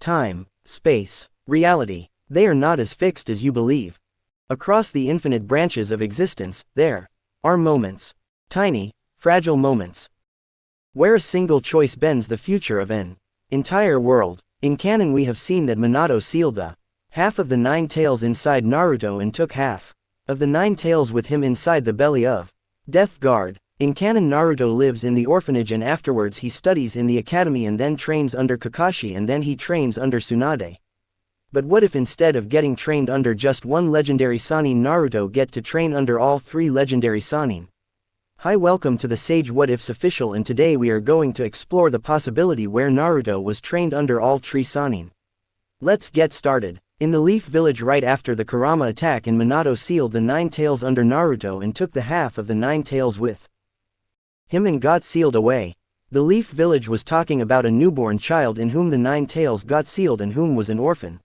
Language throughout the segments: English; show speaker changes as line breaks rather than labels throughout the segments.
time, space, reality. They are not as fixed as you believe. Across the infinite branches of existence, there are moments. Tiny, fragile moments. Where a single choice bends the future of an entire world. In canon we have seen that Minato sealed the half of the 9 tails inside Naruto and took half of the 9 tails with him inside the belly of Death Guard. In canon Naruto lives in the orphanage and afterwards he studies in the academy and then trains under Kakashi and then he trains under Tsunade. But what if instead of getting trained under just one legendary Sannin Naruto get to train under all 3 legendary Sannin? Hi, welcome to the Sage Whatifs official, and today we are going to explore the possibility where Naruto was trained under all 3 Sannin. Let's get started. In the Leaf Village right after the Kurama attack and Minato sealed the 9 tails under Naruto and took the half of the 9 tails with him and got sealed away. The Leaf Village was talking about a newborn child in whom the 9 tails got sealed and whom was an orphan.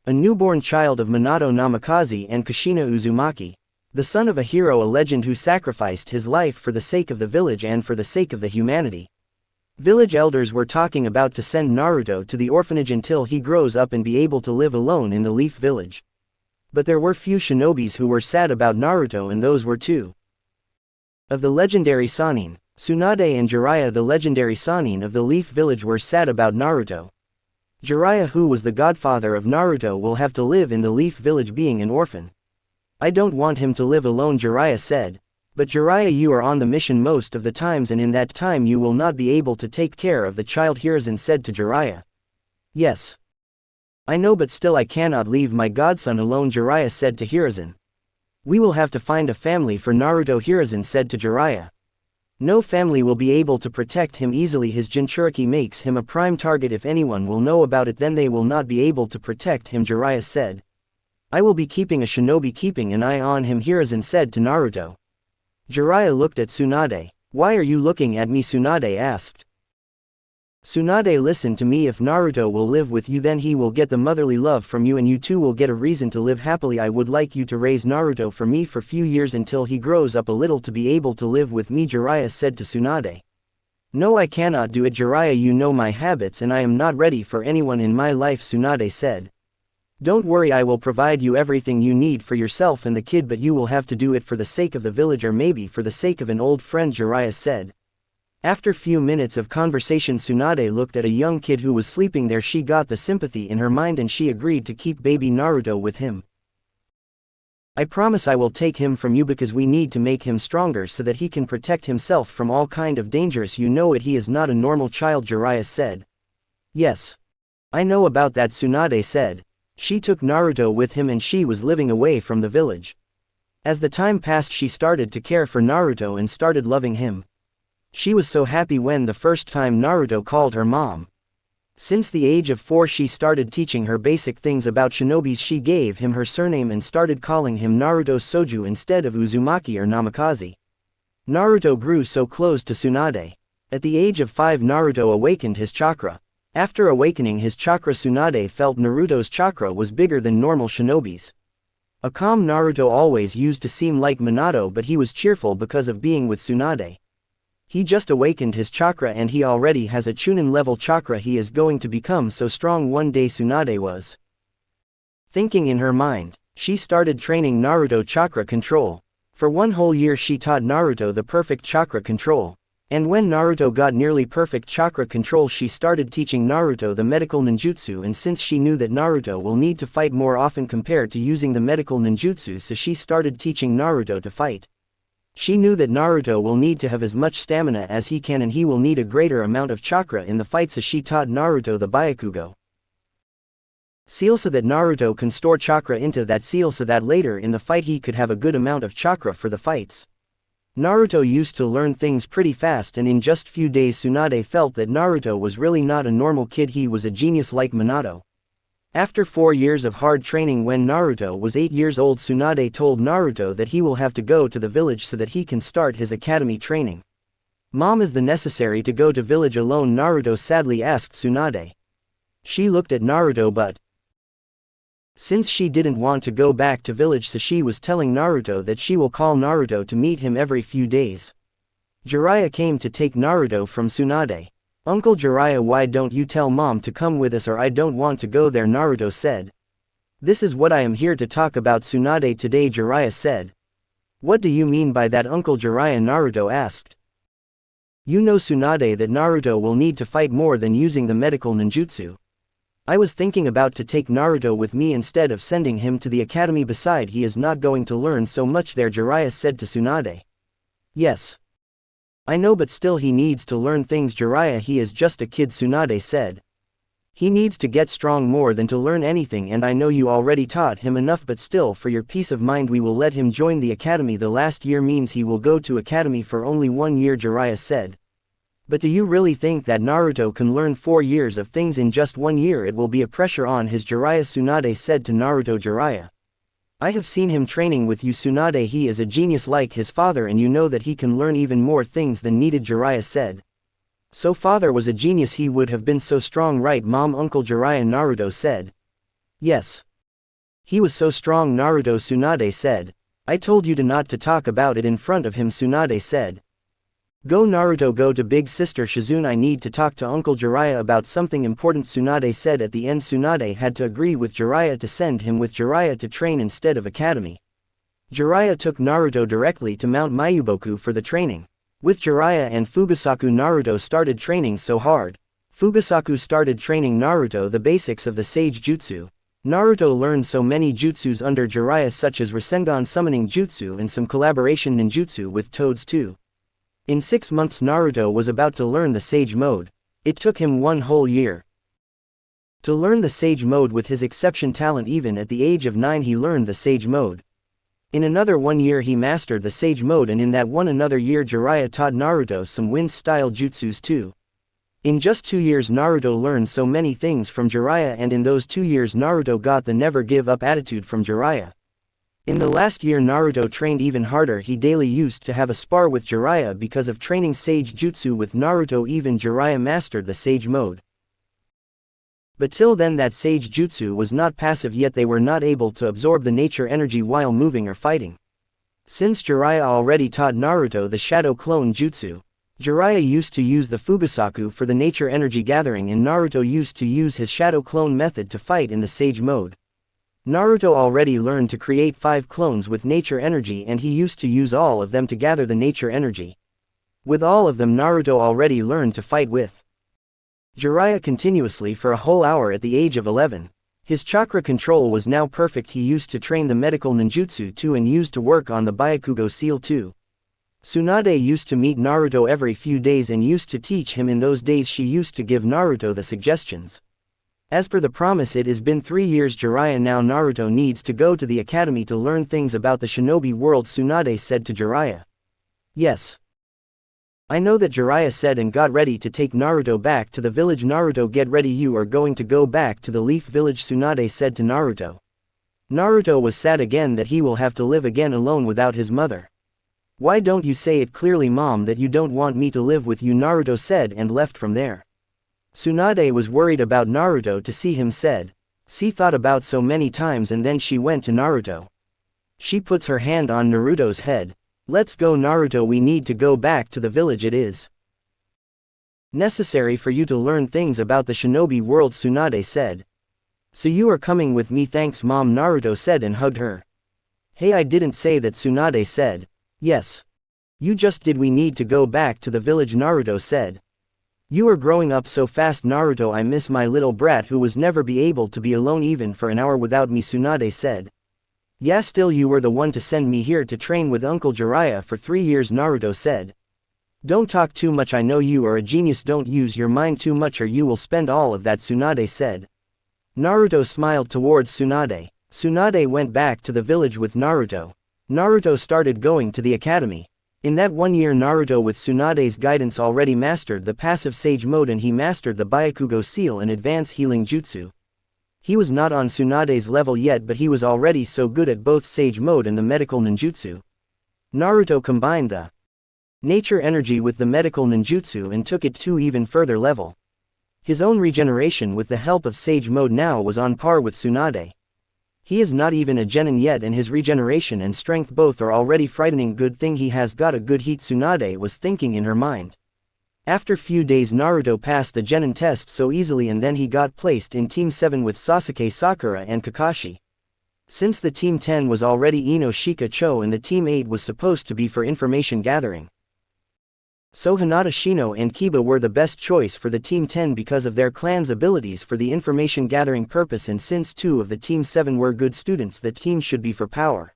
A newborn child of Minato Namikaze and Kushina Uzumaki. The son of a hero, a legend who sacrificed his life for the sake of the village and for the sake of the humanity. Village elders were talking about to send Naruto to the orphanage until he grows up and be able to live alone in the Leaf Village. But there were few shinobis who were sad about Naruto, and those were 2 of the legendary Sannin. Tsunade and Jiraiya, the legendary Sannin of the Leaf Village, were sad about Naruto. Jiraiya, who was the godfather of Naruto, will have to live in the Leaf Village being an orphan. I don't want him to live alone, Jiraiya said. But Jiraiya, you are on the mission most of the times and in that time you will not be able to take care of the child, Hiruzen said to Jiraiya. Yes. I know, but still I cannot leave my godson alone, Jiraiya said to Hiruzen. We will have to find a family for Naruto, Hiruzen said to Jiraiya. No family will be able to protect him easily. His Jinchuriki makes him a prime target. If anyone will know about it, then they will not be able to protect him, Jiraiya said. I will be keeping a shinobi keeping an eye on him, Hiruzen said to Naruto. Jiraiya looked at Tsunade. Why are you looking at me? Tsunade asked. Tsunade, listen to me. If Naruto will live with you, then he will get the motherly love from you and you too will get a reason to live happily. I would like you to raise Naruto for me for few years until he grows up a little to be able to live with me, Jiraiya said to Tsunade. No, I cannot do it, Jiraiya. You know my habits and I am not ready for anyone in my life, Tsunade said. Don't worry, I will provide you everything you need for yourself and the kid, but you will have to do it for the sake of the village or maybe for the sake of an old friend, Jiraiya said. After few minutes of conversation, Tsunade looked at a young kid who was sleeping there. She got the sympathy in her mind and she agreed to keep baby Naruto with him. I promise I will take him from you because we need to make him stronger so that he can protect himself from all kind of dangers. You know it, he is not a normal child, Jiraiya said. Yes. I know about that, Tsunade said. She took Naruto with him and she was living away from the village. As the time passed, she started to care for Naruto and started loving him. She was so happy when the first time Naruto called her mom. Since the age of 4 she started teaching her basic things about shinobis. She gave him her surname and started calling him Naruto Soju instead of Uzumaki or Namikaze. Naruto grew so close to Tsunade. At the age of 5 Naruto awakened his chakra. After awakening his chakra, Tsunade felt Naruto's chakra was bigger than normal shinobis. A calm Naruto always used to seem like Minato, but he was cheerful because of being with Tsunade. He just awakened his chakra and he already has a Chunin level chakra. He is going to become so strong one day, Tsunade was thinking in her mind. She started training Naruto chakra control. For 1 whole year she taught Naruto the perfect chakra control. And when Naruto got nearly perfect chakra control, she started teaching Naruto the medical ninjutsu, and since she knew that Naruto will need to fight more often compared to using the medical ninjutsu, so she started teaching Naruto to fight. She knew that Naruto will need to have as much stamina as he can and he will need a greater amount of chakra in the fight, so she taught Naruto the Byakugo seal so that Naruto can store chakra into that seal so that later in the fight he could have a good amount of chakra for the fights. Naruto used to learn things pretty fast, and in just few days Tsunade felt that Naruto was really not a normal kid, he was a genius like Minato. After 4 years of hard training, when Naruto was 8 years old, Tsunade told Naruto that he will have to go to the village so that he can start his academy training. Mom, is the necessary to go to village alone? Naruto sadly asked Tsunade. She looked at Naruto, but since she didn't want to go back to village, so she was telling Naruto that she will call Naruto to meet him every few days. Jiraiya came to take Naruto from Tsunade. Uncle Jiraiya, why don't you tell mom to come with us, or I don't want to go there, Naruto said. This is what I am here to talk about Tsunade today, Jiraiya said. What do you mean by that, Uncle Jiraiya, Naruto asked. You know, Tsunade, that Naruto will need to fight more than using the medical ninjutsu. I was thinking about to take Naruto with me instead of sending him to the academy. Besides, he is not going to learn so much there, Jiraiya said to Tsunade. Yes. I know, but still he needs to learn things, Jiraiya. He is just a kid, Tsunade said. He needs to get strong more than to learn anything, and I know you already taught him enough, but still, for your peace of mind, we will let him join the academy. The last year means he will go to academy for only 1 year, Jiraiya said. But do you really think that Naruto can learn 4 years of things in just 1 year? It will be a pressure on his, Jiraiya, Tsunade said to Naruto. Jiraiya, I have seen him training with you, Tsunade. He is a genius like his father, and you know that he can learn even more things than needed, Jiraiya said. So father was a genius, he would have been so strong, right, mom? Uncle Jiraiya, Naruto said. Yes. He was so strong, Naruto, Tsunade said. I told you to not to talk about it in front of him, Tsunade said. Go, Naruto, go to big sister Shizune. I need to talk to Uncle Jiraiya about something important, Tsunade said. At the end, Tsunade had to agree with Jiraiya to send him with Jiraiya to train instead of academy. Jiraiya took Naruto directly to Mount Mayuboku for the training. With Jiraiya and Fugasaku, Naruto started training so hard. Fugasaku started training Naruto the basics of the Sage Jutsu. Naruto learned so many jutsus under Jiraiya, such as Rasengan summoning jutsu and some collaboration ninjutsu with Toads too. In 6 months Naruto was about to learn the Sage mode. It took him 1 whole year to learn the Sage mode. With his exception talent, even at the age of 9 he learned the Sage mode. In another 1 year he mastered the Sage mode, and in that another year Jiraiya taught Naruto some wind-style jutsus too. In just 2 years Naruto learned so many things from Jiraiya, and in those 2 years Naruto got the never-give-up attitude from Jiraiya. In the last year Naruto trained even harder. He daily used to have a spar with Jiraiya because of training Sage jutsu with Naruto. Even Jiraiya mastered the Sage mode. But till then that Sage jutsu was not passive yet. They were not able to absorb the nature energy while moving or fighting. Since Jiraiya already taught Naruto the Shadow Clone Jutsu, Jiraiya used to use the Fugasaku for the nature energy gathering, and Naruto used to use his Shadow Clone method to fight in the Sage mode. Naruto already learned to create 5 clones with nature energy, and he used to use all of them to gather the nature energy. With all of them Naruto already learned to fight with Jiraiya continuously for a whole hour at the age of 11. His chakra control was now perfect. He used to train the medical ninjutsu too, and used to work on the Byakugo seal too. Tsunade used to meet Naruto every few days and used to teach him. In those days she used to give Naruto the suggestions. As per the promise, it has been 3 years Jiraiya now. Naruto needs to go to the academy to learn things about the shinobi world, Tsunade said to Jiraiya. Yes. I know that, Jiraiya said, and got ready to take Naruto back to the village. Naruto, get ready, you are going to go back to the Leaf Village, Tsunade said to Naruto. Naruto was sad again that he will have to live again alone without his mother. Why don't you say it clearly, mom, that you don't want me to live with you, Naruto said, and left from there. Tsunade was worried about Naruto to see him said. She thought about so many times, and then she went to Naruto. She puts her hand on Naruto's head. Let's go, Naruto, we need to go back to the village. It is necessary for you to learn things about the shinobi world, Tsunade said. So you are coming with me? Thanks, mom, Naruto said and hugged her. Hey, I didn't say that, Tsunade said. Yes. You just did. We need to go back to the village, Naruto said. You are growing up so fast, Naruto. I miss my little brat who was never be able to be alone even for an hour without me, Tsunade said. Yeah, still you were the one to send me here to train with Uncle Jiraiya for 3 years, Naruto said. Don't talk too much, I know you are a genius, don't use your mind too much or you will spend all of that, Tsunade said. Naruto smiled towards Tsunade. Tsunade went back to the village with Naruto. Naruto started going to the academy. In that 1 year Naruto with Tsunade's guidance already mastered the passive Sage mode, and he mastered the Byakugo seal and advanced healing jutsu. He was not on Tsunade's level yet, but he was already so good at both Sage mode and the medical ninjutsu. Naruto combined the nature energy with the medical ninjutsu and took it to even further level. His own regeneration with the help of Sage mode now was on par with Tsunade. He is not even a genin yet, and his regeneration and strength both are already frightening. Good thing he has got a good heat, Tsunade was thinking in her mind. After few days Naruto passed the Genin test so easily and then he got placed in Team 7 with Sasuke, Sakura and Kakashi. Since the Team 10 was already Ino Shika Cho and the Team 8 was supposed to be for information gathering. So Hinata Shino and Kiba were the best choice for the Team 10 because of their clan's abilities for the information gathering purpose, and since 2 of the Team 7 were good students, that team should be for power.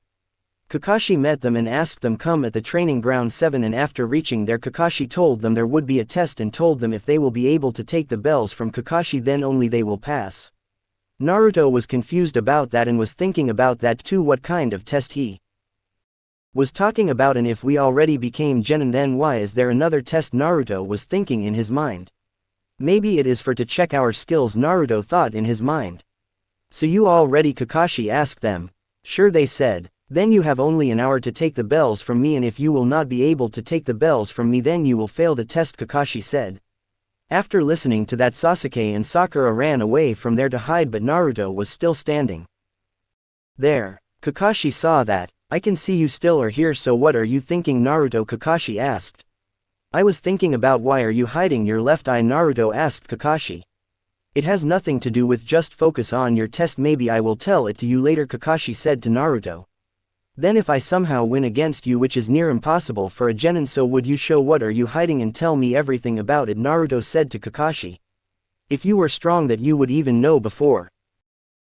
Kakashi met them and asked them come at the training ground 7, and after reaching there Kakashi told them there would be a test and told them if they will be able to take the bells from Kakashi then only they will pass. Naruto was confused about that and was thinking about that too, what kind of test he was talking about, and if we already became Genin then why is there another test? Naruto was thinking in his mind. Maybe it is for to check our skills, Naruto thought in his mind. So you all ready? Kakashi asked them. Sure, they said. Then you have only an hour to take the bells from me, and if you will not be able to take the bells from me then you will fail the test, Kakashi said. After listening to that Sasuke and Sakura ran away from there to hide, but Naruto was still standing there. Kakashi saw that. I can see you still are here, so what are you thinking, Naruto? Kakashi asked. I was thinking about why are you hiding your left eye, Naruto asked Kakashi. It has nothing to do with, just focus on your test, maybe I will tell it to you later, Kakashi said to Naruto. Then if I somehow win against you, which is near impossible for a Genin, so would you show what are you hiding and tell me everything about it, Naruto said to Kakashi. If you were strong that you would even know before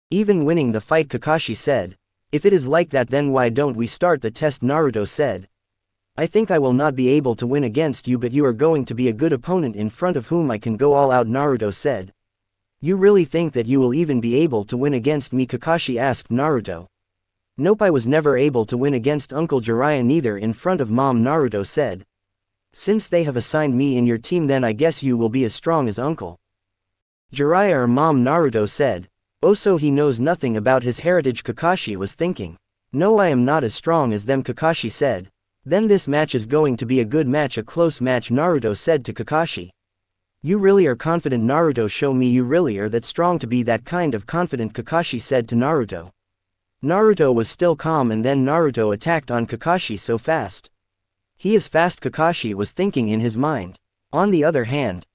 even winning the fight, Kakashi said. If it is like that then why don't we start the test, Naruto said. I think I will not be able to win against you, but you are going to be a good opponent in front of whom I can go all out, Naruto said. You really think that you will even be able to win against me? Kakashi asked Naruto. Nope, I was never able to win against Uncle Jiraiya, neither in front of Mom, Naruto said. Since they have assigned me in your team then I guess you will be as strong as Uncle Jiraiya or Mom, Naruto said. Oh, so he knows nothing about his heritage, Kakashi was thinking. No, I am not as strong as them, Kakashi said. Then this match is going to be a good match, a close match, Naruto said to Kakashi. You really are confident, Naruto, show me you really are that strong to be that kind of confident, Kakashi said to Naruto. Naruto was still calm and then Naruto attacked on Kakashi so fast. He is fast, Kakashi was thinking in his mind. On the other hand,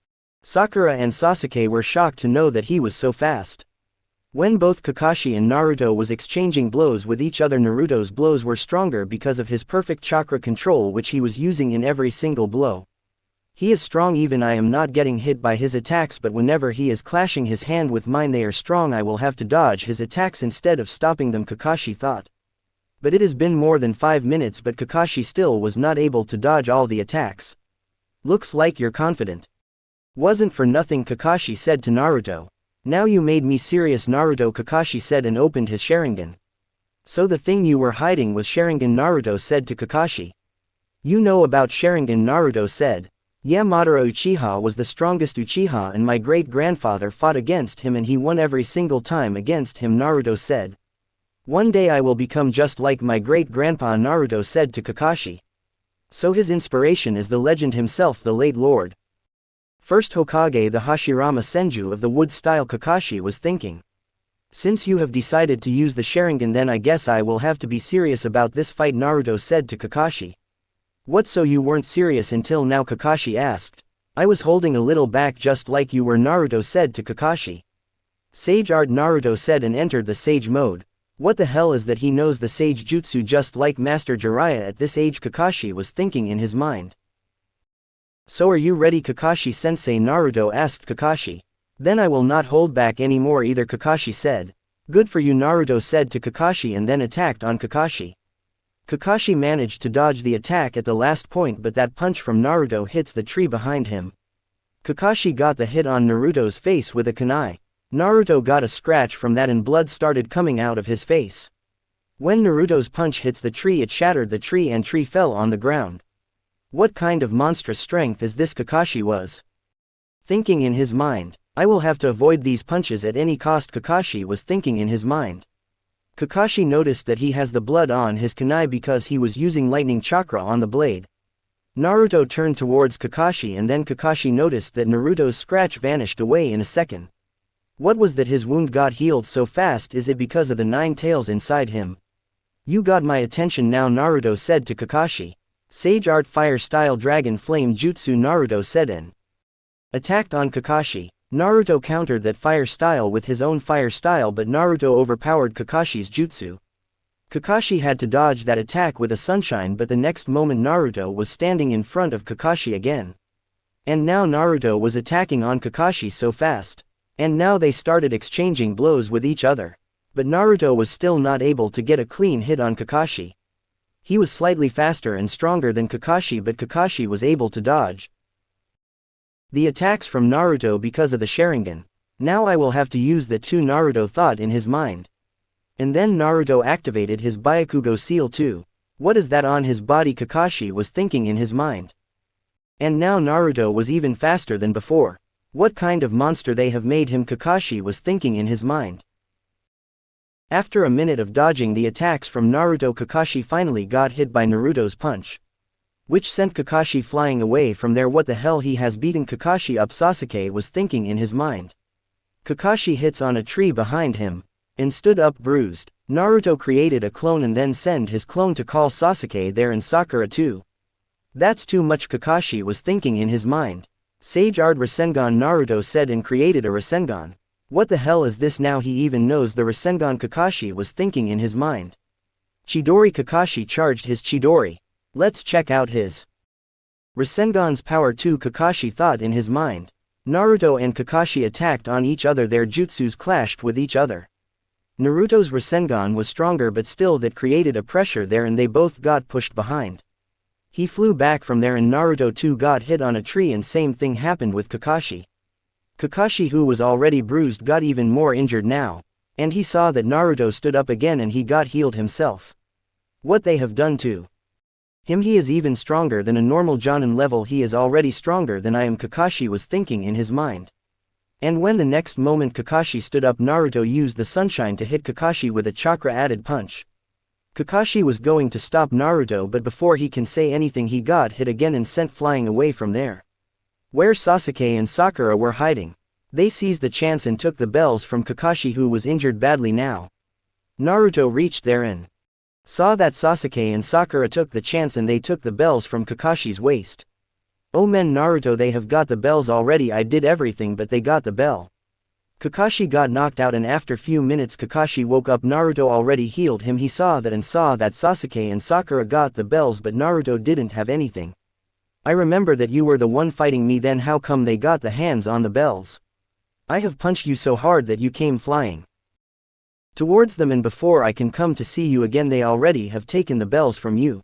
Sakura and Sasuke were shocked to know that he was so fast. When both Kakashi and Naruto was exchanging blows with each other, Naruto's blows were stronger because of his perfect chakra control which he was using in every single blow. He is strong, even I am not getting hit by his attacks, but whenever he is clashing his hand with mine they are strong, I will have to dodge his attacks instead of stopping them, Kakashi thought. But it has been more than 5 minutes but Kakashi still was not able to dodge all the attacks. Looks like you're confident. Wasn't for nothing, Kakashi said to Naruto. Now you made me serious, Naruto, Kakashi said and opened his Sharingan. So the thing you were hiding was Sharingan, Naruto said to Kakashi. You know about Sharingan, Naruto said. Yeah, Madara Uchiha was the strongest Uchiha and my great-grandfather fought against him and he won every single time against him, Naruto said. One day I will become just like my great-grandpa, Naruto said to Kakashi. So his inspiration is the legend himself, the late Lord First Hokage, the Hashirama Senju of the wood style, Kakashi was thinking. Since you have decided to use the Sharingan then I guess I will have to be serious about this fight, Naruto said to Kakashi. What, so you weren't serious until now, Kakashi asked. I was holding a little back just like you were, Naruto said to Kakashi. Sage art, Naruto said and entered the sage mode. What the hell is that? He knows the sage jutsu just like Master Jiraiya at this age, Kakashi was thinking in his mind. So are you ready, Kakashi sensei? Naruto asked Kakashi. Then I will not hold back anymore either, Kakashi said. Good for you, Naruto said to Kakashi and then attacked on Kakashi. Kakashi managed to dodge the attack at the last point but that punch from Naruto hits the tree behind him. Kakashi got the hit on Naruto's face with a kunai. Naruto got a scratch from that and blood started coming out of his face. When Naruto's punch hits the tree it shattered the tree and tree fell on the ground. What kind of monstrous strength is this, Kakashi was thinking in his mind. I will have to avoid these punches at any cost, Kakashi was thinking in his mind. Kakashi noticed that he has the blood on his kunai because he was using lightning chakra on the blade. Naruto turned towards Kakashi and then Kakashi noticed that Naruto's scratch vanished away in a second. What was that? His wound got healed so fast. Is it because of the 9 tails inside him? You got my attention now, Naruto said to Kakashi. Sage Art Fire Style Dragon Flame Jutsu Naruto Seinen. Attacked on Kakashi. Naruto countered that fire style with his own fire style, but Naruto overpowered Kakashi's jutsu. Kakashi had to dodge that attack with a sunshine, but the next moment Naruto was standing in front of Kakashi again. And now Naruto was attacking on Kakashi so fast. And now they started exchanging blows with each other. But Naruto was still not able to get a clean hit on Kakashi. He was slightly faster and stronger than Kakashi, but Kakashi was able to dodge the attacks from Naruto because of the Sharingan. Now I will have to use that too, Naruto thought in his mind. And then Naruto activated his Byakugo seal too. What is that on his body? Kakashi was thinking in his mind. And now Naruto was even faster than before. What kind of monster they have made him? Kakashi was thinking in his mind. After a minute of dodging the attacks from Naruto, Kakashi finally got hit by Naruto's punch, which sent Kakashi flying away from there. What the hell, he has beaten Kakashi up, Sasuke was thinking in his mind. Kakashi hits on a tree behind him and stood up bruised. Naruto created a clone and then sent his clone to call Sasuke there and Sakura too. That's too much, Kakashi was thinking in his mind. Sage Art Rasengan, Naruto said, and created a Rasengan. What the hell is this now? He even knows the Rasengan, Kakashi was thinking in his mind. Chidori, Kakashi charged his Chidori. Let's check out his Rasengan's power too, Kakashi thought in his mind. Naruto and Kakashi attacked on each other, their jutsus clashed with each other. Naruto's Rasengan was stronger, but still that created a pressure there and they both got pushed behind. He flew back from there and Naruto too got hit on a tree, and same thing happened with Kakashi. Kakashi, who was already bruised, got even more injured now. And he saw that Naruto stood up again and he got healed himself. What they have done to him, he is even stronger than a normal Jonin level, he is already stronger than I am, Kakashi was thinking in his mind. And when the next moment Kakashi stood up, Naruto used the sunshine to hit Kakashi with a chakra added punch. Kakashi was going to stop Naruto, but before he can say anything he got hit again and sent flying away from there, where Sasuke and Sakura were hiding. They seized the chance and took the bells from Kakashi, who was injured badly now. Naruto reached there and saw that Sasuke and Sakura took the chance and they took the bells from Kakashi's waist. Oh man, Naruto, they have got the bells already. I did everything but they got the bell. Kakashi got knocked out and after few minutes Kakashi woke up. Naruto already healed him. He saw that and saw that Sasuke and Sakura got the bells but Naruto didn't have anything. I remember that you were the one fighting me, then how come they got the hands on the bells? I have punched you so hard that you came flying towards them, and before I can come to see you again they already have taken the bells from you.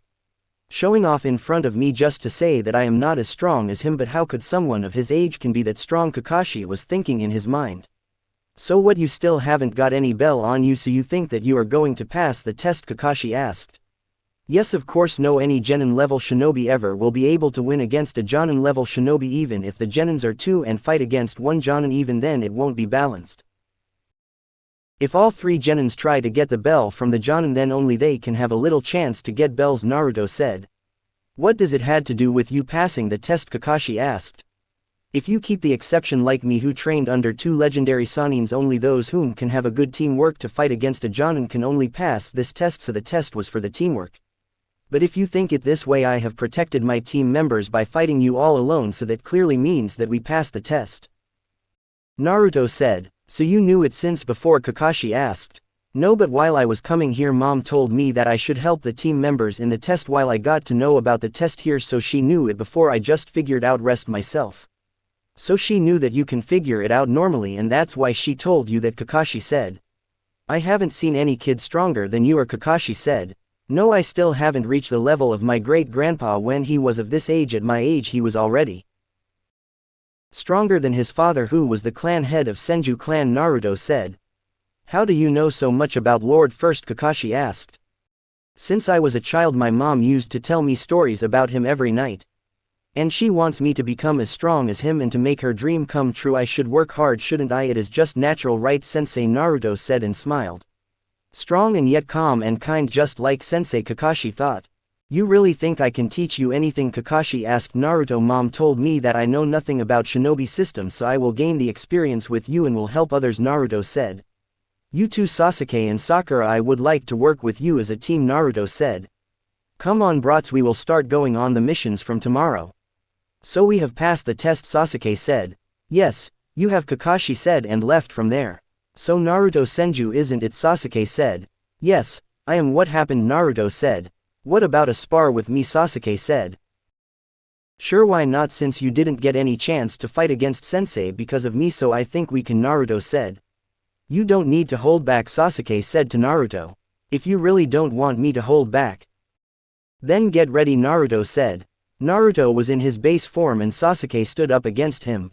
Showing off in front of me just to say that I am not as strong as him, but how could someone of his age can be that strong? Kakashi was thinking in his mind. So what, you still haven't got any bell on you, so you think that you are going to pass the test? Kakashi asked. Yes, of course. No any Genin level shinobi ever will be able to win against a Jonin level shinobi, even if the Genins are two and fight against one Jonin, even then it won't be balanced. If all three Genins try to get the bell from the Jonin, then only they can have a little chance to get bells, Naruto said. What does it had to do with you passing the test? Kakashi asked. If you keep the exception like me, who trained under two legendary Sannins, only those whom can have a good teamwork to fight against a Jonin can only pass this test, so the test was for the teamwork. But if you think it this way, I have protected my team members by fighting you all alone, so that clearly means that we passed the test. Naruto said. So you knew it since before? Kakashi asked. No, but while I was coming here mom told me that I should help the team members in the test. While I got to know about the test here, so she knew it before I just figured out rest myself. So she knew that you can figure it out normally and that's why she told you that, Kakashi said. I haven't seen any kid stronger than you are, Kakashi said. No, I still haven't reached the level of my great-grandpa when he was of this age. At my age he was already stronger than his father, who was the clan head of Senju clan, Naruto said. How do you know so much about Lord First? Kakashi asked. Since I was a child my mom used to tell me stories about him every night. And she wants me to become as strong as him and to make her dream come true I should work hard, shouldn't I? It is just natural, right sensei? Naruto said and smiled. Strong and yet calm and kind, just like sensei, Kakashi thought. You really think I can teach you anything? Kakashi asked Naruto. Mom told me that I know nothing about shinobi systems, so I will gain the experience with you and will help others, Naruto said. You too, Sasuke and Sakura, I would like to work with you as a team, Naruto said. Come on brats, we will start going on the missions from tomorrow. So we have passed the test, Sasuke said. Yes, you have, Kakashi said, and left from there. So Naruto Senju isn't it, Sasuke said. Yes, I am. What happened, Naruto said. What about a spar with me, Sasuke said. Sure, why not, since you didn't get any chance to fight against Sensei because of me, so I think we can, Naruto said. You don't need to hold back, Sasuke said to Naruto. If you really don't want me to hold back, then get ready, Naruto said. Naruto was in his base form and Sasuke stood up against him.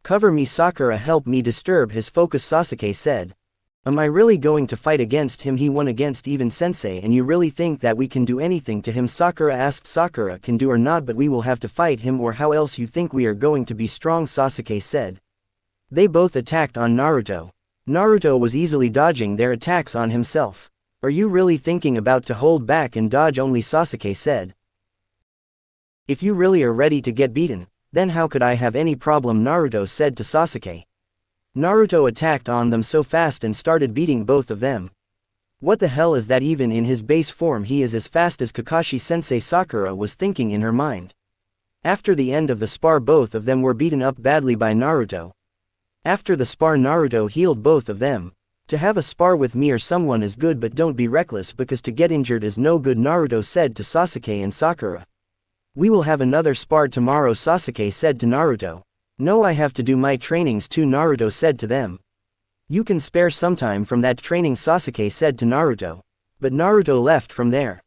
Cover me, Sakura, help me disturb his focus, Sasuke said. Am I really going to fight against him? He won against even Sensei, and you really think that we can do anything to him? Sakura asked. Sakura can do or not, but we will have to fight him, or how else you think we are going to be strong, Sasuke said. They both attacked on Naruto. Naruto was easily dodging their attacks on himself. Are you really thinking about to hold back and dodge only, Sasuke said. If you really are ready to get beaten, then how could I have any problem, Naruto said to Sasuke. Naruto attacked on them so fast and started beating both of them. What the hell is that? Even in his base form he is as fast as Kakashi sensei, Sakura was thinking in her mind. After the end of the spar, both of them were beaten up badly by Naruto. After the spar, Naruto healed both of them. To have a spar with me or someone is good, but don't be reckless, because to get injured is no good, Naruto said to Sasuke and Sakura. We will have another spar tomorrow, Sasuke said to Naruto. No, I have to do my trainings too, Naruto said to them. You can spare some time from that training, Sasuke said to Naruto. But Naruto left from there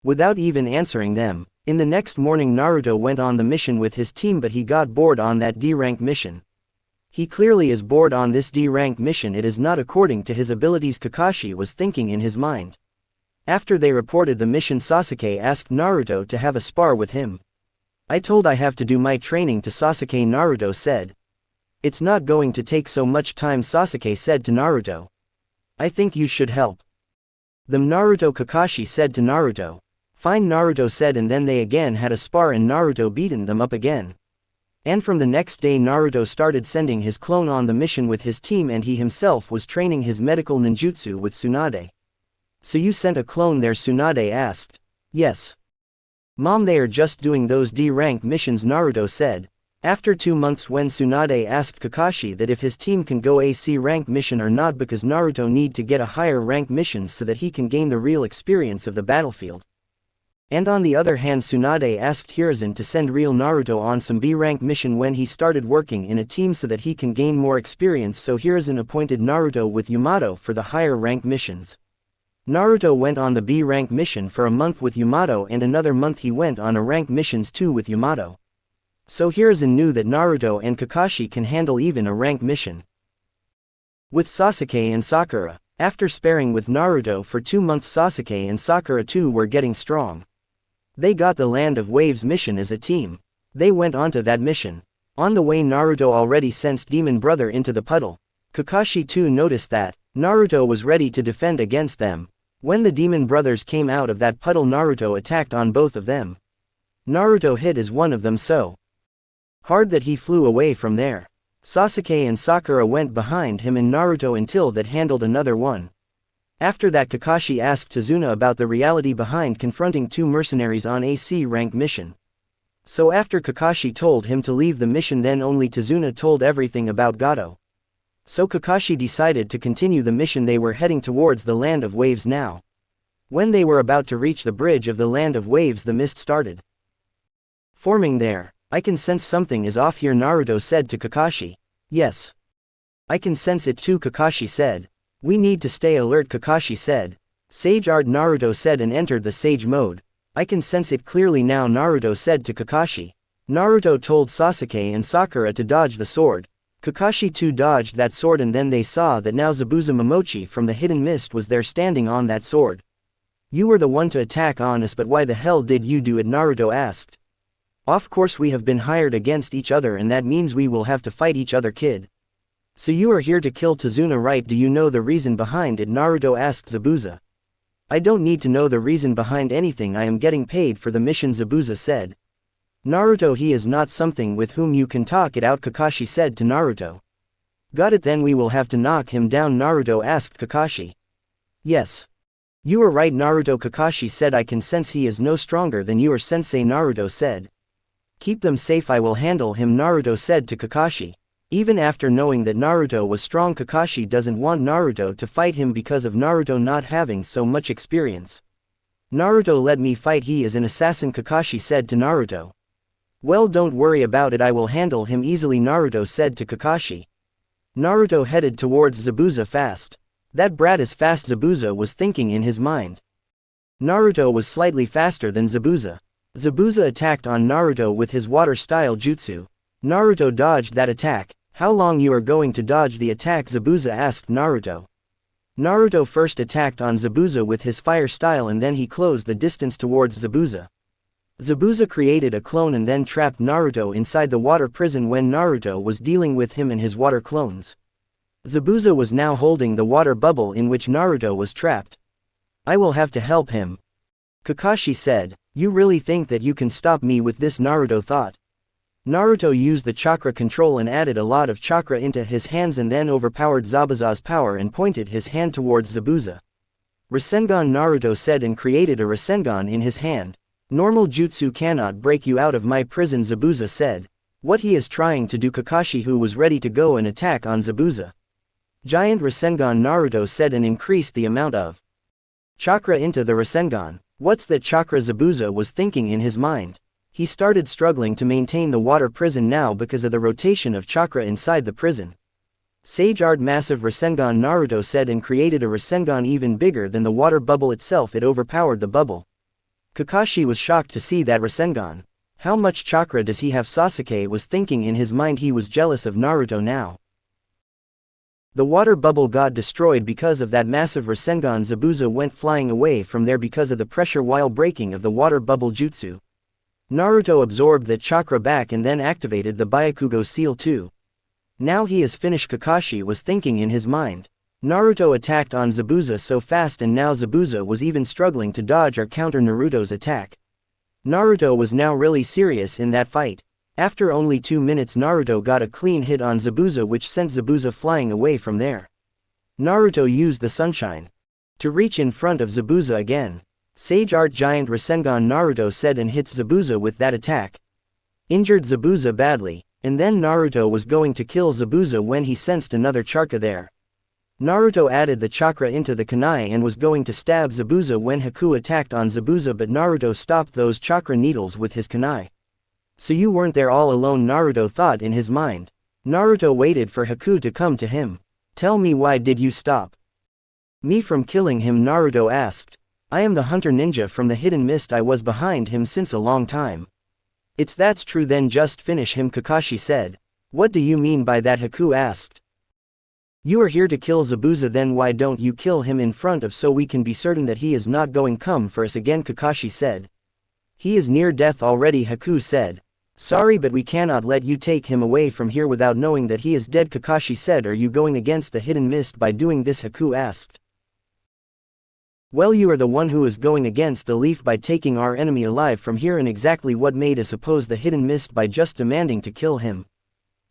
without even answering them. In the next morning, Naruto went on the mission with his team, but he got bored on that D-rank mission. He clearly is bored on this D-rank mission. It is not according to his abilities, Kakashi was thinking in his mind. After they reported the mission, Sasuke asked Naruto to have a spar with him. I told I have to do my training to Sasuke, Naruto said. It's not going to take so much time, Sasuke said to Naruto. I think you should help them, Naruto, Kakashi said to Naruto. Fine, Naruto said, and then they again had a spar and Naruto beaten them up again. And from the next day, Naruto started sending his clone on the mission with his team, and he himself was training his medical ninjutsu with Tsunade. So you sent a clone there, Tsunade asked. Yes, Mom, they are just doing those D-rank missions, Naruto said. After 2 months, when Tsunade asked Kakashi that if his team can go a C-rank mission or not, because Naruto need to get a higher rank mission so that he can gain the real experience of the battlefield. And on the other hand, Tsunade asked Hiruzen to send real Naruto on some B-rank mission when he started working in a team so that he can gain more experience, so Hiruzen appointed Naruto with Yamato for the higher rank missions. Naruto went on the B-rank mission for a month with Yamato, and another month he went on a rank missions too with Yamato. So Hiruzen knew that Naruto and Kakashi can handle even a rank mission with Sasuke and Sakura. After sparring with Naruto for 2 months, Sasuke and Sakura too were getting strong. They got the Land of Waves mission as a team. They went onto that mission. On the way, Naruto already sensed Demon Brother into the puddle. Kakashi too noticed that Naruto was ready to defend against them. When the Demon Brothers came out of that puddle, Naruto attacked on both of them. Naruto hit as one of them so hard that he flew away from there. Sasuke and Sakura went behind him and Naruto until that handled another one. After that, Kakashi asked Tazuna about the reality behind confronting 2 mercenaries on a C-rank mission. So after Kakashi told him to leave the mission, then only Tazuna told everything about Gato. So Kakashi decided to continue the mission. They were heading towards the Land of Waves now. When they were about to reach the bridge of the Land of Waves, the mist started forming there. I can sense something is off here, Naruto said to Kakashi. Yes, I can sense it too, Kakashi said. We need to stay alert, Kakashi said. Sage Art, Naruto said, and entered the Sage mode. I can sense it clearly now, Naruto said to Kakashi. Naruto told Sasuke and Sakura to dodge the sword. Kakashi too dodged that sword, and then they saw that now Zabuza Momochi from the hidden mist was there standing on that sword. You were the one to attack on us, but why the hell did you do it? Naruto asked. Of course, we have been hired against each other, and that means we will have to fight each other, kid. So you are here to kill Tazuna, right? Do you know the reason behind it? Naruto asked Zabuza. I don't need to know the reason behind anything, I am getting paid for the mission, Zabuza said. Naruto, he is not something with whom you can talk it out, Kakashi said to Naruto. Got it, then we will have to knock him down, Naruto asked Kakashi. Yes. You are right, Naruto. Kakashi said. I can sense he is no stronger than your sensei, Naruto said. Keep them safe, I will handle him, Naruto said to Kakashi. Even after knowing that Naruto was strong, Kakashi doesn't want Naruto to fight him because of Naruto not having so much experience. Naruto, let me fight, he is an assassin, Kakashi said to Naruto. Well, don't worry about it, I will handle him easily, Naruto said to Kakashi. Naruto headed towards Zabuza fast. That brat is fast, Zabuza was thinking in his mind. Naruto was slightly faster than Zabuza. Zabuza attacked on Naruto with his water-style jutsu. Naruto dodged that attack. How long you are going to dodge the attack, Zabuza asked Naruto. Naruto first attacked on Zabuza with his fire style and then he closed the distance towards Zabuza. Zabuza created a clone and then trapped Naruto inside the water prison when Naruto was dealing with him and his water clones. Zabuza was now holding the water bubble in which Naruto was trapped. I will have to help him, Kakashi said. You really think that you can stop me with this, Naruto thought. Naruto used the chakra control and added a lot of chakra into his hands and then overpowered Zabuza's power and pointed his hand towards Zabuza. Rasengan, Naruto said, and created a Rasengan in his hand. Normal jutsu cannot break you out of my prison, Zabuza said. What he is trying to do, Kakashi, who was ready to go and attack on Zabuza. Giant Rasengan, Naruto said, and increased the amount of chakra into the Rasengan. What's that chakra, Zabuza was thinking in his mind. He started struggling to maintain the water prison now because of the rotation of chakra inside the prison. Sage Art, massive Rasengan, Naruto said, and created a Rasengan even bigger than the water bubble itself. It overpowered the bubble. Kakashi was shocked to see that Rasengan. How much chakra does he have? Sasuke was thinking in his mind. He was jealous of Naruto now. The water bubble got destroyed because of that massive Rasengan. Zabuza went flying away from there because of the pressure while breaking of the water bubble jutsu. Naruto absorbed that chakra back and then activated the Byakugo seal too. Now he is finished, Kakashi was thinking in his mind. Naruto attacked on Zabuza so fast and now Zabuza was even struggling to dodge or counter Naruto's attack. Naruto was now really serious in that fight. After only 2 minutes, Naruto got a clean hit on Zabuza which sent Zabuza flying away from there. Naruto used the sunshine to reach in front of Zabuza again. Sage Art, Giant Rasengan, Naruto said, and hit Zabuza with that attack. Injured Zabuza badly, and then Naruto was going to kill Zabuza when he sensed another chakra there. Naruto added the chakra into the kunai and was going to stab Zabuza when Haku attacked on Zabuza, but Naruto stopped those chakra needles with his kunai. So you weren't there all alone, Naruto thought in his mind. Naruto waited for Haku to come to him. Tell me, why did you stop me from killing him? Naruto asked. I am the hunter ninja from the hidden mist. I was behind him since a long time. It's that's true, then just finish him, Kakashi said. What do you mean by that? Haku asked. You are here to kill Zabuza, then why don't you kill him in front of so we can be certain that he is not going come for us again, Kakashi said. He is near death already, Haku said. Sorry, but we cannot let you take him away from here without knowing that he is dead, Kakashi said. Are you going against the hidden mist by doing this? Haku asked. Well, you are the one who is going against the leaf by taking our enemy alive from here, and exactly what made us oppose the hidden mist by just demanding to kill him.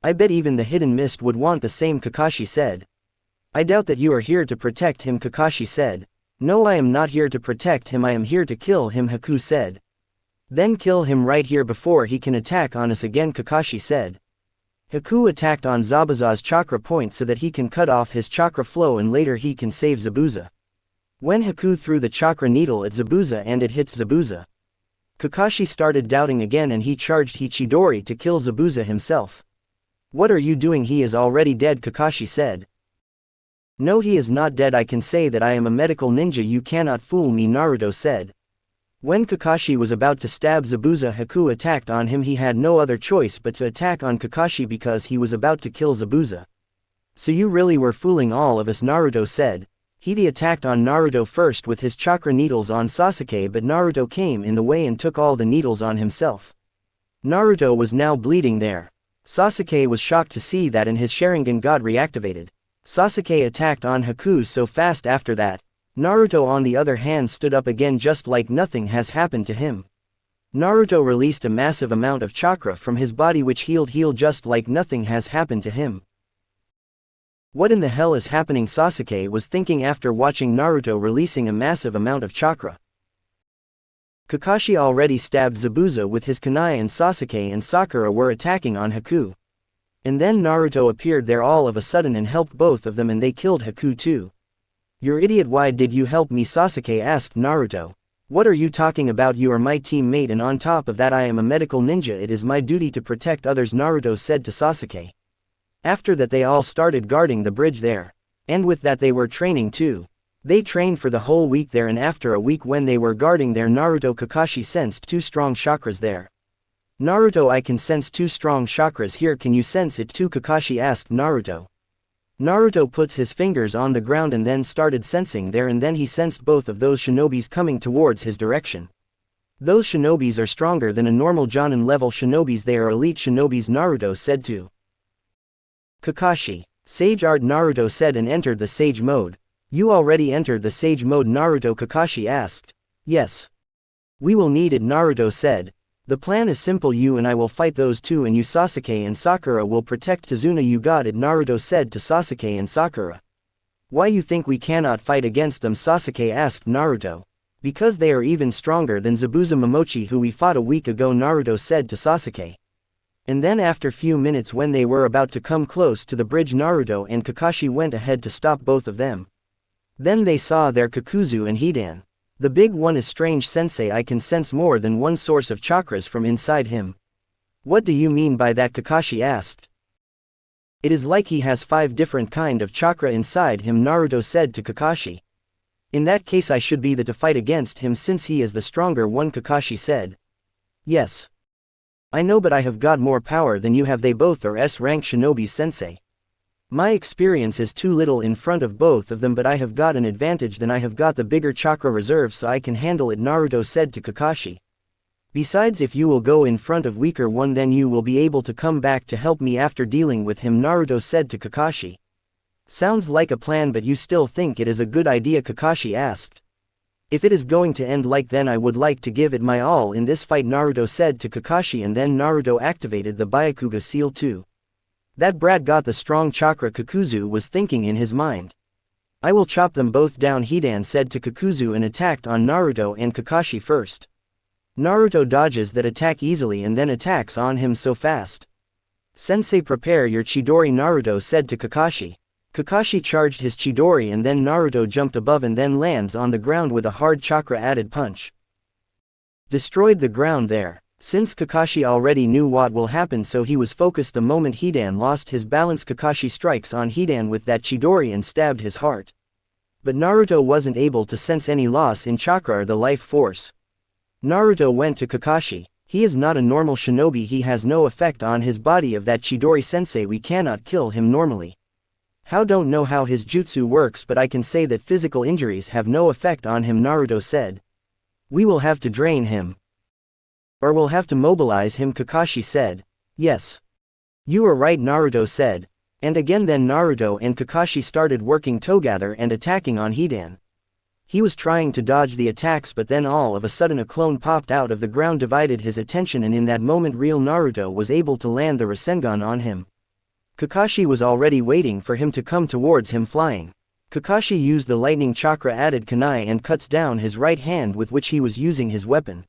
I bet even the hidden mist would want the same, Kakashi said. I doubt that you are here to protect him, Kakashi said. No, I am not here to protect him, I am here to kill him, Haku said. Then kill him right here before he can attack on us again, Kakashi said. Haku attacked on Zabuza's chakra point so that he can cut off his chakra flow and later he can save Zabuza. When Haku threw the chakra needle at Zabuza and it hits Zabuza, Kakashi started doubting again and he charged Hichidori to kill Zabuza himself. What are you doing? He is already dead, Kakashi said. No, he is not dead. I can say that I am a medical ninja. You cannot fool me, Naruto said. When Kakashi was about to stab Zabuza, Haku attacked on him. He had no other choice but to attack on Kakashi because he was about to kill Zabuza. So you really were fooling all of us, Naruto said. He attacked on Naruto first with his chakra needles on Sasuke, but Naruto came in the way and took all the needles on himself. Naruto was now bleeding there. Sasuke was shocked to see that and his Sharingan got reactivated. Sasuke attacked on Haku so fast after that. Naruto on the other hand stood up again just like nothing has happened to him. Naruto released a massive amount of chakra from his body which healed just like nothing has happened to him. What in the hell is happening? Sasuke was thinking after watching Naruto releasing a massive amount of chakra. Kakashi already stabbed Zabuza with his kunai and Sasuke and Sakura were attacking on Haku. And then Naruto appeared there all of a sudden and helped both of them and they killed Haku too. "You're idiot, why did you help me?" Sasuke asked Naruto. "What are you talking about? You are my teammate and on top of that I am a medical ninja. It is my duty to protect others," Naruto said to Sasuke. After that they all started guarding the bridge there. And with that they were training too. They trained for the whole week there and after a week when they were guarding there Naruto Kakashi sensed 2 strong chakras there. "Naruto, I can sense 2 strong chakras here, can you sense it too?" Kakashi asked Naruto. Naruto puts his fingers on the ground and then started sensing there and then he sensed both of those shinobis coming towards his direction. "Those shinobis are stronger than a normal Jonin level shinobis, they are elite shinobis," Naruto said to Kakashi. "Sage art," Naruto said and entered the sage mode. "You already entered the sage mode, Naruto?" Kakashi asked. "Yes. We will need it," Naruto said. "The plan is simple, you and I will fight those two and you Sasuke and Sakura will protect Tsunade." "You got it," Naruto said to Sasuke and Sakura. "Why you think we cannot fight against them?" Sasuke asked Naruto. "Because they are even stronger than Zabuza Momochi who we fought a week ago," Naruto said to Sasuke. And then after few minutes when they were about to come close to the bridge Naruto and Kakashi went ahead to stop both of them. Then they saw their Kakuzu and Hidan. "The big one is strange, sensei, I can sense more than one source of chakras from inside him." "What do you mean by that?" Kakashi asked. "It is like he has 5 different kind of chakra inside him," Naruto said to Kakashi. "In that case I should be the to fight against him since he is the stronger one," Kakashi said. "Yes. I know, but I have got more power than you have. They both are S-rank shinobis, sensei. My experience is too little in front of both of them, but I have got an advantage, then I have got the bigger chakra reserve so I can handle it," Naruto said to Kakashi. "Besides, if you will go in front of weaker one then you will be able to come back to help me after dealing with him," Naruto said to Kakashi. "Sounds like a plan, but you still think it is a good idea?" Kakashi asked. "If it is going to end like then I would like to give it my all in this fight," Naruto said to Kakashi, and then Naruto activated the Byakuga seal too. "That brat got the strong chakra," Kakuzu was thinking in his mind. "I will chop them both down," Hidan said to Kakuzu and attacked on Naruto and Kakashi first. Naruto dodges that attack easily and then attacks on him so fast. "Sensei, prepare your Chidori," Naruto said to Kakashi. Kakashi charged his Chidori and then Naruto jumped above and then lands on the ground with a hard chakra added punch. Destroyed the ground there. Since Kakashi already knew what will happen so he was focused the moment Hidan lost his balance. Kakashi strikes on Hidan with that Chidori and stabbed his heart. But Naruto wasn't able to sense any loss in chakra or the life force. Naruto went to Kakashi. "He is not a normal shinobi, he has no effect on his body of that Chidori, sensei, we cannot kill him normally." "How don't know how his jutsu works, but I can say that physical injuries have no effect on him," Naruto said. "We will have to drain him. Or we'll have to mobilize him," Kakashi said. "Yes. You are right," Naruto said. And again then Naruto and Kakashi started working together and attacking on Hidan. He was trying to dodge the attacks, but then all of a sudden a clone popped out of the ground, divided his attention, and in that moment real Naruto was able to land the Rasengan on him. Kakashi was already waiting for him to come towards him flying. Kakashi used the lightning chakra added kunai and cuts down his right hand with which he was using his weapon.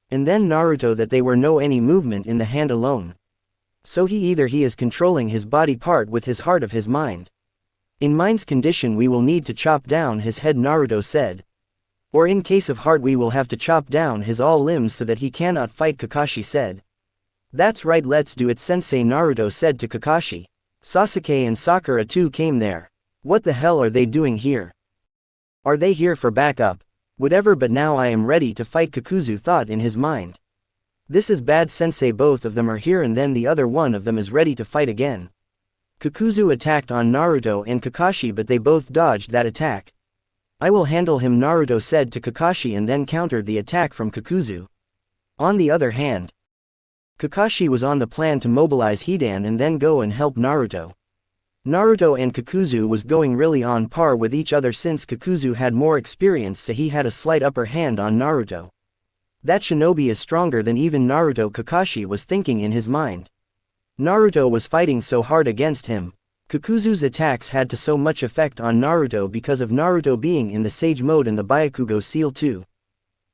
And then Naruto that they were no any movement in the hand alone. So he is controlling his body part with his heart of his mind. "In mind's condition we will need to chop down his head," Naruto said. "Or in case of heart we will have to chop down his all limbs so that he cannot fight," Kakashi said. "That's right, let's do it, sensei," Naruto said to Kakashi. Sasuke and Sakura too came there. "What the hell are they doing here? Are they here for backup? Whatever, but now I am ready to fight," Kakuzu thought in his mind. "This is bad, sensei, both of them are here and then the other one of them is ready to fight again." Kakuzu attacked on Naruto and Kakashi, but they both dodged that attack. "I will handle him," Naruto said to Kakashi and then countered the attack from Kakuzu. On the other hand, Kakashi was on the plan to mobilize Hidan and then go and help Naruto. Naruto and Kakuzu was going really on par with each other since Kakuzu had more experience, so he had a slight upper hand on Naruto. That shinobi is stronger than even Naruto, Kakashi was thinking in his mind. Naruto was fighting so hard against him. Kakuzu's attacks had to so much effect on Naruto because of Naruto being in the Sage mode and the Byakugo seal too.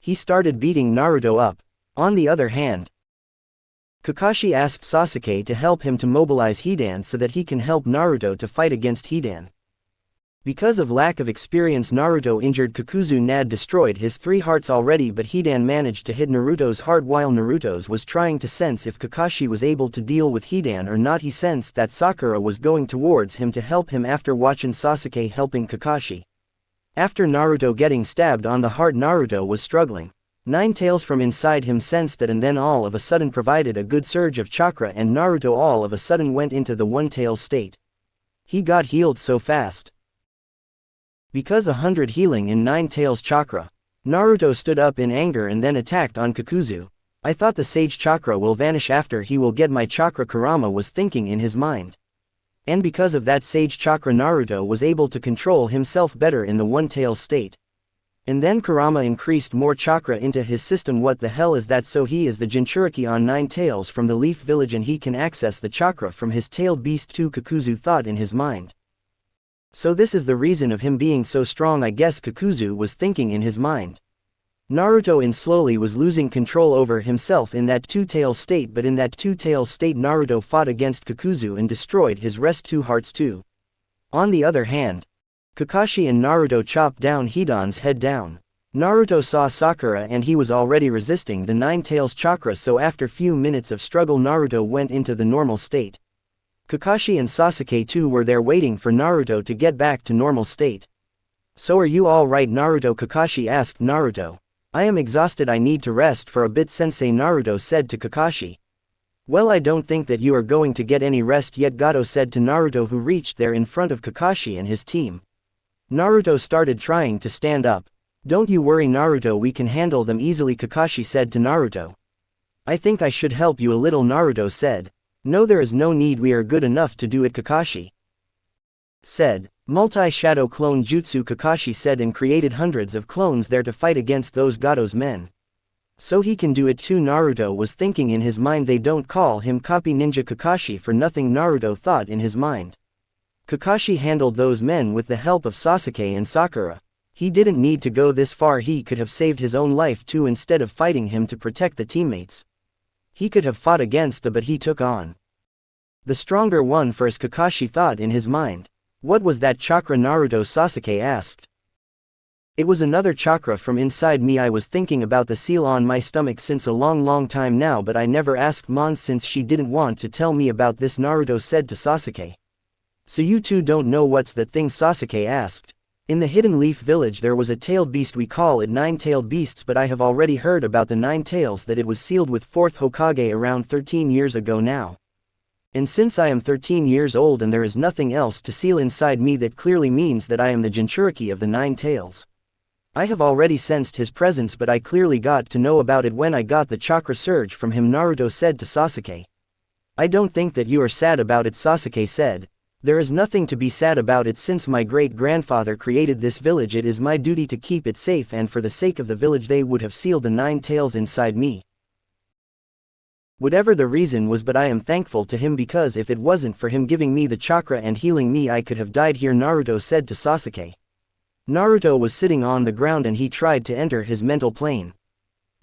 He started beating Naruto up. On the other hand, Kakashi asked Sasuke to help him to mobilize Hidan so that he can help Naruto to fight against Hidan. Because of lack of experience, Naruto injured Tsunade destroyed his 3 hearts already, but Hidan managed to hit Naruto's heart while Naruto's was trying to sense if Kakashi was able to deal with Hidan or not. He sensed that Sakura was going towards him to help him after watching Sasuke helping Kakashi. After Naruto getting stabbed on the heart, Naruto was struggling. Nine Tails from inside him sensed that and then all of a sudden provided a good surge of chakra and Naruto all of a sudden went into the one-tail state. He got healed so fast. Because 100 healing in Nine Tails chakra, Naruto stood up in anger and then attacked on Kakuzu. I thought the sage chakra will vanish after he will get my chakra, Kurama was thinking in his mind. And because of that sage chakra, Naruto was able to control himself better in the one-tail state. And then Kurama increased more chakra into his system. What the hell is that? So he is the Jinchuriki on Nine Tails from the Leaf Village and he can access the chakra from his tailed beast too, Kakuzu thought in his mind. So this is the reason of him being so strong, I guess, Kakuzu was thinking in his mind. Naruto in slowly was losing control over himself in that two-tail state, but in that two-tail state Naruto fought against Kakuzu and destroyed his rest 2 hearts too. On the other hand, Kakashi and Naruto chopped down Hidan's head down. Naruto saw Sakura and he was already resisting the Nine Tails chakra, so after few minutes of struggle Naruto went into the normal state. Kakashi and Sasuke too were there waiting for Naruto to get back to normal state. So are you all right, Naruto? Kakashi asked Naruto. I am exhausted, I need to rest for a bit, sensei, Naruto said to Kakashi. Well, I don't think that you are going to get any rest yet, Gato said to Naruto, who reached there in front of Kakashi and his team. Naruto started trying to stand up. Don't you worry, Naruto, we can handle them easily, Kakashi said to Naruto. I think I should help you a little, Naruto said. No, there is no need, we are good enough to do it, Kakashi said. Multi-shadow clone jutsu, Kakashi said, and created hundreds of clones there to fight against those Gato's men. So he can do it too, Naruto was thinking in his mind. They don't call him copy ninja Kakashi for nothing, Naruto thought in his mind. Kakashi handled those men with the help of Sasuke and Sakura. He didn't need to go this far, he could have saved his own life too instead of fighting him to protect the teammates. He could have fought against the but he took on the stronger one first, Kakashi thought in his mind. What was that chakra, Naruto? Sasuke asked. It was another chakra from inside me. I was thinking about the seal on my stomach since a long time now, but I never asked Mon since she didn't want to tell me about this, Naruto said to Sasuke. So you two don't know what's that thing? Sasuke asked. In the Hidden Leaf Village there was a tailed beast, we call it nine-tailed beasts, but I have already heard about the 9 tails, that it was sealed with 4th Hokage around 13 years ago now. And since I am 13 years old and there is nothing else to seal inside me, that clearly means that I am the Jinchuriki of the 9 tails. I have already sensed his presence, but I clearly got to know about it when I got the chakra surge from him, Naruto said to Sasuke. I don't think that you are sad about it, Sasuke said. There is nothing to be sad about it. Since my great-grandfather created this village, it is my duty to keep it safe, and for the sake of the village they would have sealed the 9 tails inside me. Whatever the reason was, but I am thankful to him, because if it wasn't for him giving me the chakra and healing me, I could have died here, Naruto said to Sasuke. Naruto was sitting on the ground and he tried to enter his mental plane.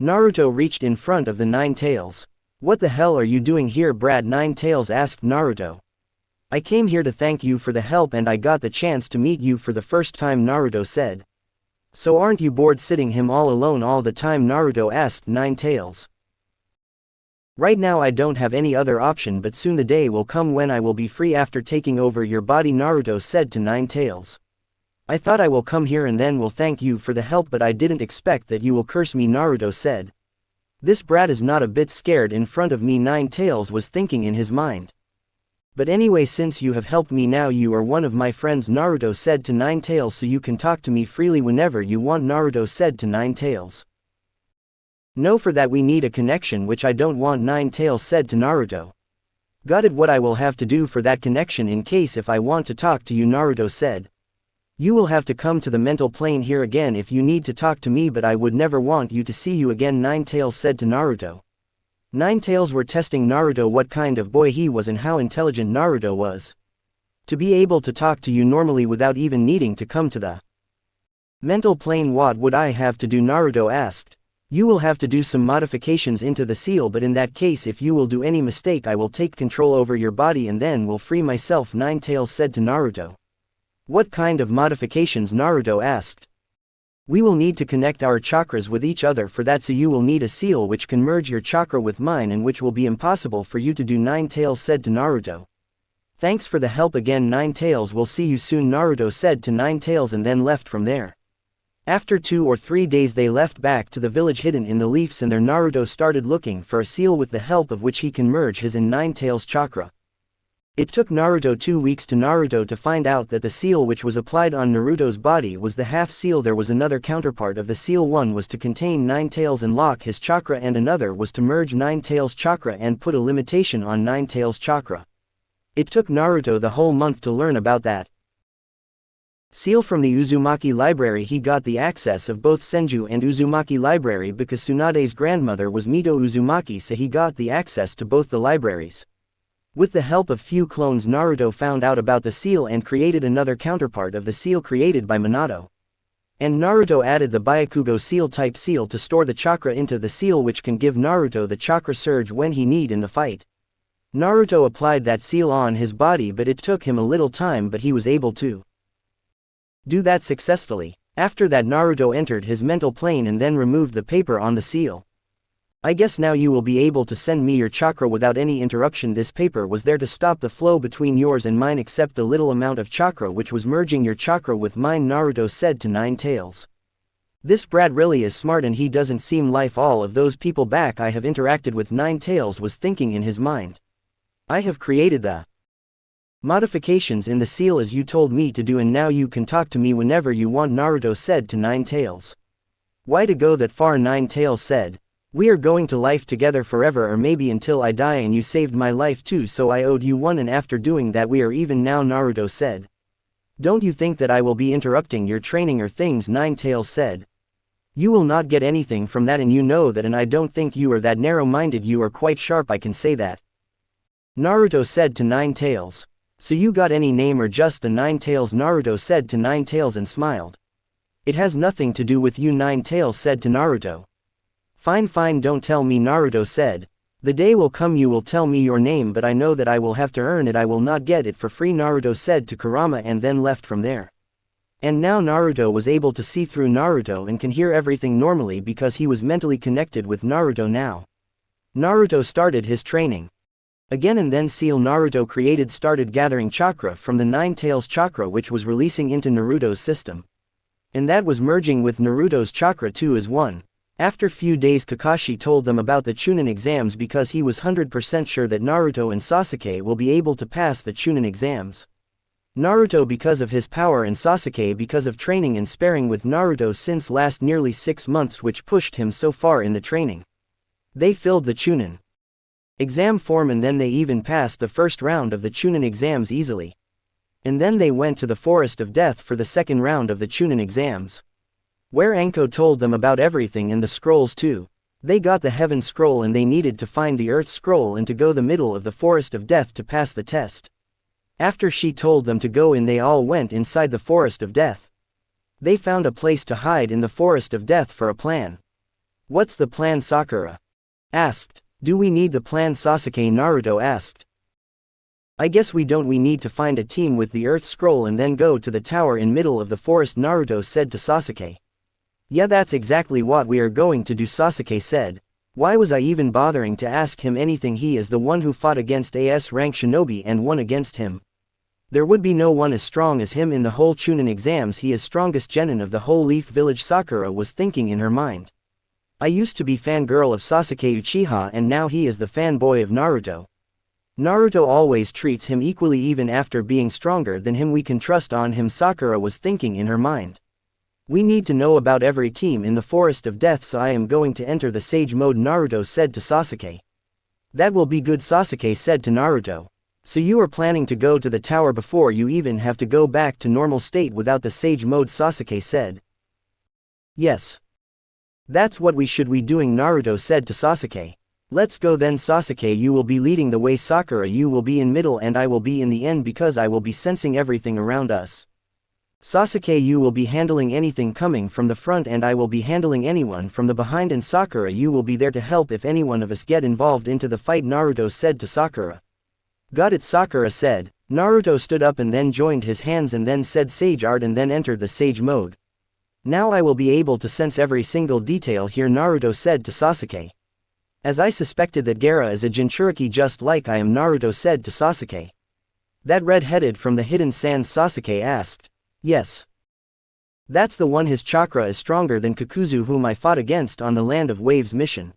Naruto reached in front of the 9 tails. What the hell are you doing here, Brad? 9 tails asked Naruto. I came here to thank you for the help and I got the chance to meet you for the first time, Naruto said. So aren't you bored sitting him all alone all the time, Naruto asked 9 tails. Right now I don't have any other option, but soon the day will come when I will be free after taking over your body, Naruto said to 9 tails. I thought I will come here and then will thank you for the help, but I didn't expect that you will curse me, Naruto said. This brat is not a bit scared in front of me, 9 tails was thinking in his mind. But anyway, since you have helped me now you are one of my friends, Naruto said to 9 tails, so you can talk to me freely whenever you want, Naruto said to 9 tails. No, for that we need a connection, which I don't want, 9 tails said to Naruto. Got it, what I will have to do for that connection in case if I want to talk to you, Naruto said. You will have to come to the mental plane here again if you need to talk to me, but I would never want you to see you again, 9 tails said to Naruto. 9 tails were testing Naruto what kind of boy he was and how intelligent Naruto was. To be able to talk to you normally without even needing to come to the mental plane. What would I have to do? Naruto asked. You will have to do some modifications into the seal, but in that case if you will do any mistake I will take control over your body and then will free myself, Ninetales said to Naruto. What kind of modifications? Naruto asked. We will need to connect our chakras with each other for that, so you will need a seal which can merge your chakra with mine and which will be impossible for you to do, Ninetales said to Naruto. Thanks for the help again, Ninetales. We'll see you soon, Naruto said to Ninetales and then left from there. After 2 or 3 days they left back to the village hidden in the leaves, and there Naruto started looking for a seal with the help of which he can merge his and Ninetales chakra. It took Naruto 2 weeks to find out that the seal which was applied on Naruto's body was the half seal. There was another counterpart of the seal. One was to contain Ninetales and lock his chakra, and another was to merge Ninetales chakra and put a limitation on Ninetales chakra. It took Naruto the whole month to learn about that seal. From the Uzumaki library he got the access of both Senju and Uzumaki library because Tsunade's grandmother was Mito Uzumaki, so he got the access to both the libraries. With the help of few clones Naruto found out about the seal and created another counterpart of the seal created by Minato. And Naruto added the Byakugo seal type seal to store the chakra into the seal, which can give Naruto the chakra surge when he need in the fight. Naruto applied that seal on his body, but it took him a little time, but he was able to do that successfully. After that Naruto entered his mental plane and then removed the paper on the seal. I guess now you will be able to send me your chakra without any interruption. This paper was there to stop the flow between yours and mine, except the little amount of chakra which was merging your chakra with mine, Naruto said to Ninetales. This brat really is smart and he doesn't seem like all of those people back I have interacted with, Ninetales was thinking in his mind. I have created the modifications in the seal as you told me to do, and now you can talk to me whenever you want, Naruto said to Ninetales. Why to go that far? Ninetales said. We are going to life together forever, or maybe until I die, and you saved my life too, so I owed you one, and after doing that we are even now, Naruto said. Don't you think that I will be interrupting your training or things? Ninetales said. You will not get anything from that, and you know that, and I don't think you are that narrow-minded. You are quite sharp, I can say that. Naruto said to Ninetales. So you got any name or just the Ninetales? Naruto said to Ninetales and smiled. It has nothing to do with you, Ninetales said to Naruto. Fine, don't tell me, Naruto said. The day will come you will tell me your name, but I know that I will have to earn it. I will not get it for free, Naruto said to Kurama, and then left from there. And now Naruto was able to see through Naruto and can hear everything normally because he was mentally connected with Naruto now. Naruto started his training again, and then seal Naruto created started gathering chakra from the Ninetales chakra, which was releasing into Naruto's system. And that was merging with Naruto's chakra too as one. After few days Kakashi told them about the Chunin exams because he was 100% sure that Naruto and Sasuke will be able to pass the Chunin exams. Naruto because of his power and Sasuke because of training and sparring with Naruto since last nearly 6 months, which pushed him so far in the training. They filled the Chunin exam form, and then they even passed the first round of the Chunin exams easily. And then they went to the Forest of Death for the second round of the Chunin exams, where Anko told them about everything and the scrolls too. They got the Heaven Scroll and they needed to find the Earth Scroll and to go the middle of the Forest of Death to pass the test. After she told them to go in, they all went inside the Forest of Death. They found a place to hide in the Forest of Death for a plan. What's the plan? Sakura asked. Do we need the plan? Sasuke Naruto asked. I guess we don't. We need to find a team with the Earth Scroll and then go to the tower in middle of the forest, Naruto said to Sasuke. Yeah, that's exactly what we are going to do, Sasuke said. Why was I even bothering to ask him anything? He is the one who fought against AS rank shinobi and won against him. There would be no one as strong as him in the whole Chunin exams. He is strongest genin of the whole Leaf Village, Sakura was thinking in her mind. I used to be fangirl of Sasuke Uchiha and now he is the fanboy of Naruto. Naruto always treats him equally even after being stronger than him. We can trust on him, Sakura was thinking in her mind. We need to know about every team in the Forest of Death, so I am going to enter the Sage Mode, Naruto said to Sasuke. That will be good, Sasuke said to Naruto. So you are planning to go to the tower before you even have to go back to normal state without the Sage Mode, Sasuke said. Yes. That's what we should be doing, Naruto said to Sasuke. Let's go then Sasuke, you will be leading the way, Sakura you will be in middle and I will be in the end because I will be sensing everything around us. Sasuke you will be handling anything coming from the front and I will be handling anyone from the behind, and Sakura you will be there to help if any one of us get involved into the fight, Naruto said to Sakura. Got it, Sakura said. Naruto stood up and then joined his hands and then said Sage Art and then entered the Sage mode. Now I will be able to sense every single detail here, Naruto said to Sasuke. As I suspected that Gaara is a Jinchuriki just like I am, Naruto said to Sasuke. That red-headed from the hidden sands, Sasuke asked. Yes. That's the one, his chakra is stronger than Kakuzu whom I fought against on the Land of Waves mission.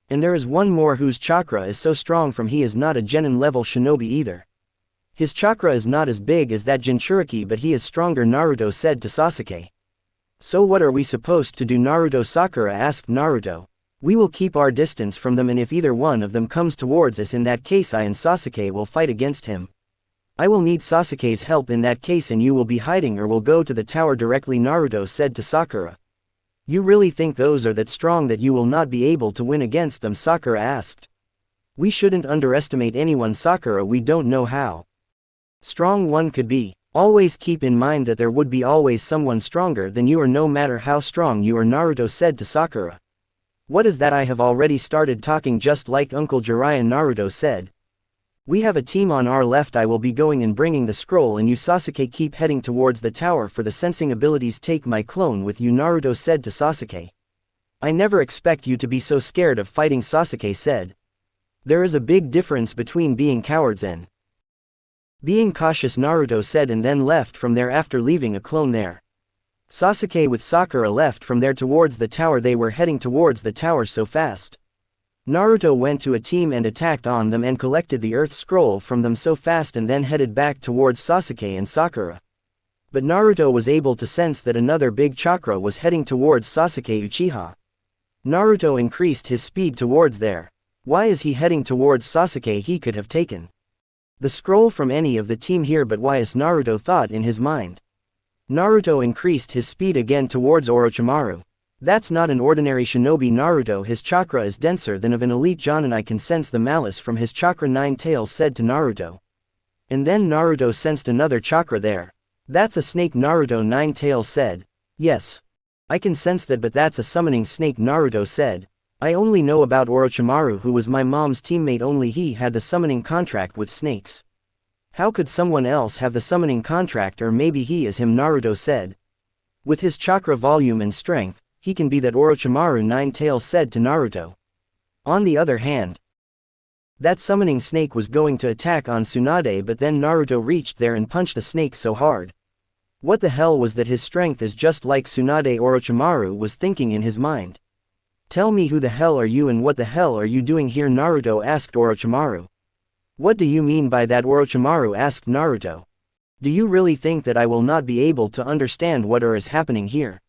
And there is one more whose chakra is so strong from he is not a genin level shinobi either. His chakra is not as big as that Jinchuriki but he is stronger, Naruto said to Sasuke. So what are we supposed to do, Naruto? Sakura asked Naruto. We will keep our distance from them and if either one of them comes towards us, in that case I and Sasuke will fight against him. I will need Sasuke's help in that case and you will be hiding or will go to the tower directly, Naruto said to Sakura. You really think those are that strong that you will not be able to win against them? Sakura asked. We shouldn't underestimate anyone, Sakura, we don't know how strong one could be. Always keep in mind that there would be always someone stronger than you, or no matter how strong you are, Naruto said to Sakura. What is that? I have already started talking just like Uncle Jiraiya, Naruto said. We have a team on our left, I will be going and bringing the scroll and you Sasuke keep heading towards the tower for the sensing abilities, take my clone with you, Naruto said to Sasuke. I never expect you to be so scared of fighting, Sasuke said. There is a big difference between being cowards and being cautious, Naruto said, and then left from there after leaving a clone there. Sasuke with Sakura left from there towards the tower. They were heading towards the tower so fast. Naruto went to a team and attacked on them and collected the earth scroll from them so fast and then headed back towards Sasuke and Sakura. But Naruto was able to sense that another big chakra was heading towards Sasuke Uchiha. Naruto increased his speed towards there. Why is he heading towards Sasuke? He could have taken the scroll from any of the team here, but why is Naruto thought in his mind. Naruto increased his speed again towards Orochimaru. That's not an ordinary shinobi, Naruto, his chakra is denser than of an elite Jonin. I can sense the malice from his chakra, Nine Tails said to Naruto. And then Naruto sensed another chakra there. That's a snake, Naruto, Nine Tails said. Yes. I can sense that, but that's a summoning snake, Naruto said. I only know about Orochimaru, who was my mom's teammate, only he had the summoning contract with snakes. How could someone else have the summoning contract, or maybe he is him, Naruto said. With his chakra volume and strength, he can be that Orochimaru, Nine Tails said to Naruto. On the other hand, that summoning snake was going to attack on Tsunade, but then Naruto reached there and punched the snake so hard. What the hell was that? His strength is just like Tsunade, Orochimaru was thinking in his mind. Tell me, who the hell are you and what the hell are you doing here? Naruto asked Orochimaru. What do you mean by that? Orochimaru asked Naruto. Do you really think that I will not be able to understand what is happening here?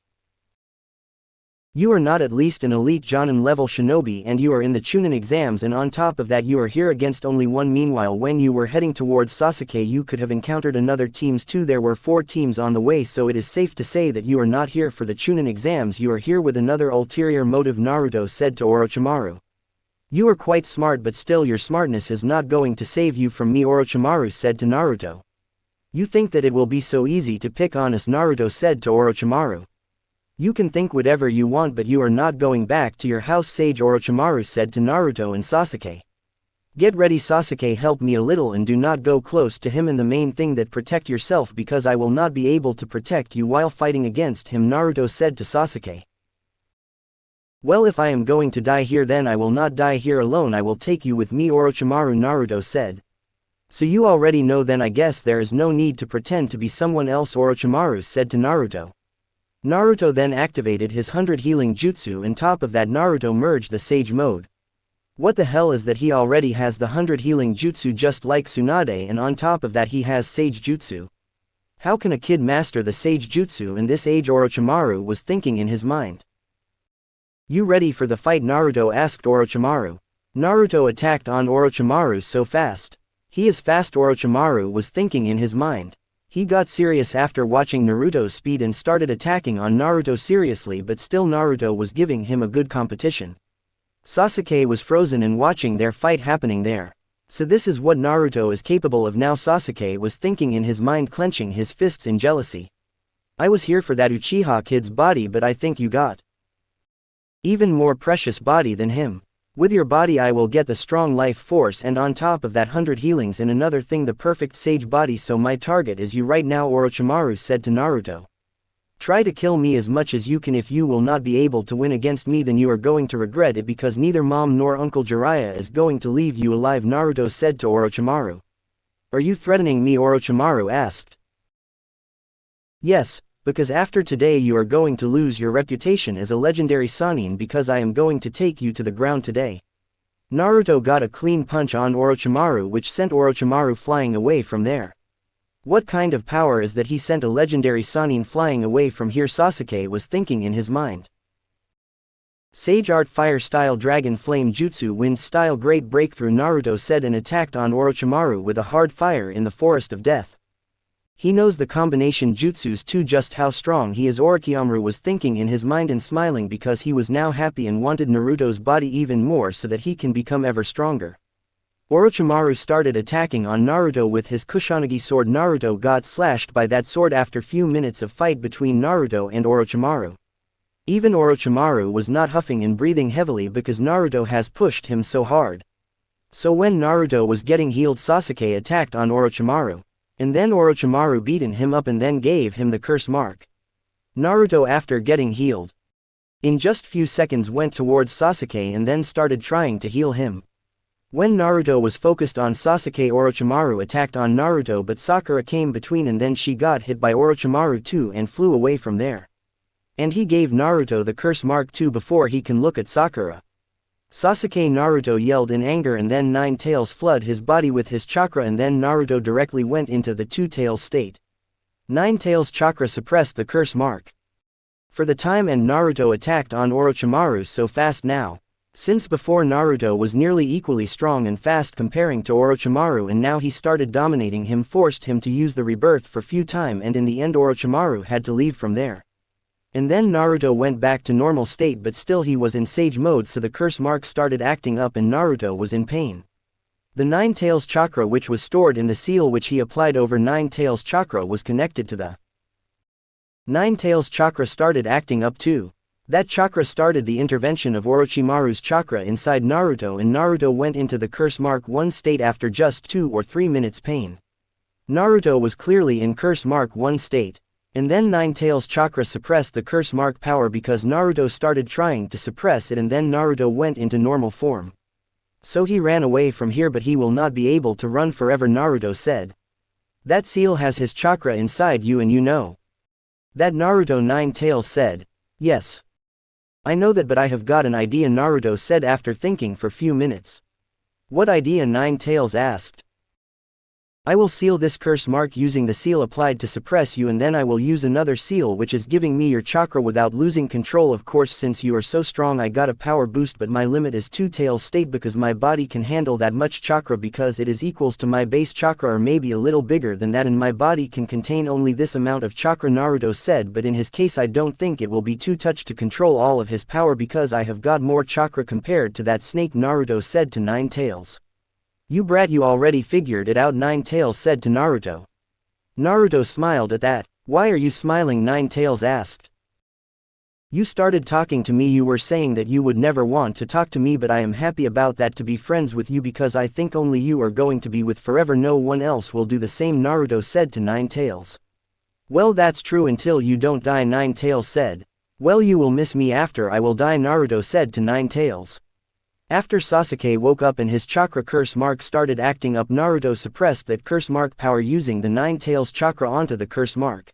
You are not at least an elite Jonin level shinobi and you are in the Chunin exams, and on top of that you are here against only one. Meanwhile, when you were heading towards Sasuke you could have encountered another teams too. There were 4 teams on the way, so it is safe to say that you are not here for the Chunin exams, you are here with another ulterior motive, Naruto said to Orochimaru. You are quite smart, but still your smartness is not going to save you from me, Orochimaru said to Naruto. You think that it will be so easy to pick on us, Naruto said to Orochimaru. You can think whatever you want, but you are not going back to your house, Sage, Orochimaru said to Naruto and Sasuke. Get ready, Sasuke, help me a little and do not go close to him, and the main thing that protect yourself because I will not be able to protect you while fighting against him, Naruto said to Sasuke. Well, if I am going to die here then I will not die here alone, I will take you with me, Orochimaru, Naruto said. So you already know then, I guess there is no need to pretend to be someone else, Orochimaru said to Naruto. Naruto then activated his 100 healing jutsu, and top of that Naruto merged the Sage mode. What the hell is that? He already has the 100 healing jutsu just like Tsunade, and on top of that he has Sage jutsu. How can a kid master the Sage jutsu in this age? Orochimaru was thinking in his mind. You ready for the fight? Naruto asked Orochimaru. Naruto attacked on Orochimaru so fast. He is fast, Orochimaru was thinking in his mind. He got serious after watching Naruto's speed and started attacking on Naruto seriously, but still Naruto was giving him a good competition. Sasuke was frozen and watching their fight happening there. So this is what Naruto is capable of now, Sasuke was thinking in his mind, clenching his fists in jealousy. I was here for that Uchiha kid's body, but I think you got even more precious body than him. With your body I will get the strong life force, and on top of that 100 healings, and another thing, the perfect sage body, so my target is you right now, Orochimaru said to Naruto. Try to kill me as much as you can. If you will not be able to win against me, then you are going to regret it, because neither mom nor Uncle Jiraiya is going to leave you alive, Naruto said to Orochimaru. Are you threatening me? Orochimaru asked. Yes, because after today you are going to lose your reputation as a legendary Sannin, because I am going to take you to the ground today. Naruto got a clean punch on Orochimaru, which sent Orochimaru flying away from there. What kind of power is that he sent a legendary Sannin flying away from here? Sasuke was thinking in his mind. Sage Art Fire Style Dragon Flame Jutsu Wind Style Great Breakthrough, Naruto said, and attacked on Orochimaru with a hard fire in the Forest of Death. He knows the combination jutsus too, just how strong he is. Orochimaru was thinking in his mind and smiling, because he was now happy and wanted Naruto's body even more so that he can become ever stronger. Orochimaru started attacking on Naruto with his Kusanagi sword. Naruto got slashed by that sword after few minutes of fight between Naruto and Orochimaru. Even Orochimaru was not huffing and breathing heavily because Naruto has pushed him so hard. So when Naruto was getting healed, Sasuke attacked on Orochimaru. And then Orochimaru beaten him up and then gave him the curse mark. Naruto, after getting healed, in just few seconds went towards Sasuke and then started trying to heal him. When Naruto was focused on Sasuke, Orochimaru attacked on Naruto, but Sakura came between and then she got hit by Orochimaru too and flew away from there. And he gave Naruto the curse mark too before he can look at Sakura. Sasuke, Naruto yelled in anger, and then Nine Tails flooded his body with his chakra, and then Naruto directly went into the two-tails state. Nine Tails chakra suppressed the curse mark for the time, and Naruto attacked on Orochimaru so fast now. Since before Naruto was nearly equally strong and fast comparing to Orochimaru, and now he started dominating him, forced him to use the rebirth for few time, and in the end Orochimaru had to leave from there. And then Naruto went back to normal state, but still he was in sage mode, so the curse mark started acting up and Naruto was in pain. The Nine Tails chakra, which was stored in the seal which he applied over Nine Tails chakra, was connected to the Nine Tails chakra, started acting up too. That chakra started the intervention of Orochimaru's chakra inside Naruto, and Naruto went into the curse mark 1 state after just 2 or 3 minutes pain. Naruto was clearly in curse mark 1 state. And then Nine Tails chakra suppressed the curse mark power because Naruto started trying to suppress it, and then Naruto went into normal form. So he ran away from here, but he will not be able to run forever, Naruto said. That seal has his chakra inside you, and you know that, Naruto. Nine Tails said. Yes, I know that, but I have got an idea, Naruto said after thinking for few minutes. What idea? Nine Tails asked. I will seal this curse mark using the seal applied to suppress you, and then I will use another seal which is giving me your chakra without losing control. Of course, since you are so strong, I got a power boost, but my limit is two-tails state because my body can handle that much chakra, because it is equals to my base chakra, or maybe a little bigger than that, and my body can contain only this amount of chakra, Naruto said. But in his case I don't think it will be too touch to control all of his power, because I have got more chakra compared to that snake, Naruto said to Nine Tails. You brat, you already figured it out, Nine Tails said to Naruto. Naruto smiled at that. Why are you smiling? Nine Tails asked. You started talking to me, you were saying that you would never want to talk to me, but I am happy about that, to be friends with you, because I think only you are going to be with forever, no one else will do the same, Naruto said to Nine Tails. Well, that's true until you don't die, Nine Tails said. Well, you will miss me after I will die, Naruto said to Nine Tails. After Sasuke woke up and his chakra curse mark started acting up, Naruto suppressed that curse mark power using the Nine Tails chakra onto the curse mark.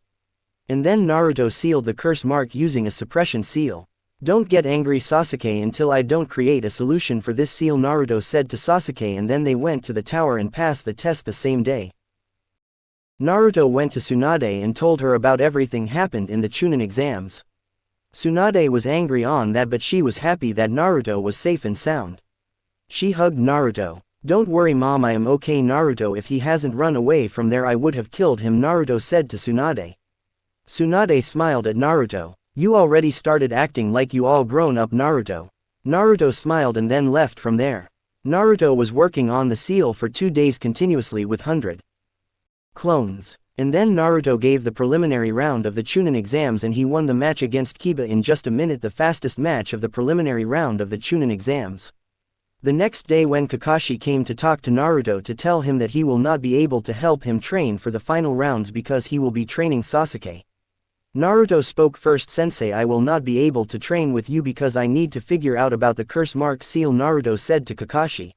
And then Naruto sealed the curse mark using a suppression seal. Don't get angry, Sasuke, until I don't create a solution for this seal, Naruto said to Sasuke, and then they went to the tower and passed the test the same day. Naruto went to Tsunade and told her about everything happened in the Chunin exams. Tsunade was angry on that, but she was happy that Naruto was safe and sound. She hugged Naruto. Don't worry mom, I am okay, Naruto. If he hasn't run away from there I would have killed him, Naruto said to Tsunade. Tsunade smiled at Naruto. You already started acting like you all grown up, Naruto. Naruto smiled and then left from there. Naruto was working on the seal for 2 days continuously with 100 clones. And then Naruto gave the preliminary round of the Chunin exams and he won the match against Kiba in just a minute, the fastest match of the preliminary round of the Chunin exams. The next day when Kakashi came to talk to Naruto to tell him that he will not be able to help him train for the final rounds because he will be training Sasuke. Naruto spoke first. Sensei, I will not be able to train with you because I need to figure out about the curse mark seal, Naruto said to Kakashi.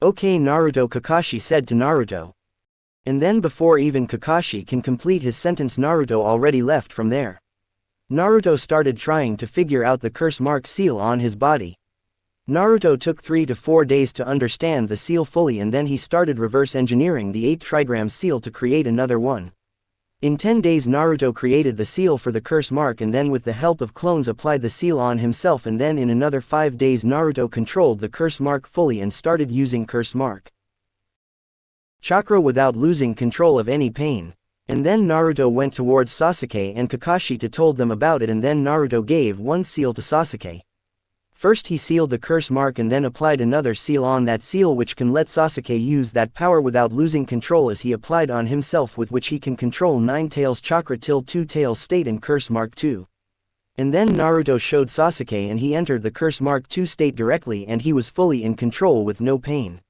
Okay Naruto, Kakashi said to Naruto. And then before even Kakashi can complete his sentence, Naruto already left from there. Naruto started trying to figure out the curse mark seal on his body. Naruto took 3 to 4 days to understand the seal fully and then he started reverse engineering the 8 trigram seal to create another one. In 10 days Naruto created the seal for the curse mark and then with the help of clones applied the seal on himself, and then in another 5 days Naruto controlled the curse mark fully and started using curse mark chakra without losing control of any pain. And then Naruto went towards Sasuke and Kakashi to told them about it, and then Naruto gave one seal to Sasuke. First he sealed the curse mark and then applied another seal on that seal which can let Sasuke use that power without losing control, as he applied on himself, with which he can control 9 tails chakra till 2 tails state and curse mark 2. And then Naruto showed Sasuke and he entered the curse mark 2 state directly and he was fully in control with no pain.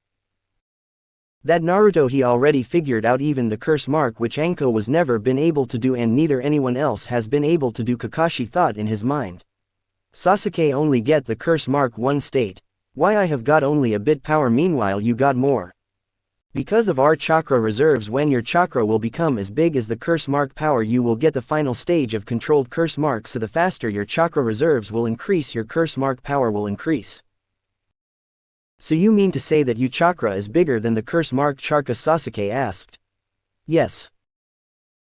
That Naruto he already figured out even the curse mark which Anko was never been able to do and neither anyone else has been able to do. Kakashi thought in his mind. Sasuke only get the curse mark 1 state. Why I have got only a bit power, meanwhile you got more. Because of our chakra reserves, when your chakra will become as big as the curse mark power you will get the final stage of controlled curse mark, so the faster your chakra reserves will increase your curse mark power will increase. So you mean to say that your chakra is bigger than the curse mark chakra? Sasuke asked. Yes.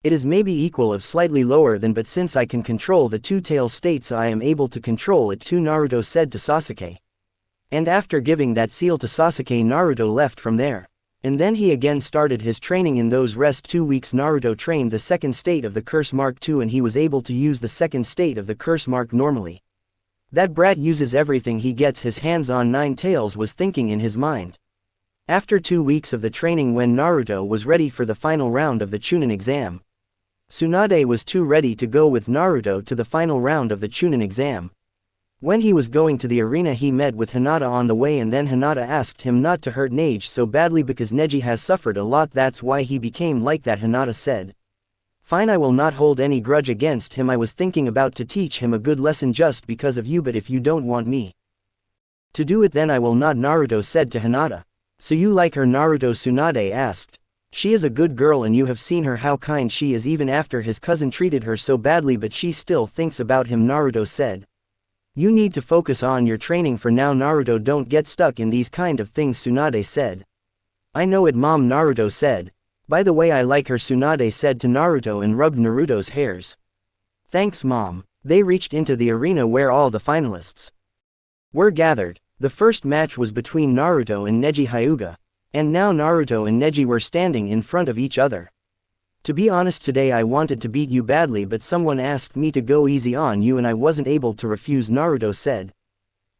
It is maybe equal of slightly lower than, but since I can control the 2 tails state so I am able to control it too, Naruto said to Sasuke. And after giving that seal to Sasuke, Naruto left from there. And then he again started his training. In those rest 2 weeks Naruto trained the second state of the curse mark 2 and he was able to use the second state of the curse mark normally. That brat uses everything he gets his hands on. 9 tails was thinking in his mind. After 2 weeks of the training, when Naruto was ready for the final round of the Chunin exam, Tsunade was too ready to go with Naruto to the final round of the Chunin exam. When he was going to the arena he met with Hinata on the way, and then Hinata asked him not to hurt Neji so badly because Neji has suffered a lot, that's why he became like that. Hinata said. Fine, I will not hold any grudge against him. I was thinking about to teach him a good lesson just because of you, but if you don't want me to do it then I will not, Naruto said to Hinata. So you like her, Naruto? Tsunade asked. She is a good girl and you have seen her how kind she is even after his cousin treated her so badly, but she still thinks about him, Naruto said. You need to focus on your training for now, Naruto, don't get stuck in these kind of things, Tsunade said. I know it, mom, Naruto said. By the way, I like her, Tsunade said to Naruto and rubbed Naruto's hairs. Thanks, mom. They reached into the arena where all the finalists were gathered. The first match was between Naruto and Neji Hyuga. And now Naruto and Neji were standing in front of each other. To be honest, today I wanted to beat you badly, but someone asked me to go easy on you and I wasn't able to refuse, Naruto said.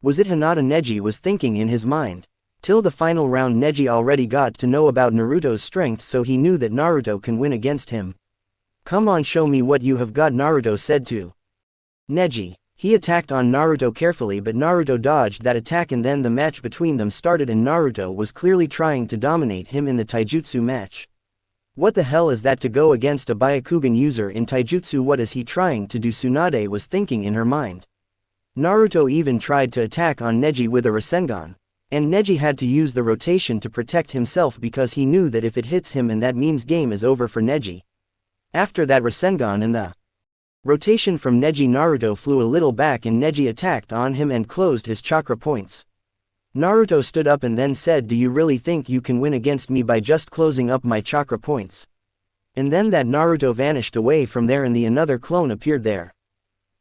Was it Hinata? Neji was thinking in his mind. Till the final round Neji already got to know about Naruto's strength, so he knew that Naruto can win against him. Come on, show me what you have got, Naruto said to Neji. He attacked on Naruto carefully, but Naruto dodged that attack and then the match between them started and Naruto was clearly trying to dominate him in the taijutsu match. What the hell is that to go against a Byakugan user in taijutsu? What is he trying to do? Tsunade was thinking in her mind. Naruto even tried to attack on Neji with a Rasengan. And Neji had to use the rotation to protect himself because he knew that if it hits him and that means game is over for Neji. After that Rasengan and the rotation from Neji, Naruto flew a little back and Neji attacked on him and closed his chakra points. Naruto stood up and then said, do you really think you can win against me by just closing up my chakra points? And then that Naruto vanished away from there and another clone appeared there.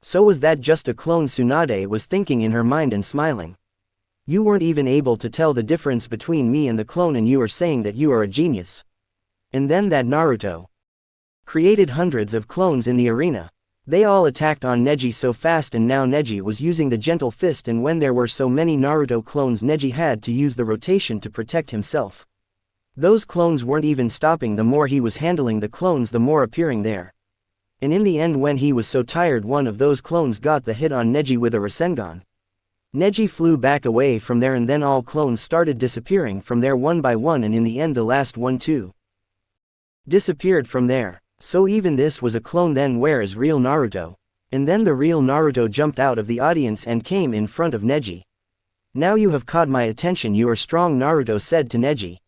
So was that just a clone? Tsunade was thinking in her mind and smiling. You weren't even able to tell the difference between me and the clone and you are saying that you are a genius. And then that Naruto created hundreds of clones in the arena. They all attacked on Neji so fast, and now Neji was using the gentle fist, and when there were so many Naruto clones, Neji had to use the rotation to protect himself. Those clones weren't even stopping. The more he was handling the clones, the more appearing there. And in the end, when he was so tired, one of those clones got the hit on Neji with a Rasengan. Neji flew back away from there, and then all clones started disappearing from there one by one, and in the end the last one too disappeared from there. So even this was a clone. Then where is real Naruto? And then the real Naruto jumped out of the audience and came in front of Neji. Now you have caught my attention, you are strong, Naruto said to Neji.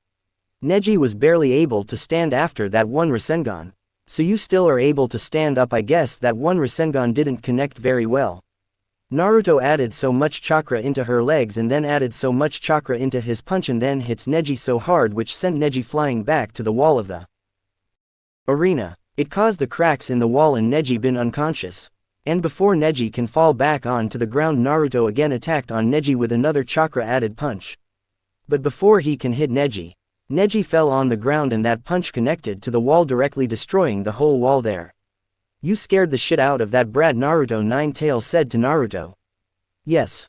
Neji was barely able to stand after that one Rasengan. So you still are able to stand up? I guess that one Rasengan didn't connect very well. Naruto added so much chakra into her legs and then added so much chakra into his punch and then hits Neji so hard, which sent Neji flying back to the wall of the arena. It caused the cracks in the wall and Neji been unconscious. And before Neji can fall back onto the ground, Naruto again attacked on Neji with another chakra added punch. But before he can hit Neji, Neji fell on the ground and that punch connected to the wall, directly destroying the whole wall there. You scared the shit out of that brat, Naruto, Nine-Tails said to Naruto. Yes.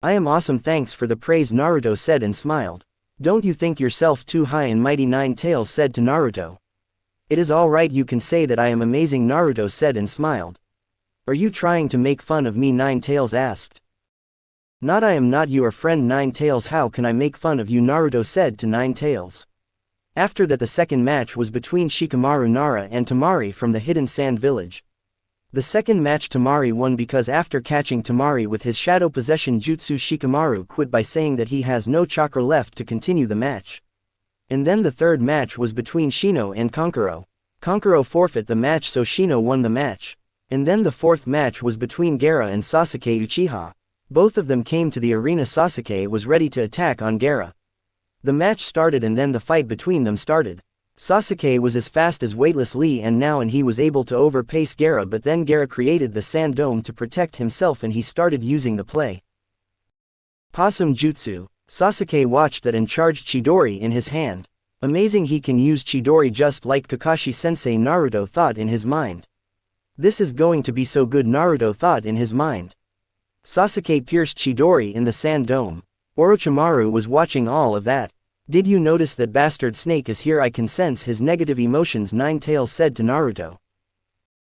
I am awesome, thanks for the praise, Naruto said and smiled. Don't you think yourself too high and mighty, Nine-Tails said to Naruto. It is alright, you can say that I am amazing, Naruto said and smiled. Are you trying to make fun of me? Nine-Tails asked. Not, I am not your friend, Nine-Tails. How can I make fun of you? Naruto said to Nine-Tails. After that, the second match was between Shikamaru Nara and Temari from the Hidden Sand Village. The second match Temari won because after catching Temari with his shadow possession jutsu, Shikamaru quit by saying that he has no chakra left to continue the match. And then the third match was between Shino and Kankuro. Kankuro forfeit the match, so Shino won the match. And then the fourth match was between Gaara and Sasuke Uchiha. Both of them came to the arena. Sasuke was ready to attack on Gaara. The match started and then the fight between them started. Sasuke was as fast as Weightless Lee and he was able to overpace Gaara, but then Gaara created the sand dome to protect himself and he started using the play Possum Jutsu. Sasuke watched that and charged Chidori in his hand. Amazing, he can use Chidori just like Kakashi-sensei, Naruto thought in his mind. This is going to be so good, Naruto thought in his mind. Sasuke pierced Chidori in the sand dome. Orochimaru was watching all of that. Did you notice that bastard snake is here? I can sense his negative emotions, Nine-Tails said to Naruto.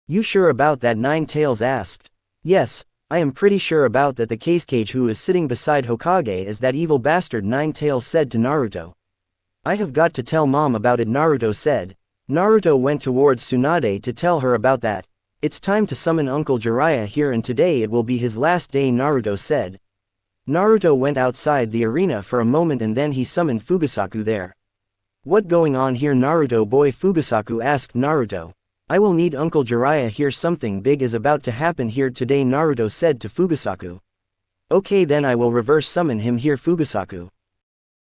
You sure about that? Nine-Tails asked. Yes, I am pretty sure about that. The Kazekage who is sitting beside Hokage is that evil bastard, Nine-Tails said to Naruto. I have got to tell mom about it, Naruto said. Naruto went towards Tsunade to tell her about that. It's time to summon Uncle Jiraiya here and today it will be his last day, Naruto said. Naruto went outside the arena for a moment and then he summoned Fugasaku there. What going on here, Naruto boy? Fugasaku asked Naruto. I will need Uncle Jiraiya here, something big is about to happen here today, Naruto said to Fugasaku. Okay, then I will reverse summon him here, Fugasaku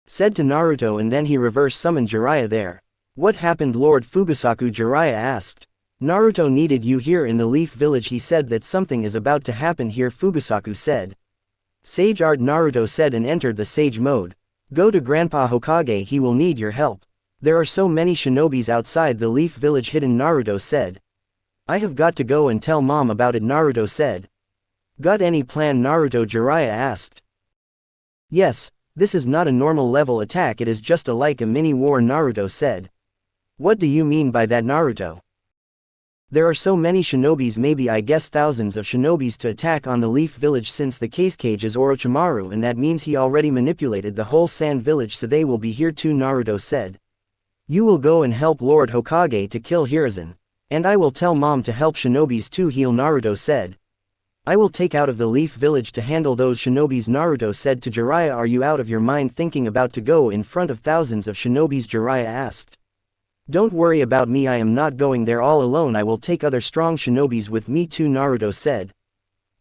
said to Naruto, and then he reverse summoned Jiraiya there. What happened, Lord Fugasaku? Jiraiya asked. Naruto needed you here in the Leaf Village, he said that something is about to happen here, Fugasaku said. Sage Art, Naruto said and entered the Sage mode. Go to Grandpa Hokage, he will need your help. There are so many shinobis outside the Leaf Village hidden, Naruto said. I have got to go and tell mom about it, Naruto said. Got any plan, Naruto? Jiraiya asked. Yes, this is not a normal level attack, it is just like a mini war, Naruto said. What do you mean by that, Naruto? There are so many shinobis, maybe I guess thousands of shinobis to attack on the Leaf Village since the Kazekage is Orochimaru, and that means he already manipulated the whole Sand Village, so they will be here too, Naruto said. You will go and help Lord Hokage to kill Hiruzen. And I will tell mom to help shinobis to heal, Naruto said. I will take out of the Leaf Village to handle those shinobis, Naruto said to Jiraiya. Are you out of your mind thinking about to go in front of thousands of shinobis? Jiraiya asked. Don't worry about me, I am not going there all alone, I will take other strong shinobis with me too, Naruto said.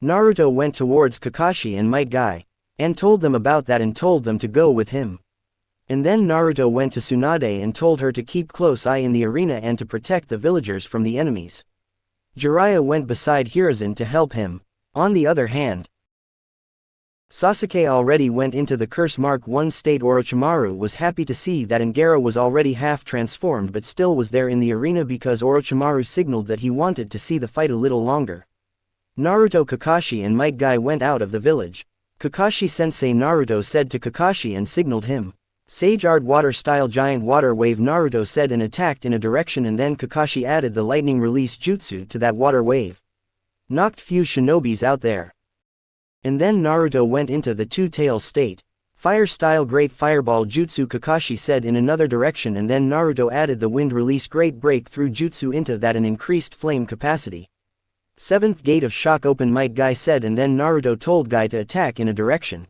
Naruto went towards Kakashi and Might Guy, and told them about that and told them to go with him. And then Naruto went to Tsunade and told her to keep close eye in the arena and to protect the villagers from the enemies. Jiraiya went beside Hiruzen to help him. On the other hand, Sasuke already went into the curse mark 1 state. Orochimaru was happy to see that Angara was already half transformed but still was there in the arena because Orochimaru signaled that he wanted to see the fight a little longer. Naruto, Kakashi and Might Guy went out of the village. Kakashi-sensei, Naruto said to Kakashi and signaled him. Sage Art Water Style Giant Water Wave, Naruto said and attacked in a direction, and then Kakashi added the lightning release jutsu to that water wave. Knocked few shinobis out there. And then Naruto went into the two-tails state. Fire Style Great Fireball Jutsu, Kakashi said in another direction, and then Naruto added the wind release Great Breakthrough Jutsu into that and increased flame capacity. Seventh Gate of Shock Open, Might Guy said, and then Naruto told Guy to attack in a direction.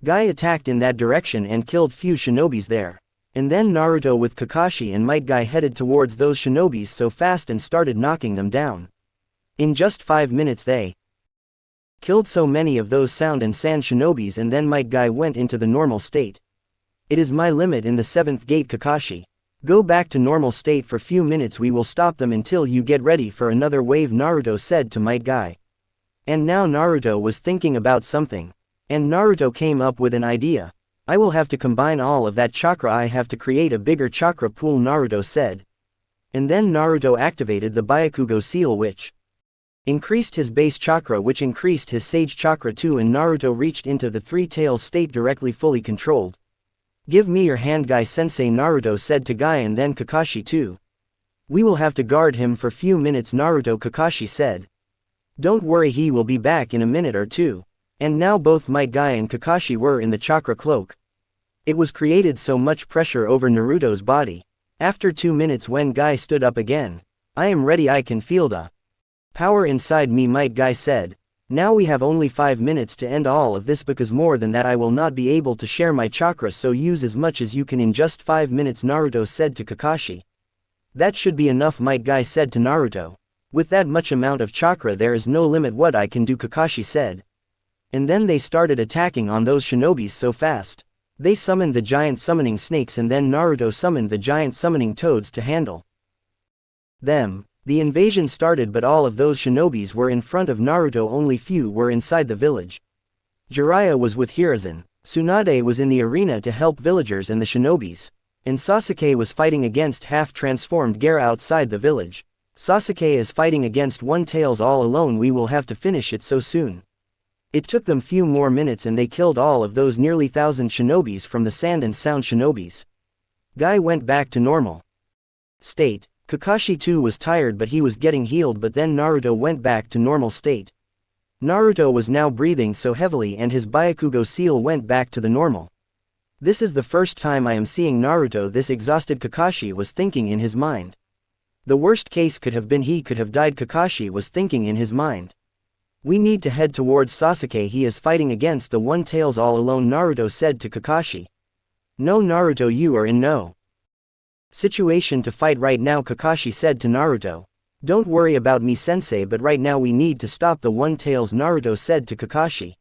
Guy attacked in that direction and killed few shinobis there. And then Naruto with Kakashi and Might Guy headed towards those shinobis so fast and started knocking them down. In just 5 minutes they killed so many of those sound and sand shinobis, and then Might Guy went into the normal state. It is my limit in the 7th gate, Kakashi. Go back to normal state for few minutes, we will stop them until you get ready for another wave, Naruto said to Might Guy. And now Naruto was thinking about something. And Naruto came up with an idea. I will have to combine all of that chakra, I have to create a bigger chakra pool, Naruto said. And then Naruto activated the Byakugo seal, which increased his base chakra, which increased his sage chakra too, and Naruto reached into the three-tails state directly, fully controlled. Give me your hand, Guy sensei, Naruto said to Guy, and then Kakashi too. We will have to guard him for few minutes, Naruto, Kakashi said. Don't worry, he will be back in a minute or two. And now both Might Guy and Kakashi were in the chakra cloak. It was created so much pressure over Naruto's body. After 2 minutes, when Guy stood up again. I am ready, I can feel the power inside me, Might Guy said. Now we have only 5 minutes to end all of this, because more than that I will not be able to share my chakra, so use as much as you can in just 5 minutes, Naruto said to Kakashi. That should be enough, Might Guy said to Naruto. With that much amount of chakra there is no limit what I can do, Kakashi said. And then they started attacking on those shinobis so fast. They summoned the giant summoning snakes, and then Naruto summoned the giant summoning toads to handle them. The invasion started, but all of those shinobis were in front of Naruto, only few were inside the village. Jiraiya was with Hiruzen. Tsunade was in the arena to help villagers and the shinobis. And Sasuke was fighting against half-transformed Gaara outside the village. Sasuke is fighting against One Tails all alone, we will have to finish it so soon. It took them few more minutes and they killed all of those nearly 1,000 shinobis from the sand and sound shinobis. Guy went back to normal state. Kakashi too was tired, but he was getting healed, but then Naruto went back to normal state. Naruto was now breathing so heavily and his Byakugo seal went back to the normal. This is the first time I am seeing Naruto this exhausted, Kakashi was thinking in his mind. The worst case could have been he could have died, Kakashi was thinking in his mind. We need to head towards Sasuke, he is fighting against the One Tails all alone, Naruto said to Kakashi. No, Naruto, you are in no situation to fight right now, Kakashi said to Naruto. Don't worry about me, sensei, but right now we need to stop the One Tails, Naruto said to Kakashi.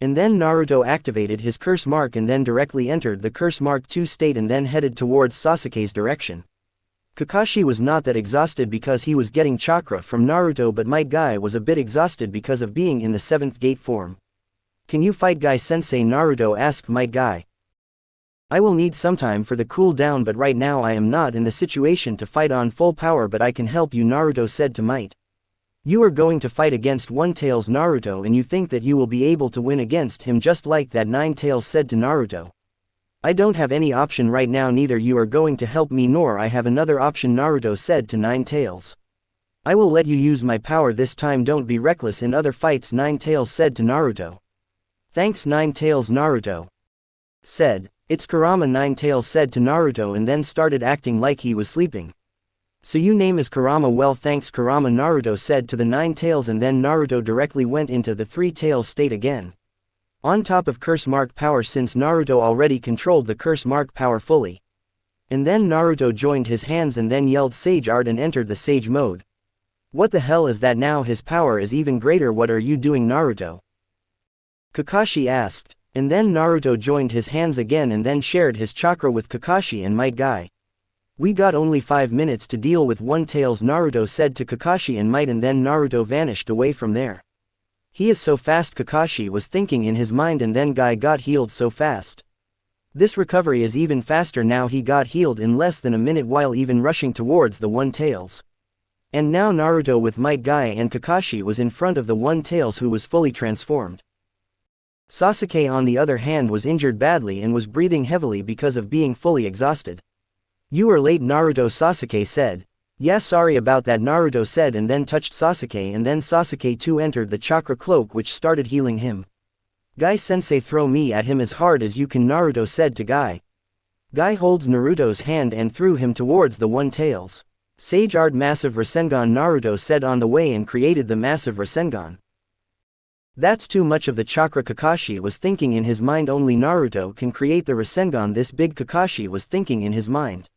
And then Naruto activated his curse mark and then directly entered the curse mark 2 state and then headed towards Sasuke's direction. Kakashi was not that exhausted because he was getting chakra from Naruto, but Might Guy was a bit exhausted because of being in the 7th gate form. Can you fight, Guy sensei? Naruto asked Might Guy. I will need some time for the cool down, but right now I am not in the situation to fight on full power, but I can help you, Naruto said to Might. You are going to fight against One Tails, Naruto, and you think that you will be able to win against him just like that, Nine Tails said to Naruto. I don't have any option right now, neither you are going to help me nor I have another option, Naruto said to Nine Tails. I will let you use my power this time, don't be reckless in other fights, Nine Tails said to Naruto. Thanks, Nine Tails, Naruto said. It's Kurama, Nine Tails said to Naruto and then started acting like he was sleeping. So your name is Kurama? Well, thanks Kurama, Naruto said to the Nine Tails, and then Naruto directly went into the Three Tails state again. On top of curse mark power, since Naruto already controlled the curse mark power fully. And then Naruto joined his hands and then yelled Sage Art and entered the Sage mode. What the hell is that? Now his power is even greater. What are you doing, Naruto? Kakashi asked. And then Naruto joined his hands again and then shared his chakra with Kakashi and Might Guy. We got only 5 minutes to deal with One Tails, Naruto said to Kakashi and Might, and then Naruto vanished away from there. He is so fast, Kakashi was thinking in his mind, and then Guy got healed so fast. This recovery is even faster now. He got healed in less than a minute while even rushing towards the One-Tails. And now Naruto with Might Guy and Kakashi was in front of the One-Tails, who was fully transformed. Sasuke on the other hand was injured badly and was breathing heavily because of being fully exhausted. "You are late, Naruto," Sasuke said. "Yeah, sorry about that," Naruto said, and then touched Sasuke, and then Sasuke too entered the chakra cloak, which started healing him. "Guy-sensei, throw me at him as hard as you can," Naruto said to Guy. Guy holds Naruto's hand and threw him towards the One-Tails. "Sage Art Massive Rasengan," Naruto said on the way, and created the Massive Rasengan. "That's too much of the chakra," Kakashi was thinking in his mind. "Only Naruto can create the Rasengan this big," Kakashi was thinking in his mind.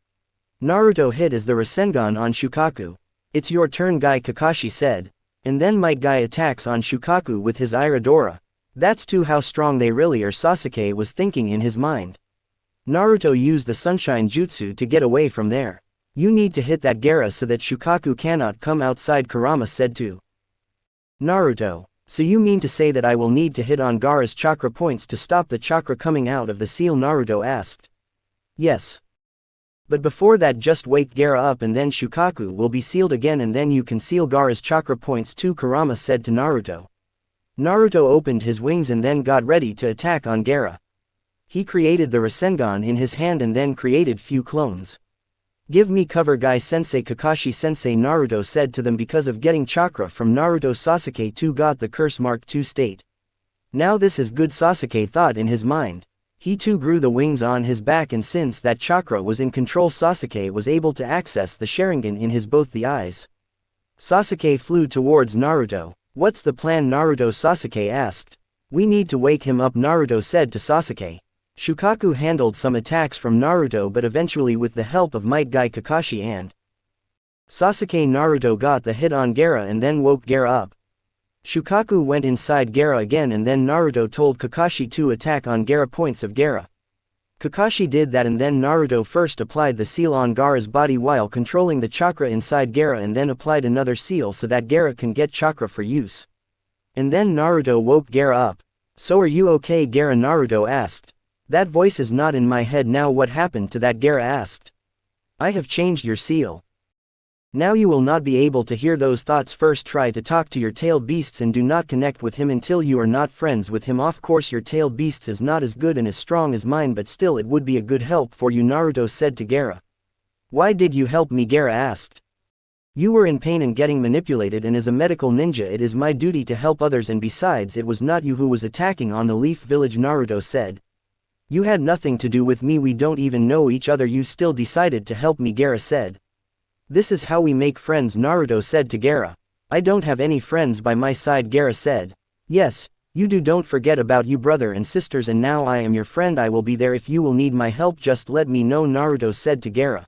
Naruto hit as the Rasengan on Shukaku. "It's your turn, Guy," Kakashi said. And then Might Guy attacks on Shukaku with his Iridora. "That's too how strong they really are," Sasuke was thinking in his mind. Naruto used the Sunshine Jutsu to get away from there. "You need to hit that Gaara so that Shukaku cannot come outside," Kurama said to Naruto. "So you mean to say that I will need to hit on Gaara's chakra points to stop the chakra coming out of the seal?" Naruto asked. "Yes. But before that, just wake Gaara up and then Shukaku will be sealed again, and then you can seal Gaara's chakra points too," Kurama said to Naruto. Naruto opened his wings and then got ready to attack on Gaara. He created the Rasengan in his hand and then created few clones. "Give me cover, Guy-sensei, Kakashi-sensei," Naruto said to them. Because of getting chakra from Naruto, Sasuke too got the curse mark 2 state. "Now this is good," Sasuke thought in his mind. He too grew the wings on his back, and since that chakra was in control, Sasuke was able to access the Sharingan in his both the eyes. Sasuke flew towards Naruto. "What's the plan, Naruto?" Sasuke asked. "We need to wake him up," Naruto said to Sasuke. Shukaku handled some attacks from Naruto, but eventually with the help of Might Guy, Kakashi and Sasuke, Naruto got the hit on Gaara and then woke Gaara up. Shukaku went inside Gaara again, and then Naruto told Kakashi to attack on Gaara points of Gaara. Kakashi did that, and then Naruto first applied the seal on Gaara's body while controlling the chakra inside Gaara, and then applied another seal so that Gaara can get chakra for use. And then Naruto woke Gaara up. "So are you okay, Gaara?" Naruto asked. "That voice is not in my head now. What happened to that?" Gaara asked. "I have changed your seal. Now you will not be able to hear those thoughts. First try to talk to your tailed beasts and do not connect with him until you are not friends with him. Of course your tailed beasts is not as good and as strong as mine, but still it would be a good help for you," Naruto said to Gaara. "Why did you help me?" Gaara asked. "You were in pain and getting manipulated, and as a medical ninja it is my duty to help others, and besides it was not you who was attacking on the Leaf Village," Naruto said. "You had nothing to do with me. We don't even know each other. You still decided to help me," Gaara said. "This is how we make friends," Naruto said to Gaara. "I don't have any friends by my side," Gaara said. "Yes, you do. Don't forget about you brother and sisters, and now I am your friend. I will be there if you will need my help. Just let me know," Naruto said to Gaara.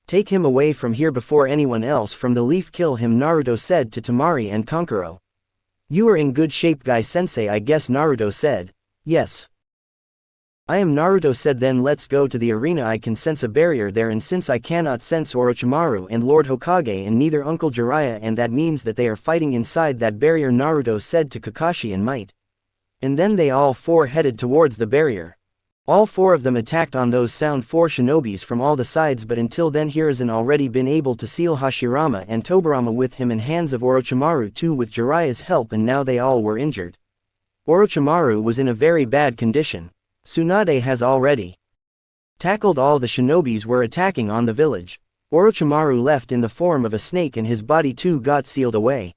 "Take him away from here before anyone else from the leaf kill him," Naruto said to Temari and Kankuro. "You are in good shape, Guy-sensei, I guess," Naruto said. "Yes. I am," Naruto said. "Then let's go to the arena. I can sense a barrier there, and since I cannot sense Orochimaru and Lord Hokage and neither Uncle Jiraiya, and that means that they are fighting inside that barrier," Naruto said to Kakashi and Might. And then they all four headed towards the barrier. All four of them attacked on those sound 4 shinobis from all the sides, but until then Hiruzen already been able to seal Hashirama and Tobirama with him, in hands of Orochimaru too with Jiraiya's help, and now they all were injured. Orochimaru was in a very bad condition. Tsunade has already tackled all the shinobis were attacking on the village. Orochimaru left in the form of a snake and his body too got sealed away.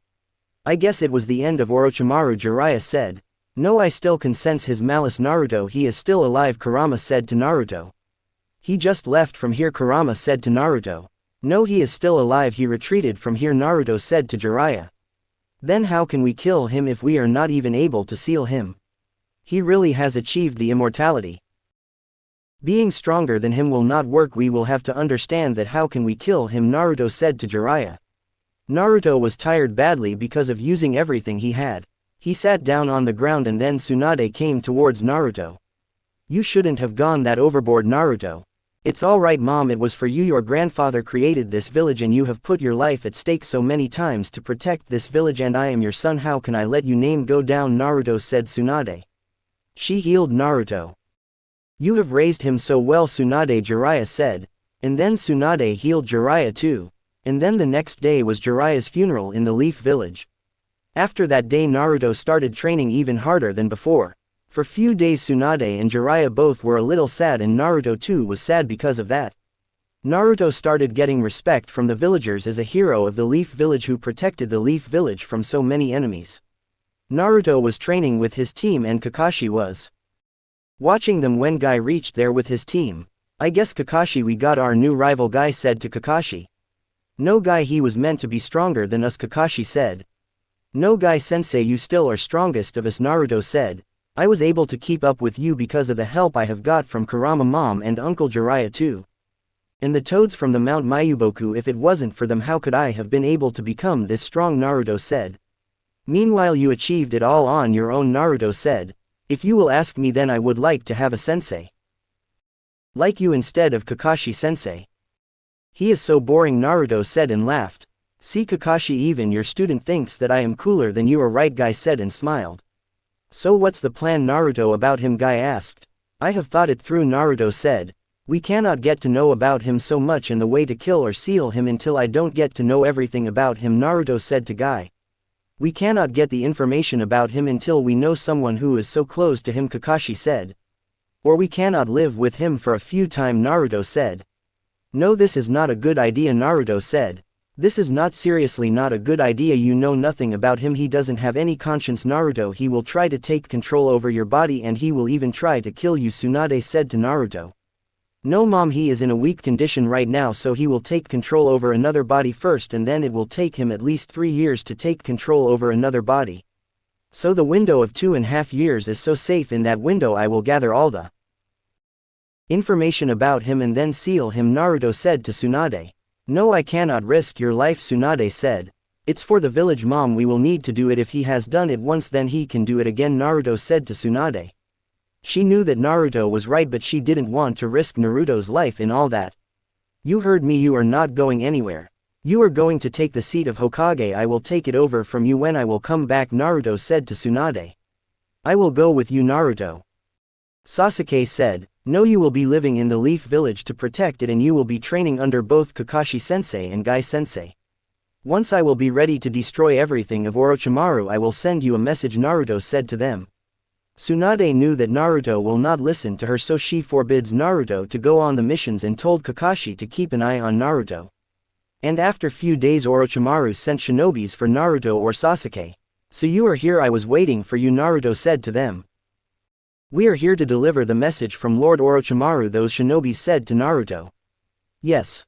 "I guess it was the end of Orochimaru," Jiraiya said. "No, I still can sense his malice, Naruto. He is still alive," Kurama said to Naruto. "He just left from here," Kurama said to Naruto. "No, he is still alive. He retreated from here," Naruto said to Jiraiya. "Then how can we kill him if we are not even able to seal him? He really has achieved the immortality. Being stronger than him will not work. We will have to understand that. How can we kill him?" Naruto said to Jiraiya. Naruto was tired badly because of using everything he had. He sat down on the ground, and then Tsunade came towards Naruto. "You shouldn't have gone that overboard, Naruto. It's alright mom, it was for you. Your grandfather created this village and you have put your life at stake so many times to protect this village, and I am your son. How can I let you name go down? Naruto said. Tsunade. She healed Naruto. You have raised him so well, Tsunade, Jiraiya said. And then Tsunade healed Jiraiya too. And then the next day was Jiraiya's funeral in the Leaf Village. After that day Naruto started training even harder than before. For few days Tsunade and Jiraiya both were a little sad, and Naruto too was sad because of that. Naruto started getting respect from the villagers as a hero of the Leaf Village who protected the Leaf Village from so many enemies. Naruto was training with his team and Kakashi was watching them when Guy reached there with his team. I guess Kakashi, we got our new rival, Guy said to Kakashi. No Guy, he was meant to be stronger than us, Kakashi said. No Guy sensei, you still are strongest of us, Naruto said. I was able to keep up with you because of the help I have got from Kurama mom and Uncle Jiraiya too. And the toads from the Mount Mayuboku, if it wasn't for them how could I have been able to become this strong, Naruto said. Meanwhile you achieved it all on your own, Naruto said. If you will ask me, then I would like to have a sensei like you instead of Kakashi sensei. He is so boring, Naruto said and laughed. See Kakashi, even your student thinks that I am cooler than you are, right? Guy said and smiled. So what's the plan, Naruto, about him? Guy asked. I have thought it through, Naruto said. We cannot get to know about him so much, and the way to kill or seal him until I don't get to know everything about him, Naruto said to Guy. We cannot get the information about him until we know someone who is so close to him, Kakashi said. Or we cannot live with him for a few time, Naruto said. No, this is not a good idea, Naruto said. This is not, seriously not a good idea. You know nothing about him, he doesn't have any conscience, Naruto. He will try to take control over your body and he will even try to kill you, Tsunade said to Naruto. No mom, he is in a weak condition right now, so he will take control over another body first and then it will take him at least 3 years to take control over another body. So the window of 2.5 years is so safe. In that window I will gather all the information about him and then seal him, Naruto said to Tsunade. No, I cannot risk your life, Tsunade said. It's for the village, mom, we will need to do it. If he has done it once then he can do it again, Naruto said to Tsunade. She knew that Naruto was right, but she didn't want to risk Naruto's life in all that. You heard me, you are not going anywhere. You are going to take the seat of Hokage. I will take it over from you when I will come back, Naruto said to Tsunade. I will go with you, Naruto. Sasuke said. No, you will be living in the Leaf Village to protect it and you will be training under both Kakashi sensei and Guy sensei. Once I will be ready to destroy everything of Orochimaru I will send you a message, Naruto said to them. Tsunade knew that Naruto will not listen to her, so she forbids Naruto to go on the missions and told Kakashi to keep an eye on Naruto. And after few days Orochimaru sent shinobis for Naruto or Sasuke. So you are here, I was waiting for you, Naruto said to them. We are here to deliver the message from Lord Orochimaru, those shinobis said to Naruto. Yes.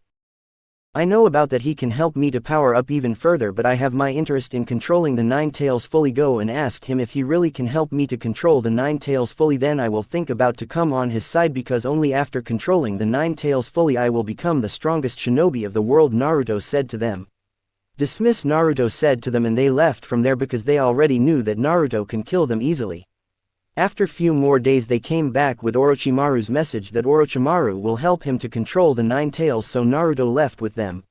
I know about that, he can help me to power up even further, but I have my interest in controlling the Nine Tails fully. Go and ask him if he really can help me to control the Nine Tails fully, then I will think about to come on his side, because only after controlling the Nine Tails fully I will become the strongest shinobi of the world, Naruto said to them. Dismiss, Naruto said to them, and they left from there because they already knew that Naruto can kill them easily. After few more days they came back with Orochimaru's message that Orochimaru will help him to control the Nine Tails, so Naruto left with them.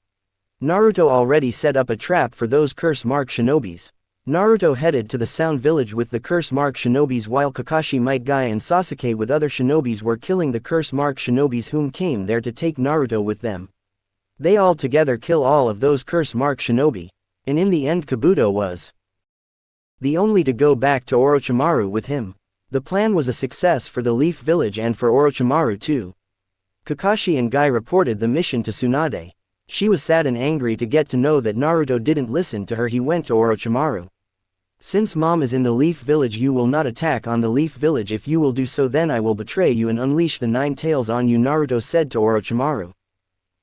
Naruto already set up a trap for those curse mark shinobis. Naruto headed to the Sound Village with the curse mark shinobis, while Kakashi, Might Guy and Sasuke with other shinobis were killing the curse mark shinobis whom came there to take Naruto with them. They all together kill all of those curse mark shinobi. And in the end Kabuto was the only to go back to Orochimaru with him. The plan was a success for the Leaf Village and for Orochimaru too. Kakashi and Guy reported the mission to Tsunade. She was sad and angry to get to know that Naruto didn't listen to her. He went to Orochimaru. Since mom is in the Leaf Village, you will not attack on the Leaf Village. If you will do so, then I will betray you and unleash the Nine Tails on you, Naruto said to Orochimaru.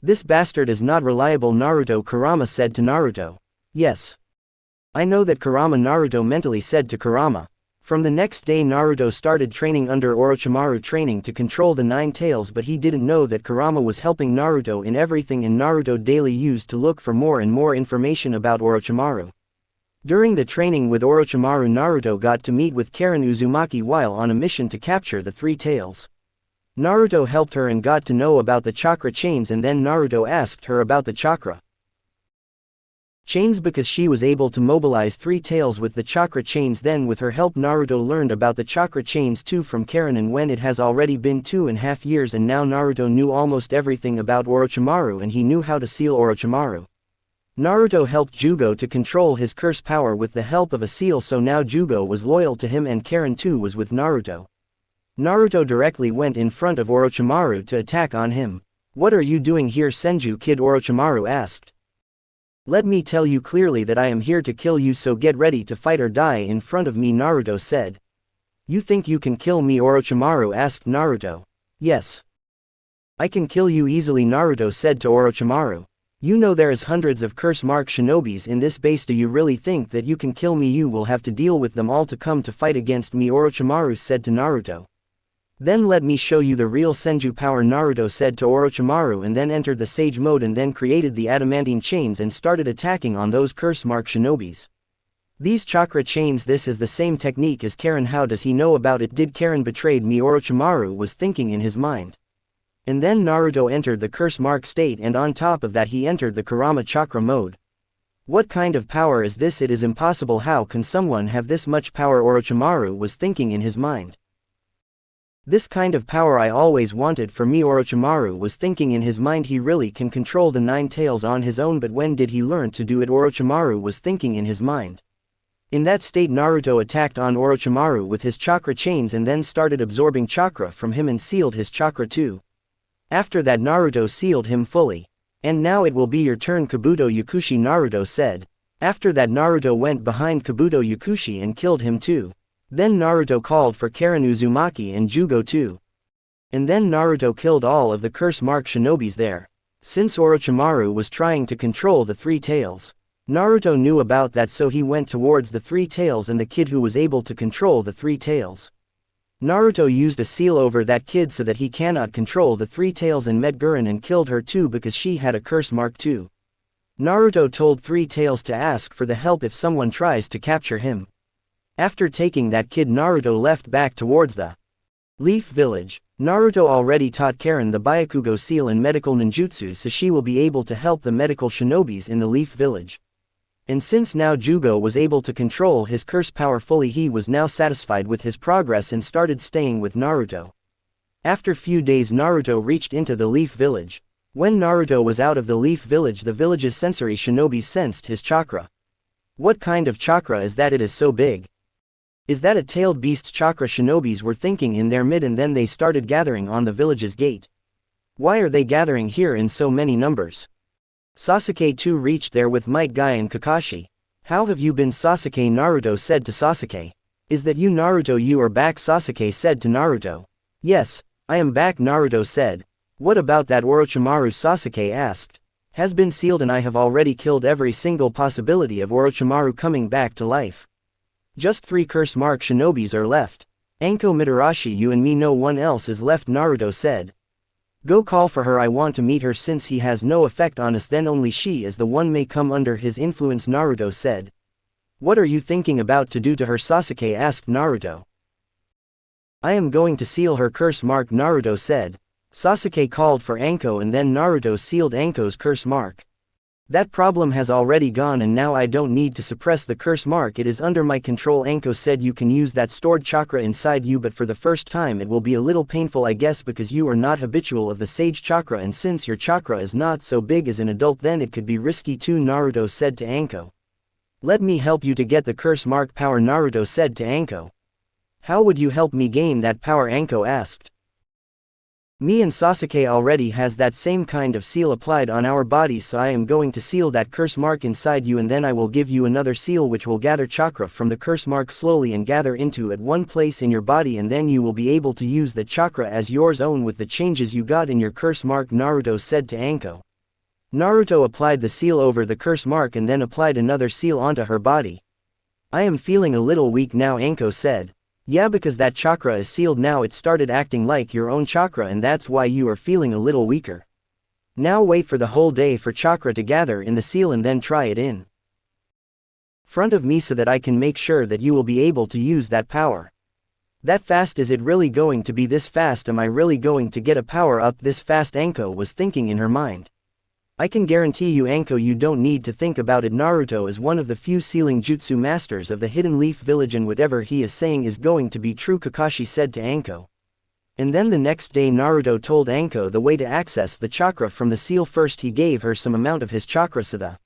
This bastard is not reliable, Naruto, Kurama said to Naruto. Yes. I know that, Kurama, Naruto mentally said to Kurama. From the next day Naruto started training under Orochimaru, training to control the Nine Tails, but he didn't know that Kurama was helping Naruto in everything, and Naruto daily used to look for more and more information about Orochimaru. During the training with Orochimaru, Naruto got to meet with Karen Uzumaki while on a mission to capture the Three Tails. Naruto helped her and got to know about the chakra chains, and then Naruto asked her about the chakra chains because she was able to mobilize 3 tails with the chakra chains. Then with her help Naruto learned about the chakra chains too from Karen, and when it has already been 2.5 years and now Naruto knew almost everything about Orochimaru and he knew how to seal Orochimaru. Naruto helped Jugo to control his curse power with the help of a seal, so now Jugo was loyal to him and Karen too was with Naruto. Naruto directly went in front of Orochimaru to attack on him. "What are you doing here, Senju kid?" Orochimaru asked. "Let me tell you clearly that I am here to kill you, so get ready to fight or die in front of me," Naruto said. "You think you can kill me?" Orochimaru asked Naruto. "Yes. I can kill you easily," Naruto said to Orochimaru. "You know there is hundreds of curse mark shinobis in this base. Do you really think that you can kill me? You will have to deal with them all to come to fight against me," Orochimaru said to Naruto. "Then let me show you the real Senju power," Naruto said to Orochimaru, and then entered the Sage mode and then created the adamantine chains and started attacking on those curse mark shinobis. These chakra chains, this is the same technique as Karen. How does he know about it? Did Karen betrayed me? Orochimaru was thinking in his mind. And then Naruto entered the curse mark state, and on top of that he entered the Kurama chakra mode. What kind of power is this? It is impossible. How can someone have this much power? Orochimaru was thinking in his mind. This kind of power I always wanted for me, Orochimaru was thinking in his mind. He really can control the 9 tails on his own, but when did he learn to do it? Orochimaru was thinking in his mind. In that state Naruto attacked on Orochimaru with his chakra chains and then started absorbing chakra from him and sealed his chakra too. After that Naruto sealed him fully. "And now it will be your turn, Kabuto Yakushi," Naruto said. After that Naruto went behind Kabuto Yakushi and killed him too. Then Naruto called for Karen Uzumaki and Jugo too. And then Naruto killed all of the curse mark shinobis there. Since Orochimaru was trying to control the 3 tails. Naruto knew about that, so he went towards the 3 tails and the kid who was able to control the 3 tails. Naruto used a seal over that kid so that he cannot control the 3 tails and met Gurren and killed her too because she had a curse mark too. Naruto told 3 tails to ask for the help if someone tries to capture him. After taking that kid Naruto left back towards the Leaf Village. Naruto already taught Karen the Byakugo seal and medical ninjutsu, so she will be able to help the medical shinobis in the Leaf Village. And since now Jugo was able to control his curse power fully, he was now satisfied with his progress and started staying with Naruto. After few days Naruto reached into the Leaf Village. When Naruto was out of the Leaf Village, the village's sensory shinobis sensed his chakra. "What kind of chakra is that? It is so big. Is that a tailed beast?" Chakra shinobis were thinking in their mid, and then they started gathering on the village's gate. "Why are they gathering here in so many numbers?" Sasuke too reached there with Might Guy and Kakashi. "How have you been, Sasuke?" Naruto said to Sasuke. "Is that you, Naruto? You are back?" Sasuke said to Naruto. "Yes, I am back," Naruto said. "What about that Orochimaru?" Sasuke asked. "Has been sealed, and I have already killed every single possibility of Orochimaru coming back to life. Just 3 curse mark shinobis are left. Anko Mitarashi, you and me, no one else is left," Naruto said. "Go call for her. I want to meet her. Since he has no effect on us, then only she is the one may come under his influence," Naruto said. "What are you thinking about to do to her?" Sasuke asked Naruto. "I am going to seal her curse mark," Naruto said. Sasuke called for Anko and then Naruto sealed Anko's curse mark. "That problem has already gone and now I don't need to suppress the curse mark. It is under my control," Anko said. "You can use that stored chakra inside you, but for the first time it will be a little painful, I guess, because you are not habitual of the sage chakra, and since your chakra is not so big as an adult, then it could be risky too," Naruto said to Anko. "Let me help you to get the curse mark power," Naruto said to Anko. "How would you help me gain that power?" Anko asked. "Me and Sasuke already has that same kind of seal applied on our bodies, so I am going to seal that curse mark inside you, and then I will give you another seal which will gather chakra from the curse mark slowly and gather into at one place in your body, and then you will be able to use the chakra as yours own with the changes you got in your curse mark," Naruto said to Anko. Naruto applied the seal over the curse mark and then applied another seal onto her body. "I am feeling a little weak now," Anko said. "Yeah, because that chakra is sealed now, it started acting like your own chakra, and that's why you are feeling a little weaker. Now wait for the whole day for chakra to gather in the seal and then try it in front of me so that I can make sure that you will be able to use that power." That fast? Is it really going to be this fast? Am I really going to get a power up this fast? Anko was thinking in her mind. I can guarantee you Anko, you don't need to think about it. Naruto is one of the few sealing jutsu masters of the Hidden Leaf Village, and whatever he is saying is going to be true, Kakashi said to Anko. And then the next day Naruto told Anko the way to access the chakra from the seal. First he gave her some amount of his chakra so the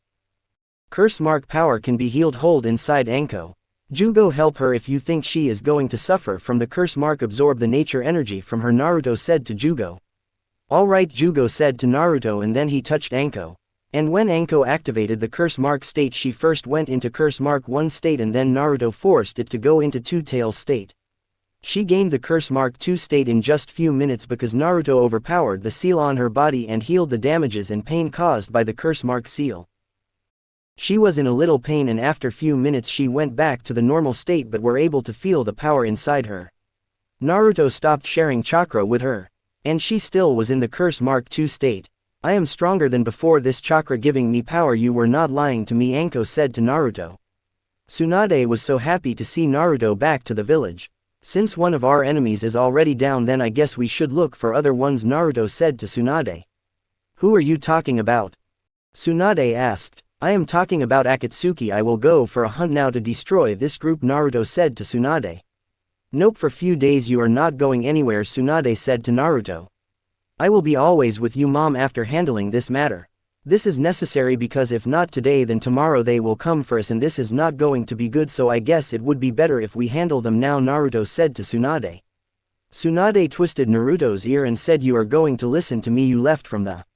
curse mark power can be healed. Hold inside Anko. Jugo, help her if you think she is going to suffer from the curse mark. Absorb the nature energy from her, Naruto said to Jugo. Alright, Jugo said to Naruto, and then he touched Anko. And when Anko activated the curse mark state, she first went into curse mark 1 state and then Naruto forced it to go into 2 tails state. She gained the curse mark 2 state in just few minutes because Naruto overpowered the seal on her body and healed the damages and pain caused by the curse mark seal. She was in a little pain and after few minutes she went back to the normal state but were able to feel the power inside her. Naruto stopped sharing chakra with her. And she still was in the curse mark 2 state. I am stronger than before, this chakra giving me power. You were not lying to me, Anko said to Naruto. Tsunade was so happy to see Naruto back to the village. Since one of our enemies is already down, then I guess we should look for other ones, Naruto said to Tsunade. Who are you talking about? Tsunade asked. I am talking about Akatsuki. I will go for a hunt now to destroy this group, Naruto said to Tsunade. Nope, for few days you are not going anywhere, Tsunade said to Naruto. I will be always with you, Mom, after handling this matter. This is necessary because if not today then tomorrow they will come for us and this is not going to be good, so I guess it would be better if we handle them now, Naruto said to Tsunade. Tsunade twisted Naruto's ear and said, you are going to listen to me? You left from the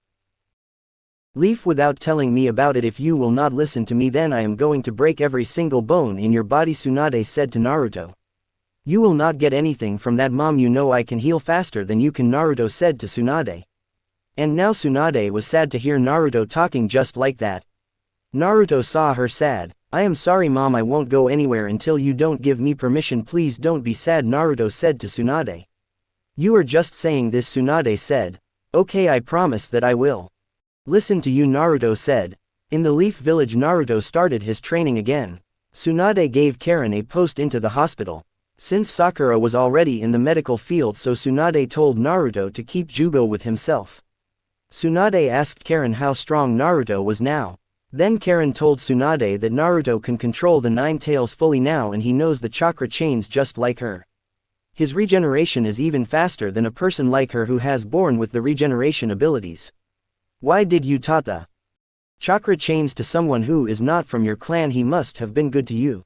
leaf without telling me about it. If you will not listen to me then I am going to break every single bone in your body, Tsunade said to Naruto. You will not get anything from that, Mom, you know I can heal faster than you can, Naruto said to Tsunade. And now Tsunade was sad to hear Naruto talking just like that. Naruto saw her sad. I am sorry, Mom, I won't go anywhere until you don't give me permission. Please don't be sad, Naruto said to Tsunade. You are just saying this, Tsunade said. Okay, I promise that I will listen to you, Naruto said. In the Leaf Village, Naruto started his training again. Tsunade gave Karen a post into the hospital. Since Sakura was already in the medical field, so Tsunade told Naruto to keep Jugo with himself. Tsunade asked Karen how strong Naruto was now. Then Karen told Tsunade that Naruto can control the 9 tails fully now and he knows the chakra chains just like her. His regeneration is even faster than a person like her who has born with the regeneration abilities. Why did you taught the chakra chains to someone who is not from your clan? He must have been good to you.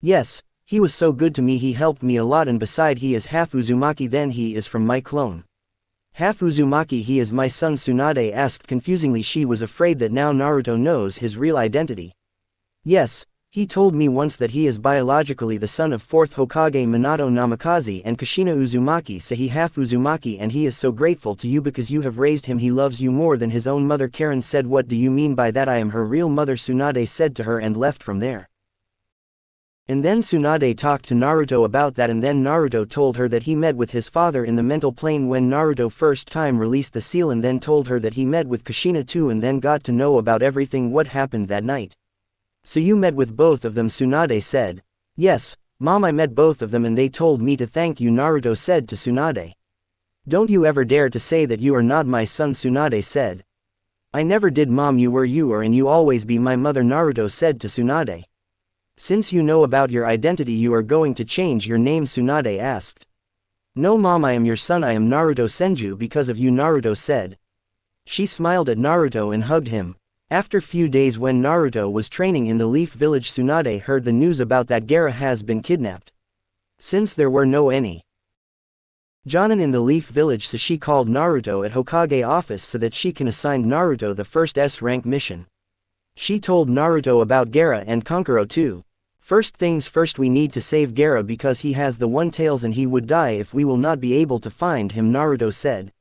Yes. He was so good to me, he helped me a lot, and beside he is half Uzumaki. Then he is from my clone. Half Uzumaki, he is my son, Tsunade asked confusingly. She was afraid that now Naruto knows his real identity. Yes, he told me once that he is biologically the son of 4th Hokage Minato Namikaze and Kushina Uzumaki, so he half Uzumaki, and he is so grateful to you because you have raised him. He loves you more than his own mother. Karen said, what do you mean by that? I am her real mother, Tsunade said to her, and left from there. And then Tsunade talked to Naruto about that, and then Naruto told her that he met with his father in the mental plane when Naruto first time released the seal, and then told her that he met with Kushina too, and then got to know about everything what happened that night. So you met with both of them, Tsunade said. Yes, Mom, I met both of them and they told me to thank you, Naruto said to Tsunade. Don't you ever dare to say that you are not my son, Tsunade said. I never did, Mom, you are and you always be my mother, Naruto said to Tsunade. Since you know about your identity, you are going to change your name, Tsunade asked. No, Mom, I am your son. I am Naruto Senju because of you, Naruto said. She smiled at Naruto and hugged him. After few days, when Naruto was training in the Leaf Village, Tsunade heard the news about that Gaara has been kidnapped. Since there were no any Jonin in the Leaf Village, so she called Naruto at Hokage office so that she can assign Naruto the first S-rank mission. She told Naruto about Gaara and Kankuro too. First things first, we need to save Gaara because he has the 1 tails and he would die if we will not be able to find him, Naruto said.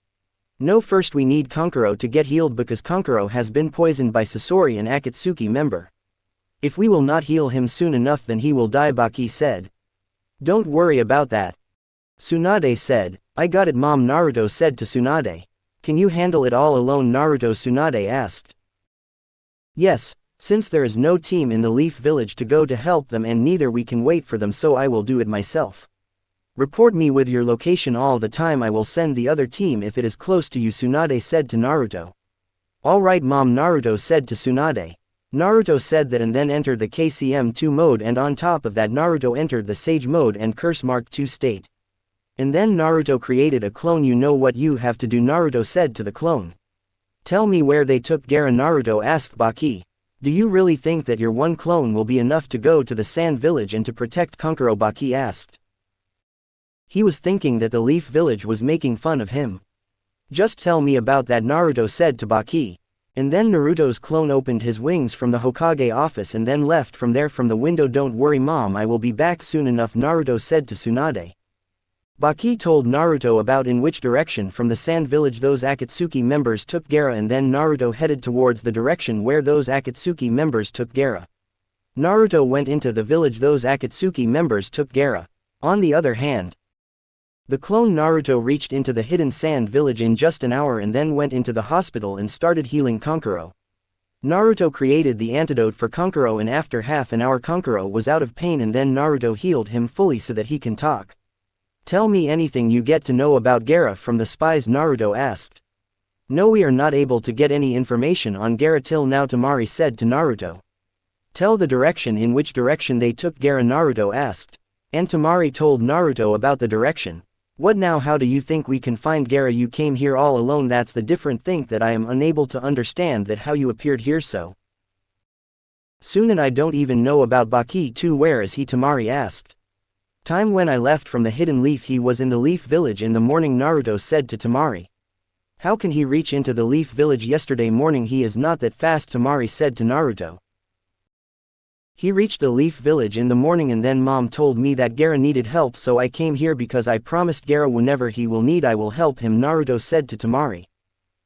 No, first we need Kankuro to get healed because Kankuro has been poisoned by Sasori, an Akatsuki member. If we will not heal him soon enough then he will die, Baki said. Don't worry about that, Tsunade said. I got it, Mom, Naruto said to Tsunade. Can you handle it all alone, Naruto? Tsunade asked. Yes. Since there is no team in the Leaf Village to go to help them and neither we can wait for them, so I will do it myself. Report me with your location all the time. I will send the other team if it is close to you, Tsunade said to Naruto. Alright mom, Naruto said to Tsunade. Naruto said that and then entered the KCM2 mode, and on top of that Naruto entered the Sage mode and Curse Mark 2 state. And then Naruto created a clone. You know what you have to do, Naruto said to the clone. Tell me where they took Gaara, Naruto asked Baki. Do you really think that your one clone will be enough to go to the Sand Village and to protect Kankuro, Baki asked. He was thinking that the Leaf Village was making fun of him. Just tell me about that, Naruto said to Baki. And then Naruto's clone opened his wings from the Hokage office and then left from there from the window. Don't worry mom, I will be back soon enough, Naruto said to Tsunade. Baki told Naruto about in which direction from the Sand Village those Akatsuki members took Gaara, and then Naruto headed towards the direction where those Akatsuki members took Gaara. Naruto went into the village those Akatsuki members took Gaara. On the other hand, the clone Naruto reached into the hidden Sand Village in just an hour and then went into the hospital and started healing Kankuro. Naruto created the antidote for Kankuro, and after half an hour Kankuro was out of pain, and then Naruto healed him fully so that he can talk. Tell me anything you get to know about Gaara from the spies, Naruto asked. No, we are not able to get any information on Gaara till now, Temari said to Naruto. Tell the direction in which direction they took Gaara, Naruto asked. And Temari told Naruto about the direction. What now? How do you think we can find Gaara? You came here all alone. That's the different thing that I am unable to understand, that how you appeared here so soon, and I don't even know about Baki too. Where is he? Temari asked. Time when I left from the hidden leaf, he was in the Leaf Village in the morning, Naruto said to Temari. How can he reach into the Leaf Village yesterday morning? He is not that fast, Temari said to Naruto. He reached the Leaf Village in the morning, and then mom told me that Gaara needed help, so I came here because I promised Gaara whenever he will need I will help him, Naruto said to Temari.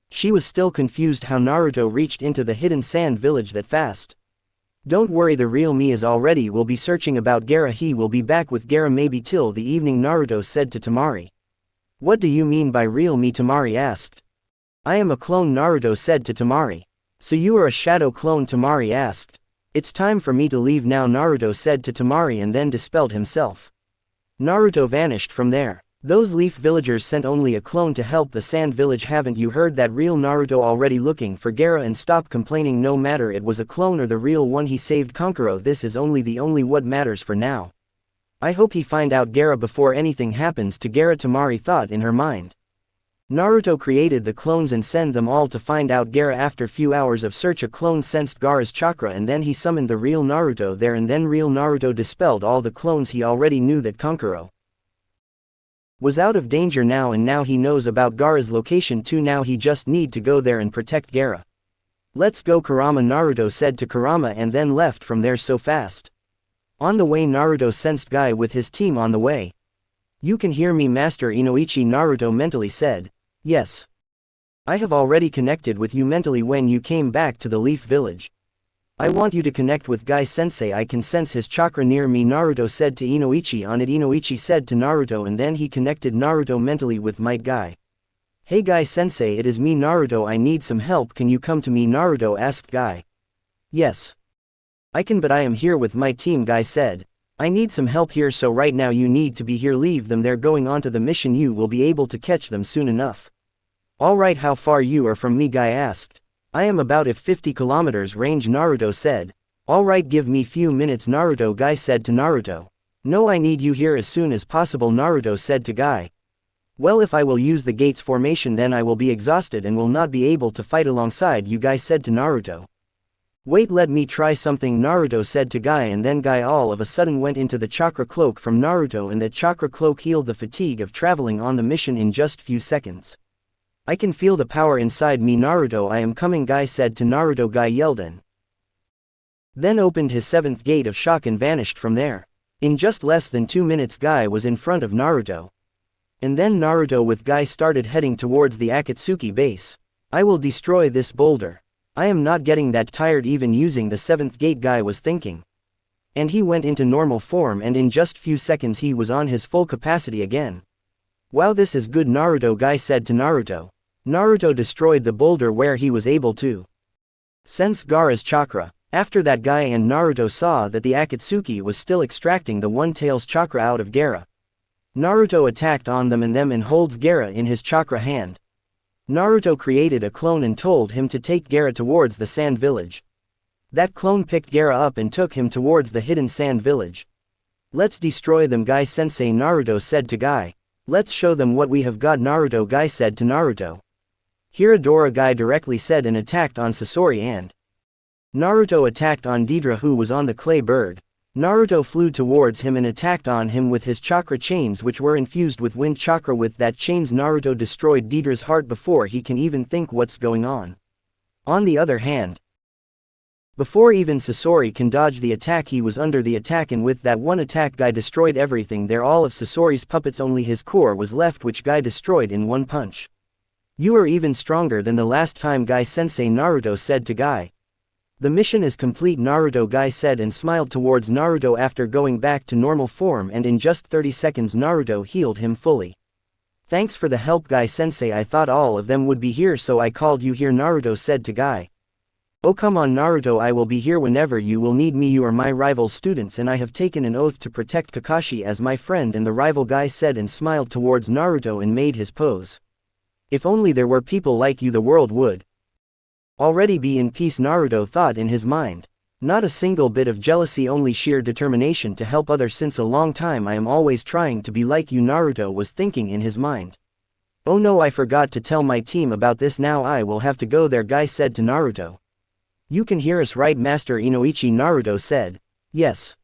She was still confused how Naruto reached into the hidden Sand Village that fast. Don't worry, the real me is already will be searching about Gaara. He will be back with Gaara maybe till the evening, Naruto said to Temari. What do you mean by real me? Temari asked. I am a clone, Naruto said to Temari. So you are a shadow clone? Temari asked. It's time for me to leave now, Naruto said to Temari, and then dispelled himself. Naruto vanished from there. Those Leaf Villagers sent only a clone to help the Sand Village. Haven't you heard that? Real Naruto already looking for Gaara, and stop complaining. No matter it was a clone or the real one, he saved Kankuro. This is only what matters for now. I hope he find out Gaara before anything happens to Gaara, Temari thought in her mind. Naruto created the clones and sent them all to find out Gaara. After few hours of search, a clone sensed Gaara's chakra, and then he summoned the real Naruto there, and then real Naruto dispelled all the clones. He already knew that Kankuro was out of danger now, and now he knows about Gaara's location too. Now he just need to go there and protect Gaara. Let's go, Kurama, Naruto said to Kurama, and then left from there so fast. On the way, Naruto sensed Guy with his team on the way. You can hear me, Master Inoichi, Naruto mentally said. Yes. I have already connected with you mentally when you came back to the Leaf Village. I want you to connect with Guy Sensei. I can sense his chakra near me, Naruto said to Inoichi. On it, Inoichi said to Naruto, and then he connected Naruto mentally with Might Guy. Hey Guy Sensei, it is me, Naruto. I need some help. Can you come to me? Naruto asked Guy. Yes. I can, but I am here with my team, Guy said. I need some help here, so right now you need to be here. Leave them, they're going on to the mission. You will be able to catch them soon enough. Alright, how far you are from me? Guy asked. I am about 50 kilometers range, Naruto said. Alright, give me few minutes, Naruto, Guy said to Naruto. No, I need you here as soon as possible, Naruto said to Guy. Well, if I will use the gates formation, then I will be exhausted and will not be able to fight alongside you, Guy said to Naruto. Wait, let me try something, Naruto said to Guy, and then Guy all of a sudden went into the chakra cloak from Naruto, and that chakra cloak healed the fatigue of traveling on the mission in just few seconds. I can feel the power inside me, Naruto. I am coming, Guy said to Naruto. Guy yelled and then opened his 7th gate of shock and vanished from there. In just less than 2 minutes, Guy was in front of Naruto. And then Naruto with Guy started heading towards the Akatsuki base. I will destroy this boulder. I am not getting that tired even using the 7th gate, Guy was thinking. And he went into normal form, and in just few seconds he was on his full capacity again. Wow, this is good, Naruto, Guy said to Naruto. Naruto destroyed the boulder where he was able to sense Gaara's chakra. After that, Guy and Naruto saw that the Akatsuki was still extracting the One Tail's chakra out of Gaara. Naruto attacked on them and holds Gaara in his chakra hand. Naruto created a clone and told him to take Gaara towards the sand village. That clone picked Gaara up and took him towards the hidden sand village. Let's destroy them, Guy-sensei, Naruto said to Guy. Let's show them what we have got, Naruto, Guy said to Naruto. Hiradora, Guy directly said, and attacked on Sasori and Naruto attacked on Deidara, who was on the clay bird. Naruto flew towards him and attacked on him with his chakra chains, which were infused with wind chakra. With that chains, Naruto destroyed Deidara's heart before he can even think what's going on. On the other hand, before even Sasori can dodge the attack, he was under the attack, and with that one attack Guy destroyed everything there, all of Sasori's puppets. Only his core was left, which Guy destroyed in one punch. You are even stronger than the last time, Guy-sensei, Naruto said to Guy. The mission is complete, Naruto, Guy said and smiled towards Naruto after going back to normal form, and in just 30 seconds Naruto healed him fully. Thanks for the help, Guy-sensei, I thought all of them would be here, so I called you here, Naruto said to Guy. Oh come on, Naruto, I will be here whenever you will need me. You are my rival students and I have taken an oath to protect Kakashi as my friend and the rival, Guy said and smiled towards Naruto and made his pose. If only there were people like you, the world would already be in peace, Naruto thought in his mind. Not a single bit of jealousy, only sheer determination to help others. Since a long time I am always trying to be like you, Naruto was thinking in his mind. Oh no, I forgot to tell my team about this. Now I will have to go there, Guy said to Naruto. You can hear us, right, Master Inoichi? Naruto said. Yes.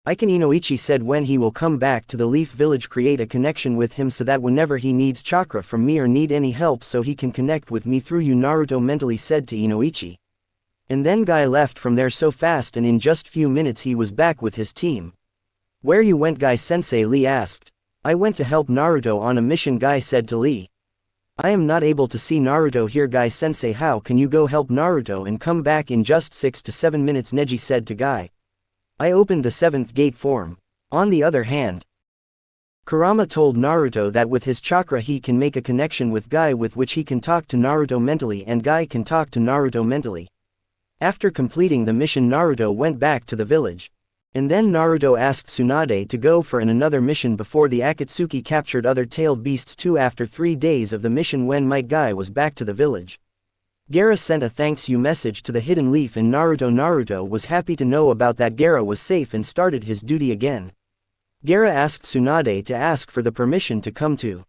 I can, Inoichi said. When he will come back to the Leaf Village, create a connection with him so that whenever he needs chakra from me or need any help, so he can connect with me through you, Naruto mentally said to Inoichi. And then Guy left from there so fast, and in just few minutes he was back with his team. Where you went, Guy-sensei? Lee asked. I went to help Naruto on a mission, Guy said to Lee. I am not able to see Naruto here, Guy-sensei. How can you go help Naruto and come back in just 6 to 7 minutes, Neji said to Guy. I opened the 7th gate form. On the other hand, Kurama told Naruto that with his chakra he can make a connection with Guy, with which he can talk to Naruto mentally and Guy can talk to Naruto mentally. After completing the mission, Naruto went back to the village. And then Naruto asked Tsunade to go for another mission before the Akatsuki captured other tailed beasts too. After 3 days of the mission, when Might Guy was back to the village, Gaara sent a thanks you message to the hidden leaf and Naruto was happy to know about that. Gaara was safe and started his duty again. Gaara asked Tsunade to ask for the permission to come to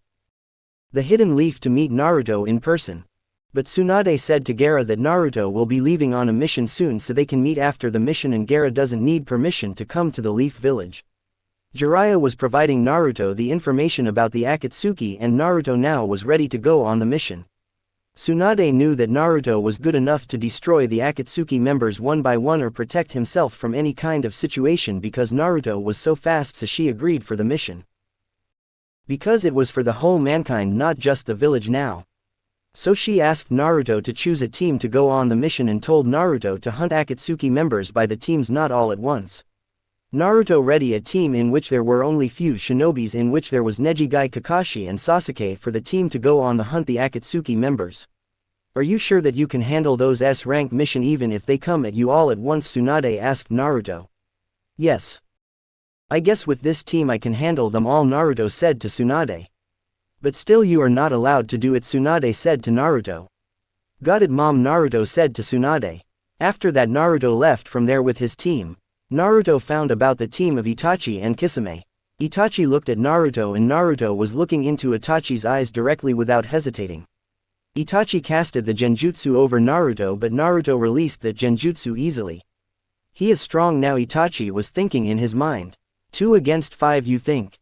the hidden leaf to meet Naruto in person. But Tsunade said to Gaara that Naruto will be leaving on a mission soon, so they can meet after the mission, and Gaara doesn't need permission to come to the Leaf Village. Jiraiya was providing Naruto the information about the Akatsuki, and Naruto now was ready to go on the mission. Tsunade knew that Naruto was good enough to destroy the Akatsuki members one by one or protect himself from any kind of situation, because Naruto was so fast, so she agreed for the mission. Because it was for the whole mankind, not just the village now. So she asked Naruto to choose a team to go on the mission and told Naruto to hunt Akatsuki members by the teams, not all at once. Naruto ready a team in which there were only few shinobis, in which there was Neji, Guy, Kakashi and Sasuke, for the team to go on the hunt the Akatsuki members. Are you sure that you can handle those S-rank mission even if they come at you all at once? Tsunade asked Naruto. Yes. I guess with this team I can handle them all, Naruto said to Tsunade. But still you are not allowed to do it, Tsunade said to Naruto. Got it, Mom, Naruto said to Tsunade. After that Naruto left from there with his team. Naruto found about the team of Itachi and Kisame. Itachi looked at Naruto and Naruto was looking into Itachi's eyes directly without hesitating. Itachi casted the genjutsu over Naruto, but Naruto released that genjutsu easily. He is strong now, Itachi was thinking in his mind. 2 against 5, you think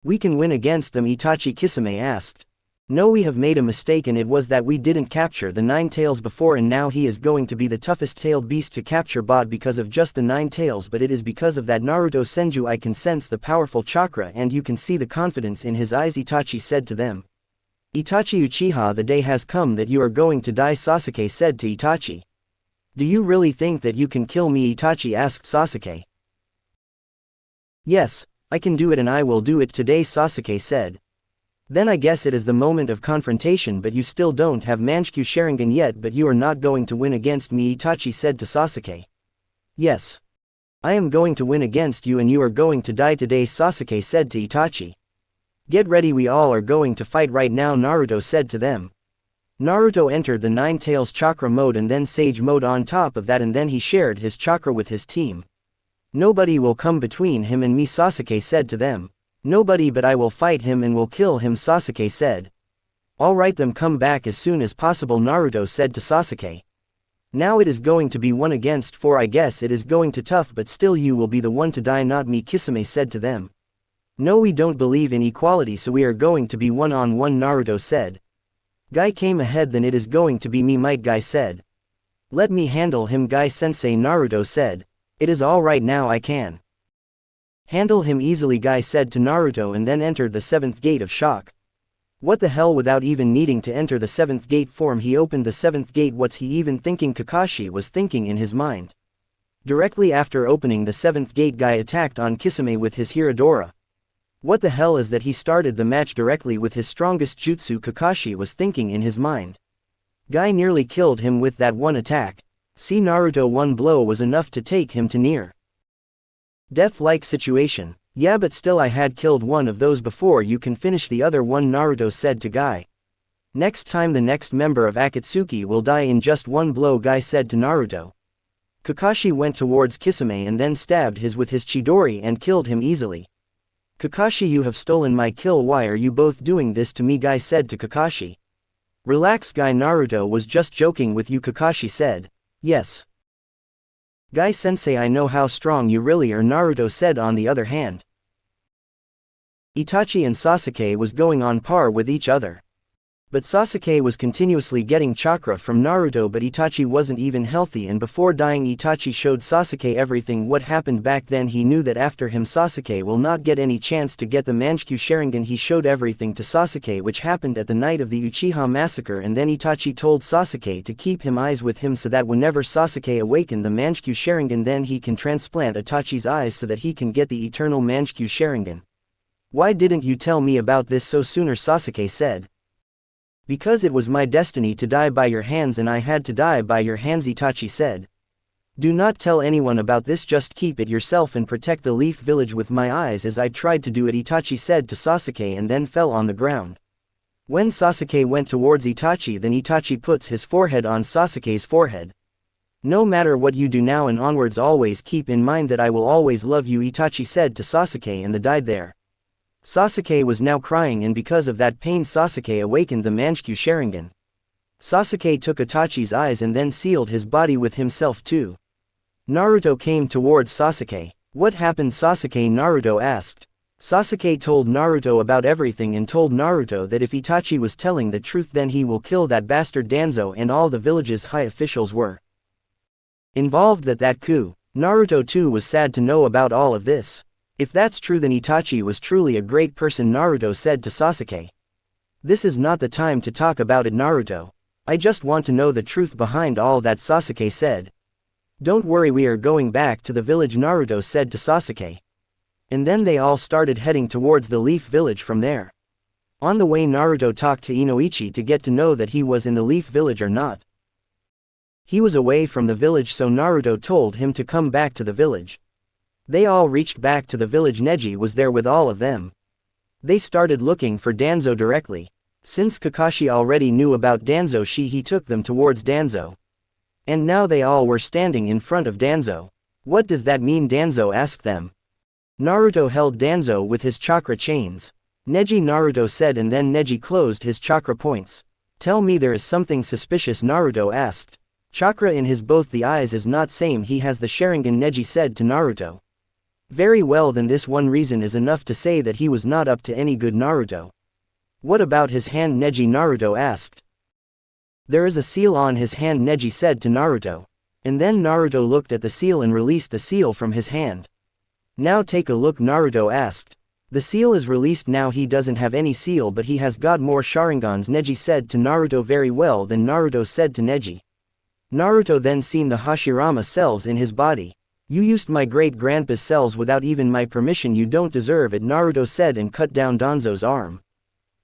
we can win against them? Itachi Kisame asked. No, we have made a mistake, and it was that we didn't capture the 9 tails before, and now he is going to be the toughest tailed beast to capture, but because of just the 9 tails, but it is because of that Naruto Senju. I can sense the powerful chakra and you can see the confidence in his eyes, Itachi said to them. Itachi Uchiha, the day has come that you are going to die, Sasuke said to Itachi. Do you really think that you can kill me? Itachi asked Sasuke. Yes, I can do it, and I will do it today, Sasuke said. Then I guess it is the moment of confrontation, but you still don't have Manchikyu Sharingan yet, but you are not going to win against me, Itachi said to Sasuke. Yes. I am going to win against you and you are going to die today, Sasuke said to Itachi. Get ready, we all are going to fight right now, Naruto said to them. Naruto entered the Nine Tails chakra mode and then Sage mode on top of that, and then he shared his chakra with his team. Nobody will come between him and me, Sasuke said to them. Nobody, but I will fight him and will kill him, Sasuke said. Alright, them come back as soon as possible, Naruto said to Sasuke. Now it is going to be 1 against 4, I guess it is going to tough, but still you will be the one to die, not me, Kisame said to them. No, we don't believe in equality, so we are going to be 1-on-1, Naruto said. Guy came ahead, then it is going to be me, Might, Guy said. Let me handle him, Guy sensei, Naruto said. It is alright, now I can handle him easily, Guy said to Naruto, and then entered the 7th gate of shock. What the hell, without even needing to enter the 7th gate form, he opened the 7th gate. What's he even thinking? Kakashi was thinking in his mind. Directly after opening the 7th gate, Guy attacked on Kisame with his Hiradora. What the hell is that? He started the match directly with his strongest jutsu, Kakashi was thinking in his mind. Guy nearly killed him with that one attack. See, Naruto, one blow was enough to take him to near death-like situation. Yeah, but still I had killed one of those before you can finish the other one, Naruto said to Guy. Next time the next member of Akatsuki will die in just one blow, Guy said to Naruto. Kakashi went towards Kisame and then stabbed his with his Chidori and killed him easily. Kakashi, you have stolen my kill, why are you both doing this to me? Guy said to Kakashi. Relax, Guy, Naruto was just joking with you, Kakashi said. Yes, Guy sensei, I know how strong you really are, Naruto said. On the other hand, Itachi and Sasuke was going on par with each other. But Sasuke was continuously getting chakra from Naruto, but Itachi wasn't even healthy, and before dying Itachi showed Sasuke everything what happened back then. He knew that after him Sasuke will not get any chance to get the Manchikyu Sharingan. He showed everything to Sasuke which happened at the night of the Uchiha massacre, and then Itachi told Sasuke to keep him eyes with him so that whenever Sasuke awakened the Manchikyu Sharingan, then he can transplant Itachi's eyes so that he can get the eternal Manchikyu Sharingan. Why didn't you tell me about this so sooner? Sasuke said. Because it was my destiny to die by your hands and I had to die by your hands, Itachi said. Do not tell anyone about this, just keep it yourself and protect the Leaf Village with my eyes as I tried to do it, Itachi said to Sasuke, and then fell on the ground. When Sasuke went towards Itachi, then Itachi puts his forehead on Sasuke's forehead. No matter what you do now and onwards, always keep in mind that I will always love you, Itachi said to Sasuke, and died there. Sasuke was now crying, and because of that pain Sasuke awakened the Manchikyu Sharingan. Sasuke took Itachi's eyes and then sealed his body with himself too. Naruto came towards Sasuke. What happened, Sasuke? Naruto asked. Sasuke told Naruto about everything and told Naruto that if Itachi was telling the truth then he will kill that bastard Danzo, and all the village's high officials were involved that coup. Naruto too was sad to know about all of this. If that's true then Itachi was truly a great person, Naruto said to Sasuke. This is not the time to talk about it, Naruto. I just want to know the truth behind all that, Sasuke said. Don't worry, we are going back to the village, Naruto said to Sasuke. And then they all started heading towards the Leaf Village from there. On the way Naruto talked to Inoichi to get to know that he was in the Leaf Village or not. He was away from the village, so Naruto told him to come back to the village. They all reached back to the village. Neji was there with all of them. They started looking for Danzo directly. Since Kakashi already knew about Danzo, he took them towards Danzo. And now they all were standing in front of Danzo. What does that mean? Danzo asked them. Naruto held Danzo with his chakra chains. Neji, Naruto said, and then Neji closed his chakra points. Tell me, there is something suspicious, Naruto asked. Chakra in his both the eyes is not same, he has the Sharingan, Neji said to Naruto. Very well, then this one reason is enough to say that he was not up to any good, Naruto. What about his hand, Neji? Naruto asked. There is a seal on his hand, Neji said to Naruto. And then Naruto looked at the seal and released the seal from his hand. Now take a look, Naruto asked. The seal is released now. He doesn't have any seal, but he has got more Sharingans, Neji said to Naruto. Very well, then Naruto said to Neji. Naruto then seen the Hashirama cells in his body. You used my great-grandpa's cells without even my permission, you don't deserve it, Naruto said and cut down Danzo's arm.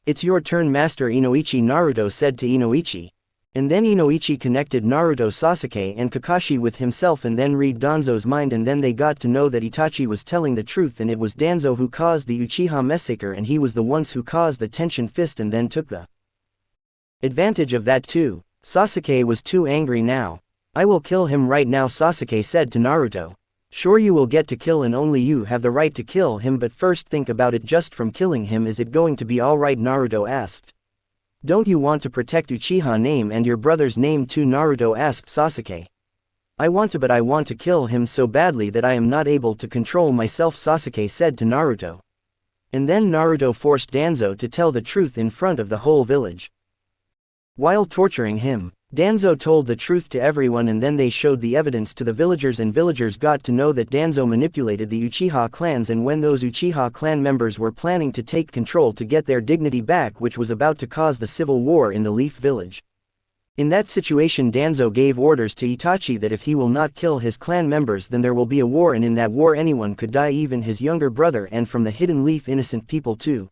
It's your turn, Master Inoichi, Naruto said to Inoichi. And then Inoichi connected Naruto, Sasuke and Kakashi with himself and then read Danzo's mind, and then they got to know that Itachi was telling the truth and it was Danzo who caused the Uchiha massacre and he was the ones who caused the tension fist and then took the advantage of that too. Sasuke was too angry now. I will kill him right now, Sasuke said to Naruto. Sure, you will get to kill and only you have the right to kill him, but first think about it, just from killing him is it going to be alright? Naruto asked. Don't you want to protect Uchiha name and your brother's name too? Naruto asked Sasuke. I want to, but I want to kill him so badly that I am not able to control myself, Sasuke said to Naruto. And then Naruto forced Danzo to tell the truth in front of the whole village. While torturing him, Danzo told the truth to everyone and then they showed the evidence to the villagers and villagers got to know that Danzo manipulated the Uchiha clans, and when those Uchiha clan members were planning to take control to get their dignity back, which was about to cause the civil war in the Leaf Village. In that situation, Danzo gave orders to Itachi that if he will not kill his clan members then there will be a war, and in that war anyone could die, even his younger brother, and from the Hidden Leaf innocent people too.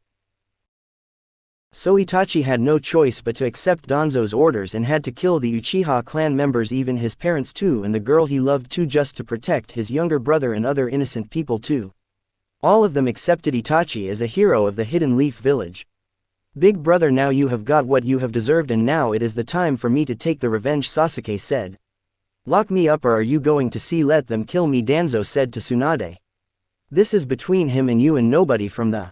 So Itachi had no choice but to accept Danzo's orders and had to kill the Uchiha clan members, even his parents too, and the girl he loved too, just to protect his younger brother and other innocent people too. All of them accepted Itachi as a hero of the Hidden Leaf Village. Big brother, now you have got what you have deserved and now it is the time for me to take the revenge, Sasuke said. Lock me up or are you going to see? Let them kill me, Danzo said to Tsunade. This is between him and you and nobody from the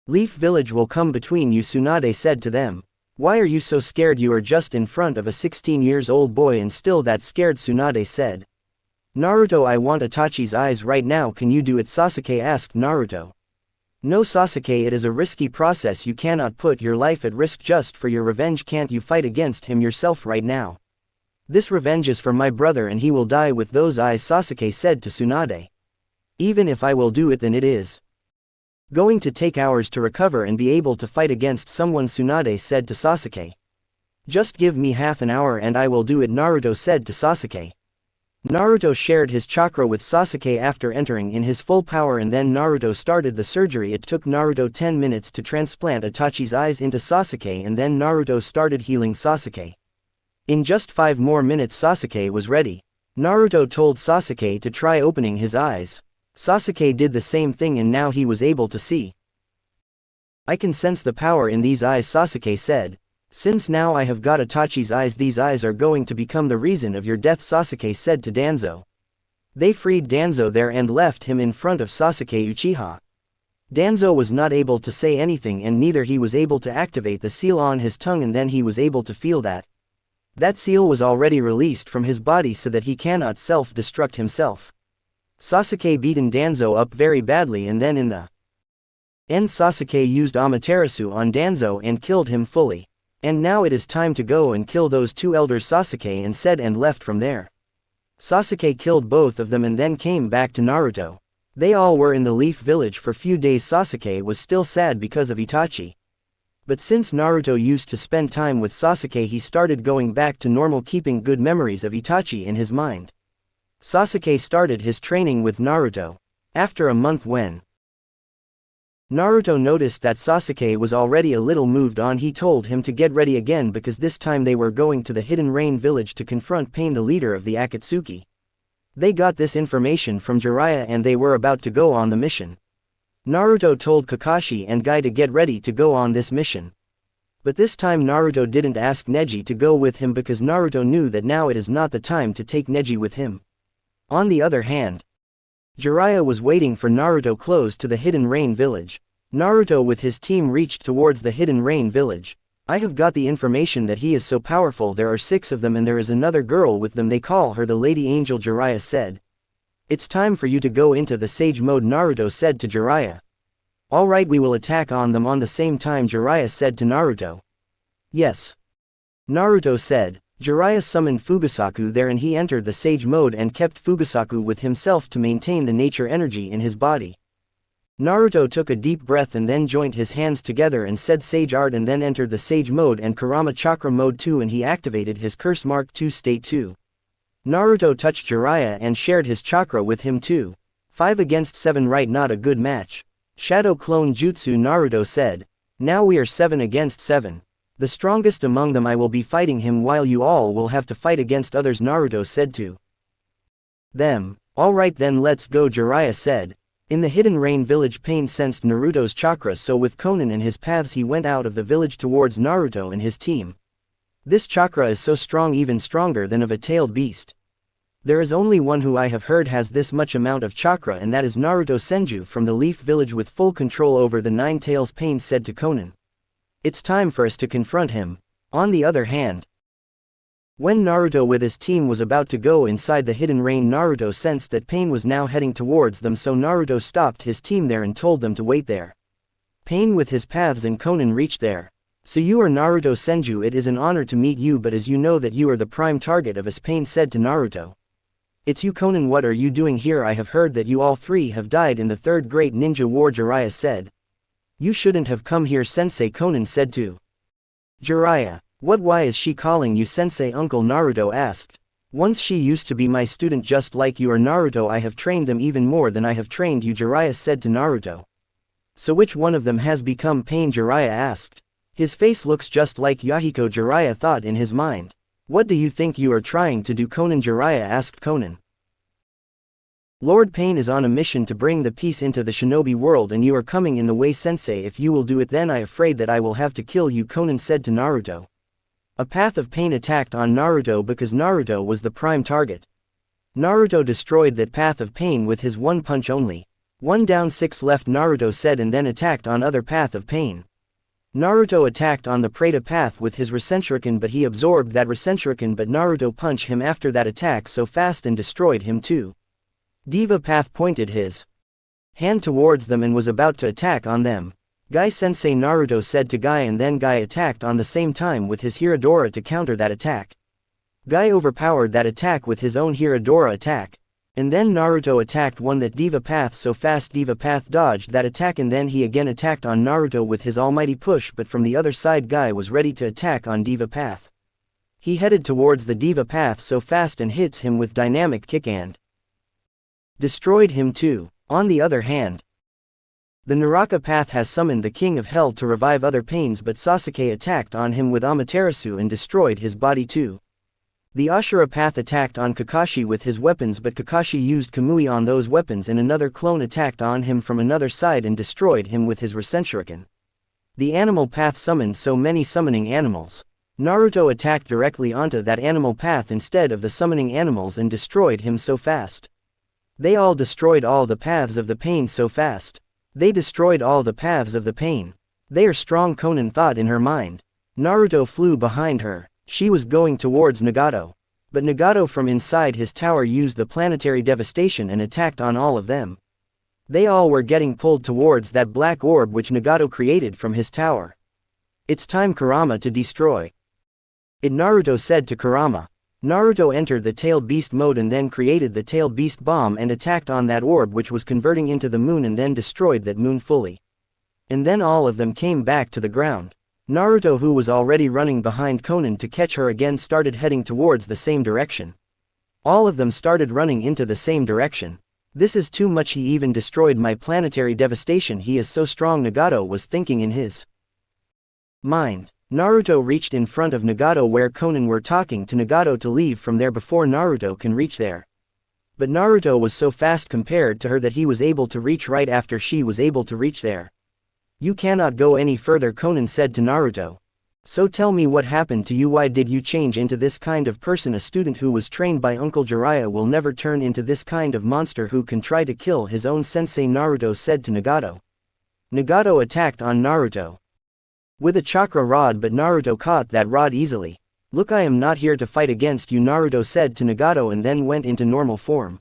Leaf Village will come between you, Tsunade said to them. Why are you so scared? You are just in front of a 16-year-old boy and still that scared, Tsunade said. Naruto, I want Itachi's eyes right now, can you do it? Sasuke asked Naruto. No, Sasuke, it is a risky process, you cannot put your life at risk just for your revenge. Can't you fight against him yourself right now? This revenge is for my brother and he will die with those eyes, Sasuke said to Tsunade. Even if I will do it then it is going to take hours to recover and be able to fight against someone, Tsunade said to Sasuke. Just give me half an hour and I will do it, Naruto said to Sasuke. Naruto shared his chakra with Sasuke after entering in his full power, and then Naruto started the surgery. It took Naruto 10 minutes to transplant Itachi's eyes into Sasuke, and then Naruto started healing Sasuke. In just 5 more minutes Sasuke was ready. Naruto told Sasuke to try opening his eyes. Sasuke did the same thing and now he was able to see. I can sense the power in these eyes, Sasuke said. Since now I have got Itachi's eyes, these eyes are going to become the reason of your death, Sasuke said to Danzo. They freed Danzo there and left him in front of Sasuke Uchiha. Danzo was not able to say anything and neither he was able to activate the seal on his tongue, and then he was able to feel that seal was already released from his body so that he cannot self-destruct himself. Sasuke beaten Danzo up very badly, and then in the end Sasuke used Amaterasu on Danzo and killed him fully. And now it is time to go and kill those 2 elders, Sasuke and said, and left from there. Sasuke killed both of them and then came back to Naruto. They all were in the Leaf Village for few days. Sasuke was still sad because of Itachi. But since Naruto used to spend time with Sasuke, he started going back to normal, keeping good memories of Itachi in his mind. Sasuke started his training with Naruto. After a month, when Naruto noticed that Sasuke was already a little moved on, he told him to get ready again because this time they were going to the Hidden Rain Village to confront Pain, the leader of the Akatsuki. They got this information from Jiraiya and they were about to go on the mission. Naruto told Kakashi and Guy to get ready to go on this mission. But this time Naruto didn't ask Neji to go with him because Naruto knew that now it is not the time to take Neji with him. On the other hand, Jiraiya was waiting for Naruto close to the Hidden Rain Village. Naruto with his team reached towards the Hidden Rain Village. I have got the information that he is so powerful. There are 6 of them and there is another girl with them. They call her the Lady Angel, Jiraiya said. It's time for you to go into the Sage mode, Naruto said to Jiraiya. Alright, we will attack on them on the same time, Jiraiya said to Naruto. Yes, Naruto said. Jiraiya summoned Fugasaku there and he entered the Sage mode and kept Fugasaku with himself to maintain the nature energy in his body. Naruto took a deep breath and then joined his hands together and said Sage Art, and then entered the Sage mode and Kurama Chakra mode 2, and he activated his Curse Mark II State 2. Naruto touched Jiraiya and shared his chakra with him too. 5 against 7, right? Not a good match. Shadow Clone Jutsu, Naruto said. Now we are 7 against 7. The strongest among them I will be fighting him while you all will have to fight against others, Naruto said to them. Alright then, let's go, Jiraiya said. In the Hidden Rain village, Pain sensed Naruto's chakra, so with Konan and his paths he went out of the village towards Naruto and his team. This chakra is so strong, even stronger than of a tailed beast. There is only one who I have heard has this much amount of chakra, and that is Naruto Senju from the Leaf Village with full control over the 9 tails, Pain said to Konan. It's time for us to confront him. On the other hand, when Naruto with his team was about to go inside the Hidden Rain, Naruto sensed that Pain was now heading towards them, so Naruto stopped his team there and told them to wait there. Pain with his paths and Konan reached there. So you are Naruto Senju, it is an honor to meet you, but as you know that you are the prime target of us, Pain said to Naruto. It's you, Konan, what are you doing here? I have heard that you all 3 have died in the 3rd Great Ninja War, Jiraiya said. You shouldn't have come here, Sensei, Konan said to Jiraiya. Why is she calling you Sensei, Uncle? Naruto asked. Once she used to be my student just like you are, Naruto. I have trained them even more than I have trained you, Jiraiya said to Naruto. So which one of them has become Pain? Jiraiya asked. His face looks just like Yahiko, Jiraiya thought in his mind. What do you think you are trying to do, Konan? Jiraiya asked Konan. Lord Pain is on a mission to bring the peace into the shinobi world, and you are coming in the way, Sensei. If you will do it, then I am afraid that I will have to kill you, Konan said to Naruto. A path of pain attacked on Naruto because Naruto was the prime target. Naruto destroyed that path of pain with his one punch only. 1 down 6 left, Naruto said, and then attacked on other path of pain. Naruto attacked on the Preta path with his Rasenshuriken, but he absorbed that Rasenshuriken, but Naruto punched him after that attack so fast and destroyed him too. Diva path pointed his hand towards them and was about to attack on them. Guy Sensei, Naruto said to Guy, and then Guy attacked on the same time with his Hiradora to counter that attack. Guy overpowered that attack with his own Hiradora attack. And then Naruto attacked one that Diva path so fast Diva path dodged that attack, and then he again attacked on Naruto with his almighty push, but from the other side Guy was ready to attack on Diva path. He headed towards the Diva path so fast and hits him with dynamic kick and destroyed him too. On the other hand, the Naraka path has summoned the King of Hell to revive other pains, but Sasuke attacked on him with Amaterasu and destroyed his body too. The Ashura path attacked on Kakashi with his weapons, but Kakashi used Kamui on those weapons, and another clone attacked on him from another side and destroyed him with his Rasenshuriken. The animal path summoned so many summoning animals. Naruto attacked directly onto that animal path instead of the summoning animals and destroyed him so fast. They all destroyed all the paths of the pain so fast. They destroyed all the paths of the pain. They are strong, Konan thought in her mind. Naruto flew behind her. She was going towards Nagato. But Nagato from inside his tower used the planetary devastation and attacked on all of them. They all were getting pulled towards that black orb which Nagato created from his tower. It's time, Kurama, to destroy it, Naruto said to Kurama. Naruto entered the tailed beast mode and then created the tailed beast bomb and attacked on that orb which was converting into the moon, and then destroyed that moon fully. And then all of them came back to the ground. Naruto, who was already running behind Konan to catch her again, started heading towards the same direction. All of them started running into the same direction. This is too much, he even destroyed my planetary devastation, he is so strong, Nagato was thinking in his mind. Naruto reached in front of Nagato where Konan were talking to Nagato to leave from there before Naruto can reach there. But Naruto was so fast compared to her that he was able to reach right after she was able to reach there. You cannot go any further, Konan said to Naruto. So tell me what happened to you, why did you change into this kind of person? A student who was trained by Uncle Jiraiya will never turn into this kind of monster who can try to kill his own sensei, Naruto said to Nagato. Nagato attacked on Naruto with a chakra rod, but Naruto caught that rod easily. Look, I am not here to fight against you, Naruto said to Nagato, and then went into normal form.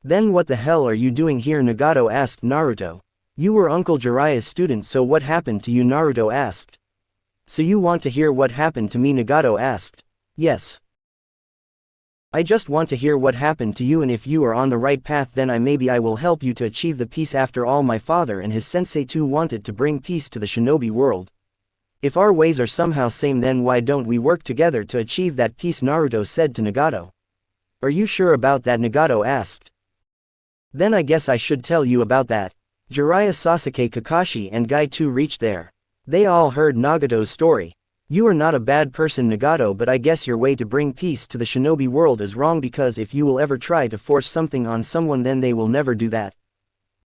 Then what the hell are you doing here? Nagato asked Naruto. You were Uncle Jiraiya's student, so what happened to you? Naruto asked. So you want to hear what happened to me? Nagato asked. Yes. I just want to hear what happened to you, and if you are on the right path then I will help you to achieve the peace. After all, my father and his sensei too wanted to bring peace to the shinobi world. If our ways are somehow same, then why don't we work together to achieve that peace? Naruto said to Nagato. Are you sure about that? Nagato asked. Then I guess I should tell you about that. Jiraiya, Sasuke, Kakashi and Guy too reached there. They all heard Nagato's story. You are not a bad person, Nagato, but I guess your way to bring peace to the shinobi world is wrong, because if you will ever try to force something on someone, then they will never do that.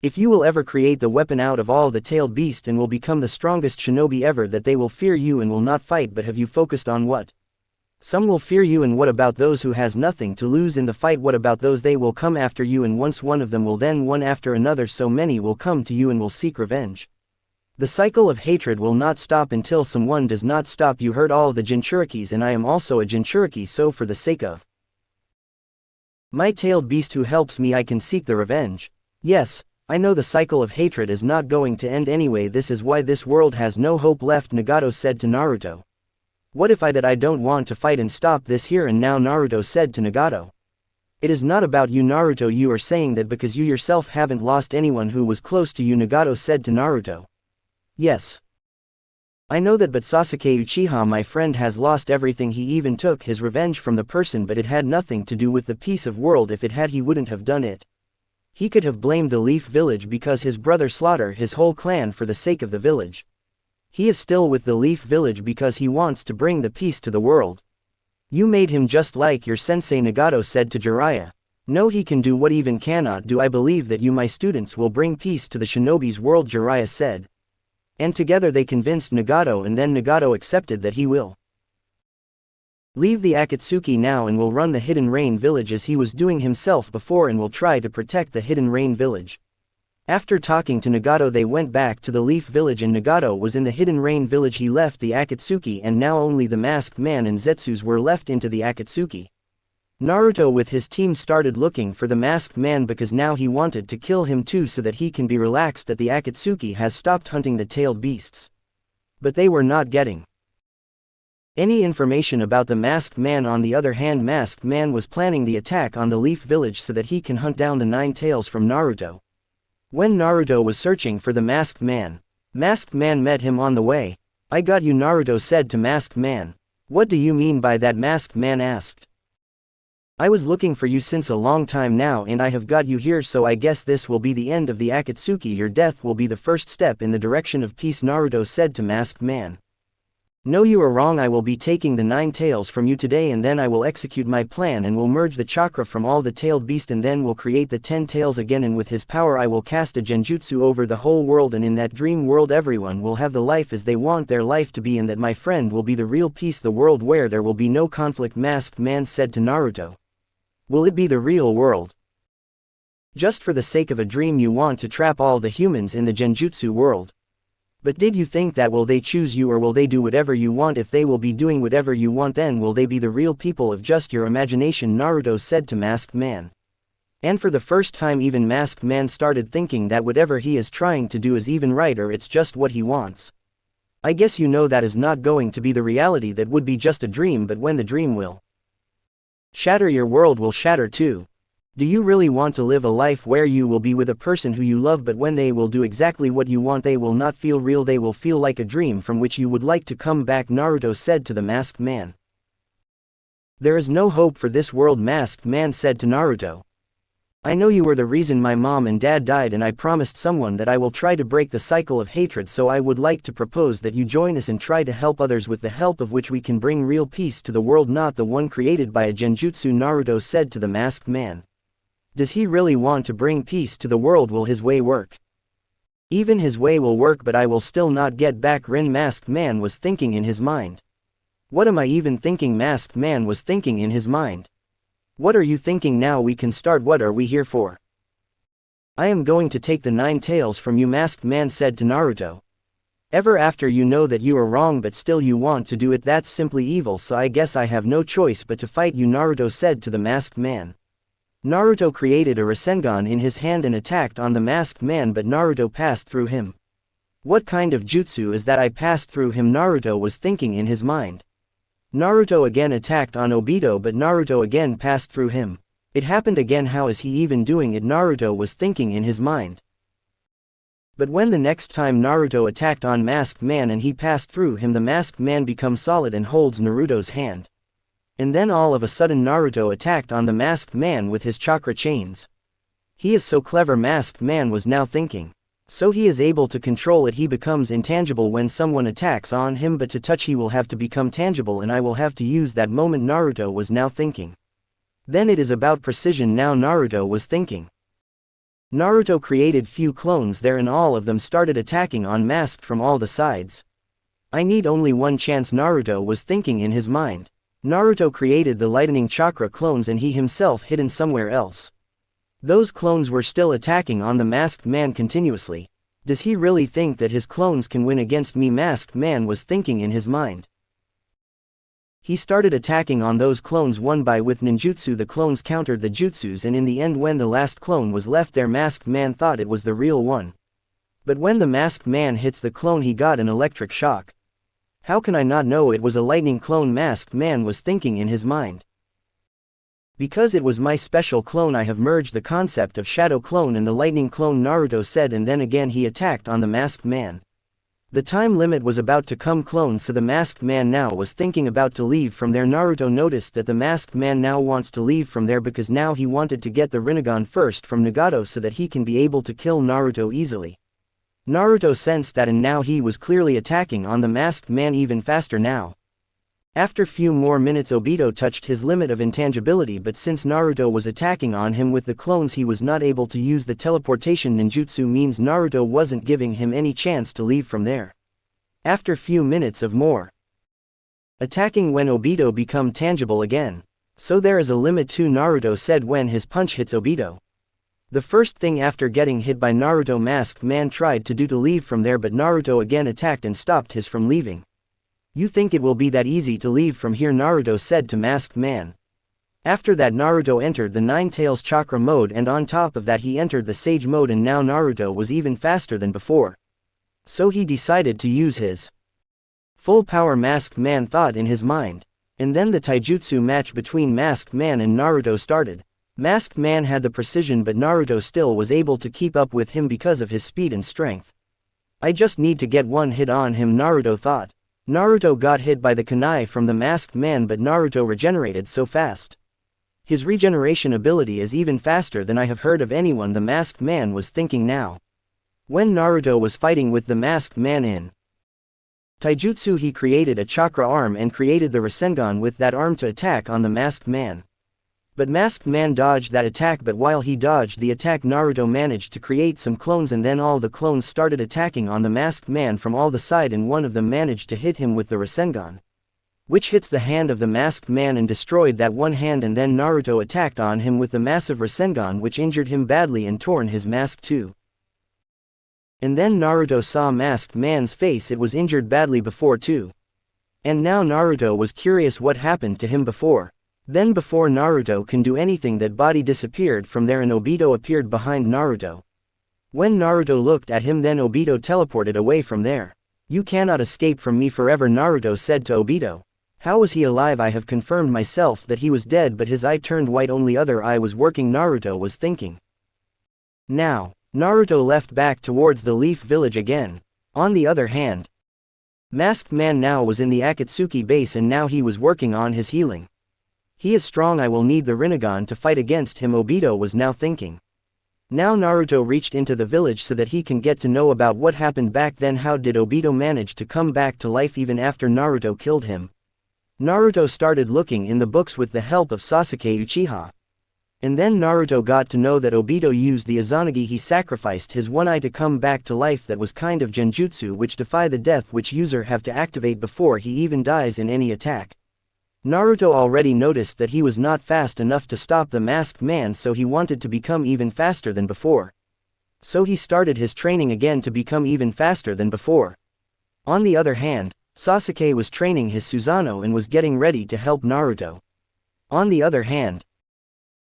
If you will ever create the weapon out of all the tailed beast and will become the strongest shinobi ever, that they will fear you and will not fight. But have you focused on what? Some will fear you, and what about those who has nothing to lose in the fight? What about those? They will come after you, and once one of them will, then one after another, so many will come to you and will seek revenge. The cycle of hatred will not stop until someone does not stop. You heard all the Jinchurikis, and I am also a Jinchuriki, so for the sake of my tailed beast who helps me, I can seek the revenge. Yes, I know the cycle of hatred is not going to end anyway. This is why this world has no hope left, Nagato said to Naruto. What if I don't want to fight and stop this here and now, Naruto said to Nagato. It is not about you, Naruto. You are saying that because you yourself haven't lost anyone who was close to you, Nagato said to Naruto. Yes. I know that, but Sasuke Uchiha, my friend, has lost everything. He even took his revenge from the person, but it had nothing to do with the peace of world. If it had, he wouldn't have done it. He could have blamed the Leaf Village because his brother slaughtered his whole clan for the sake of the village. He is still with the Leaf Village because he wants to bring the peace to the world. You made him just like your sensei, Nagato said to Jiraiya. No, he can do what even cannot do. I believe that you, my students, will bring peace to the shinobi's world, Jiraiya said. And together they convinced Nagato, and then Nagato accepted that he will leave the Akatsuki now and will run the Hidden Rain Village as he was doing himself before, and will try to protect the Hidden Rain Village. After talking to Nagato, they went back to the Leaf Village, and Nagato was in the Hidden Rain Village. He left the Akatsuki, and now only the Masked Man and Zetsus were left into the Akatsuki. Naruto with his team started looking for the Masked Man because now he wanted to kill him too, so that he can be relaxed that the Akatsuki has stopped hunting the tailed beasts. But they were not getting any information about the Masked Man. On the other hand, Masked Man was planning the attack on the Leaf Village so that he can hunt down the 9 tails from Naruto. When Naruto was searching for the Masked Man met him on the way. I got you, Naruto said to Masked Man. What do you mean by that? Masked Man asked. I was looking for you since a long time now, and I have got you here, so I guess this will be the end of the Akatsuki. Your death will be the first step in the direction of peace, Naruto said to Masked Man. No, you are wrong. I will be taking the 9 tails from you today, and then I will execute my plan and will merge the chakra from all the tailed beast, and then will create the 10 tails again, and with his power I will cast a genjutsu over the whole world, and in that dream world everyone will have the life as they want their life to be, and that, my friend, will be the real peace, the world where there will be no conflict, Masked Man said to Naruto. Will it be the real world? Just for the sake of a dream you want to trap all the humans in the genjutsu world. But did you think that will they choose you, or will they do whatever you want? If they will be doing whatever you want, then will they be the real people of just your imagination, Naruto said to Masked Man. And for the first time even Masked Man started thinking that whatever he is trying to do is even right, or it's just what he wants. I guess you know that is not going to be the reality, that would be just a dream, but when the dream will shatter, your world will shatter too. Do you really want to live a life where you will be with a person who you love, but when they will do exactly what you want, they will not feel real, they will feel like a dream from which you would like to come back, Naruto said to the Masked Man. There is no hope for this world, Masked Man said to Naruto. I know you were the reason my mom and dad died, and I promised someone that I will try to break the cycle of hatred, so I would like to propose that you join us and try to help others with the help of which we can bring real peace to the world, not the one created by a genjutsu, Naruto said to the Masked Man. Does he really want to bring peace to the world? Will his way work? Even his way will work, but I will still not get back, Rin, Masked Man was thinking in his mind. What am I even thinking? Masked Man was thinking in his mind. What are you thinking now? We can start. What are we here for? I am going to take the 9 tails from you, Masked Man said to Naruto. Ever after you know that you are wrong, but still you want to do it, that's simply evil, so I guess I have no choice but to fight you, Naruto said to the Masked Man. Naruto created a Rasengan in his hand and attacked on the Masked Man, but Naruto passed through him. What kind of jutsu is that I passed through him? Naruto was thinking in his mind. Naruto again attacked on Obito, but Naruto again passed through him. It happened again. How is he even doing it? Naruto was thinking in his mind. But when the next time Naruto attacked on Masked Man and he passed through him, the Masked Man becomes solid and holds Naruto's hand. And then all of a sudden Naruto attacked on the Masked Man with his chakra chains. He is so clever, Masked Man was now thinking. So he is able to control it. He becomes intangible when someone attacks on him, but to touch he will have to become tangible and I will have to use that moment. Naruto was now thinking. Then it is about precision now Naruto was thinking. Naruto created few clones there and all of them started attacking on masked from all the sides. I need only one chance Naruto was thinking in his mind. Naruto created the lightning chakra clones and he himself hidden somewhere else. Those clones were still attacking on the masked man continuously. Does he really think that his clones can win against me? Masked man was thinking in his mind. He started attacking on those clones one by with ninjutsu. The clones countered the jutsus and in the end when the last clone was left there masked man thought it was the real one. But when the masked man hits the clone he got an electric shock. How can I not know it was a lightning clone? Masked man was thinking in his mind. Because it was my special clone I have merged the concept of shadow clone and the lightning clone Naruto said and then again he attacked on the masked man. The time limit was about to come clone so the masked man now was thinking about to leave from there. Naruto noticed that the masked man now wants to leave from there because now he wanted to get the Rinnegan first from Nagato so that he can be able to kill Naruto easily. Naruto sensed that and now he was clearly attacking on the masked man even faster now. After few more minutes Obito touched his limit of intangibility but since Naruto was attacking on him with the clones he was not able to use the teleportation ninjutsu means Naruto wasn't giving him any chance to leave from there. After few minutes of more attacking when Obito become tangible again. So there is a limit too Naruto said when his punch hits Obito. The first thing after getting hit by Naruto masked man tried to do to leave from there but Naruto again attacked and stopped his from leaving. You think it will be that easy to leave from here Naruto said to masked man. After that Naruto entered the Nine Tails chakra mode and on top of that he entered the Sage mode and now Naruto was even faster than before. So he decided to use his full power masked man thought in his mind. And then the taijutsu match between masked man and Naruto started. Masked man had the precision but Naruto still was able to keep up with him because of his speed and strength. I just need to get one hit on him Naruto thought. Naruto got hit by the kunai from the masked man but Naruto regenerated so fast. His regeneration ability is even faster than I have heard of anyone the masked man was thinking now. When Naruto was fighting with the masked man in taijutsu he created a chakra arm and created the Rasengan with that arm to attack on the masked man. But masked man dodged that attack but while he dodged the attack Naruto managed to create some clones and then all the clones started attacking on the masked man from all the side and one of them managed to hit him with the Rasengan. Which hits the hand of the masked man and destroyed that one hand and then Naruto attacked on him with the massive Rasengan which injured him badly and torn his mask too. And then Naruto saw masked man's face it was injured badly before too. And now Naruto was curious what happened to him before. Then before Naruto can do anything that body disappeared from there and Obito appeared behind Naruto. When Naruto looked at him then Obito teleported away from there. You cannot escape from me forever Naruto said to Obito. How was he alive? I have confirmed myself that he was dead but his eye turned white only other eye was working Naruto was thinking. Now, Naruto left back towards the Leaf Village again. On the other hand, Masked Man now was in the Akatsuki base and now he was working on his healing. He is strong I will need the Rinnegan to fight against him Obito was now thinking. Now Naruto reached into the village so that he can get to know about what happened back then how did Obito manage to come back to life even after Naruto killed him. Naruto started looking in the books with the help of Sasuke Uchiha. And then Naruto got to know that Obito used the Izanagi he sacrificed his one eye to come back to life that was kind of genjutsu which defy the death which user have to activate before he even dies in any attack. Naruto already noticed that he was not fast enough to stop the masked man so he wanted to become even faster than before. So he started his training again to become even faster than before. On the other hand, Sasuke was training his Susanoo and was getting ready to help Naruto. On the other hand,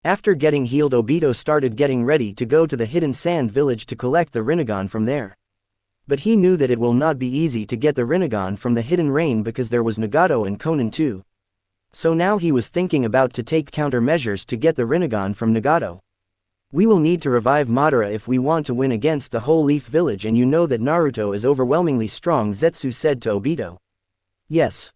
after getting healed Obito started getting ready to go to the hidden sand village to collect the Rinnegan from there. But he knew that it will not be easy to get the Rinnegan from the hidden rain because there was Nagato and Konan too. So now he was thinking about to take countermeasures to get the Rinnegan from Nagato. We will need to revive Madara if we want to win against the whole Leaf Village and you know that Naruto is overwhelmingly strong Zetsu said to Obito. Yes.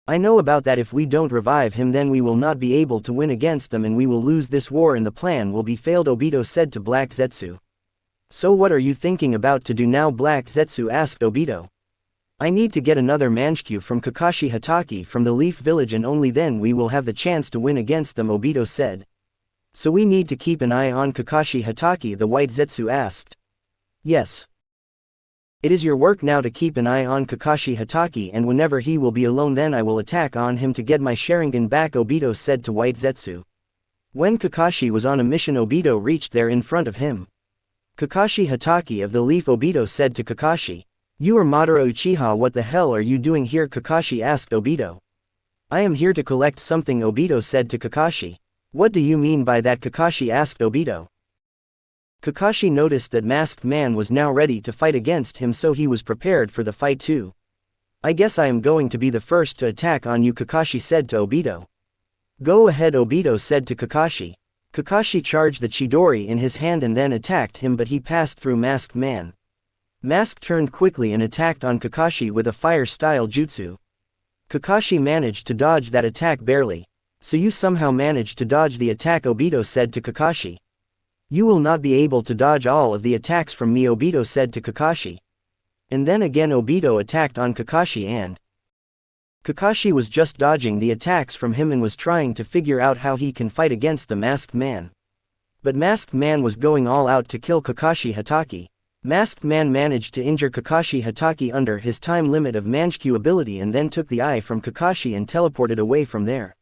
I know about that if we don't revive him then we will not be able to win against them and we will lose this war and the plan will be failed Obito said to Black Zetsu. So what are you thinking about to do now? Black Zetsu asked Obito. I need to get another Manchikyu from Kakashi Hatake from the Leaf Village and only then we will have the chance to win against them, Obito said. So we need to keep an eye on Kakashi Hatake, the White Zetsu asked. Yes. It is your work now to keep an eye on Kakashi Hatake, and whenever he will be alone then I will attack on him to get my Sharingan back, Obito said to White Zetsu. When Kakashi was on a mission, Obito reached there in front of him. Kakashi Hatake of the Leaf, Obito said to Kakashi. You are Madara Uchiha, what the hell are you doing here? Kakashi asked Obito. I am here to collect something, Obito said to Kakashi. What do you mean by that? Kakashi asked Obito. Kakashi noticed that Masked Man was now ready to fight against him, so he was prepared for the fight too. I guess I am going to be the first to attack on you, Kakashi said to Obito. Go ahead, Obito said to Kakashi. Kakashi charged the Chidori in his hand and then attacked him, but he passed through Masked Man. Mask turned quickly and attacked on Kakashi with a fire-style jutsu. Kakashi managed to dodge that attack barely. So you somehow managed to dodge the attack, Obito said to Kakashi. You will not be able to dodge all of the attacks from me, Obito said to Kakashi. And then again Obito attacked on Kakashi and Kakashi was just dodging the attacks from him and was trying to figure out how he can fight against the Masked Man. But Masked Man was going all out to kill Kakashi Hatake. Masked Man managed to injure Kakashi Hatake under his time limit of Manchikyu ability and then took the eye from Kakashi and teleported away from there.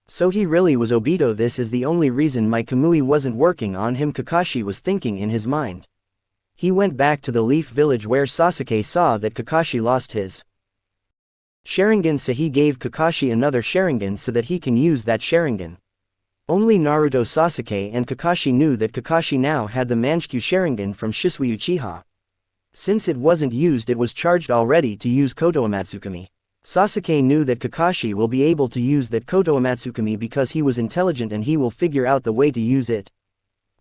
So he really was Obito. This is the only reason my Kamui wasn't working on him, Kakashi was thinking in his mind. He went back to the Leaf Village where Sasuke saw that Kakashi lost his Sharingan, so he gave Kakashi another Sharingan so that he can use that Sharingan. Only Naruto, Sasuke and Kakashi knew that Kakashi now had the Manchikyu Sharingan from Shisui Uchiha. Since it wasn't used, it was charged already to use Koto Amatsukami. Sasuke knew that Kakashi will be able to use that Koto Amatsukami because he was intelligent and he will figure out the way to use it.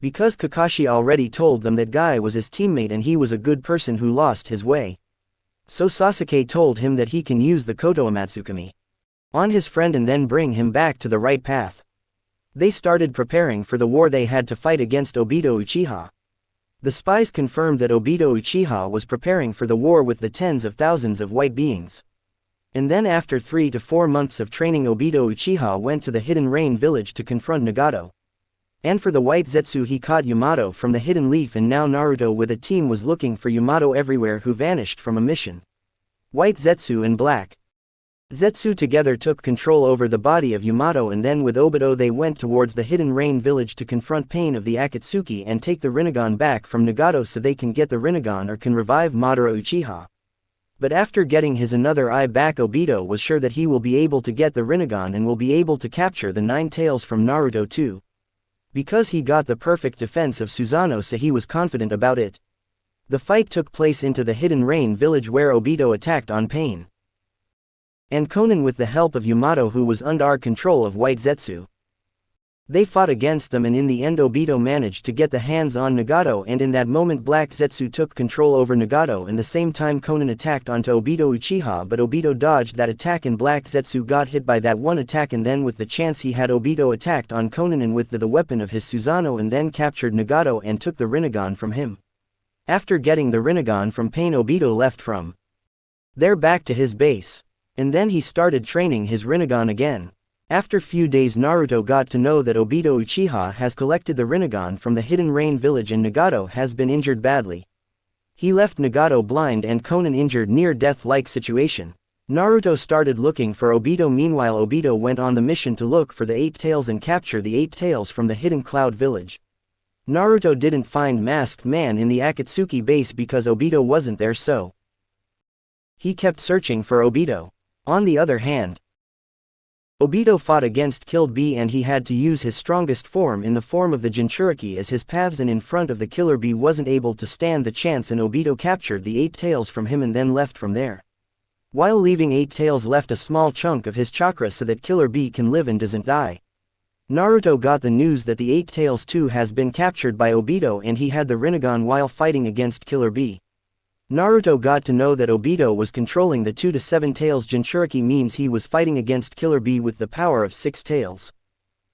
Because Kakashi already told them that Guy was his teammate and he was a good person who lost his way. So Sasuke told him that he can use the Koto Amatsukami on his friend and then bring him back to the right path. They started preparing for the war they had to fight against Obito Uchiha. The spies confirmed that Obito Uchiha was preparing for the war with the tens of thousands of white beings. And then after 3 to 4 months of training, Obito Uchiha went to the Hidden Rain village to confront Nagato. And for the White Zetsu, he caught Yamato from the Hidden Leaf, and now Naruto with a team was looking for Yamato everywhere, who vanished from a mission. White Zetsu and Black Zetsu together took control over the body of Yamato, and then with Obito they went towards the Hidden Rain village to confront Pain of the Akatsuki and take the Rinnegan back from Nagato so they can get the Rinnegan or can revive Madara Uchiha. But after getting his another eye back, Obito was sure that he will be able to get the Rinnegan and will be able to capture the 9 tails from Naruto too. Because he got the perfect defense of Susanoo, so he was confident about it. The fight took place into the Hidden Rain village where Obito attacked on Pain and Konan with the help of Yamato, who was under control of White Zetsu. They fought against them and in the end Obito managed to get the hands on Nagato, and in that moment Black Zetsu took control over Nagato, and the same time Konan attacked onto Obito Uchiha, but Obito dodged that attack and Black Zetsu got hit by that one attack, and then with the chance he had, Obito attacked on Konan and with the weapon of his Susanoo and then captured Nagato and took the Rinnegan from him. After getting the Rinnegan from Pain, Obito left from there back to his base. And then he started training his Rinnegan again. After few days Naruto got to know that Obito Uchiha has collected the Rinnegan from the Hidden Rain village and Nagato has been injured badly. He left Nagato blind and Konan injured near death-like situation. Naruto started looking for Obito. Meanwhile Obito went on the mission to look for the 8 tails and capture the 8 tails from the Hidden Cloud village. Naruto didn't find Masked Man in the Akatsuki base because Obito wasn't there, so he kept searching for Obito. On the other hand, Obito fought against Killed Bee and he had to use his strongest form in the form of the Jinchuriki as his paths, and in front of the Killer Bee wasn't able to stand the chance, and Obito captured the 8 tails from him and then left from there. While leaving 8 tails left a small chunk of his chakra so that Killer Bee can live and doesn't die. Naruto got the news that the 8 tails too has been captured by Obito and he had the Rinnegan while fighting against Killer Bee. Naruto got to know that Obito was controlling the 2 to 7 tails Jinchuriki, means he was fighting against Killer Bee with the power of 6 tails.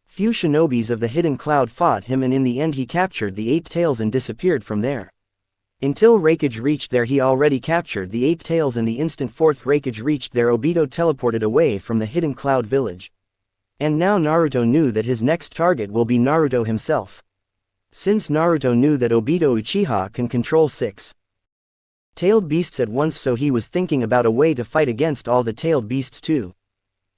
Few shinobis of the Hidden Cloud fought him and in the end he captured the 8 tails and disappeared from there. Until Raikage reached there he already captured the 8 tails and the instant fourth Raikage reached there Obito teleported away from the hidden cloud village. And now Naruto knew that his next target will be Naruto himself. Since Naruto knew that Obito Uchiha can control 6 tailed beasts at once, so he was thinking about a way to fight against all the tailed beasts too.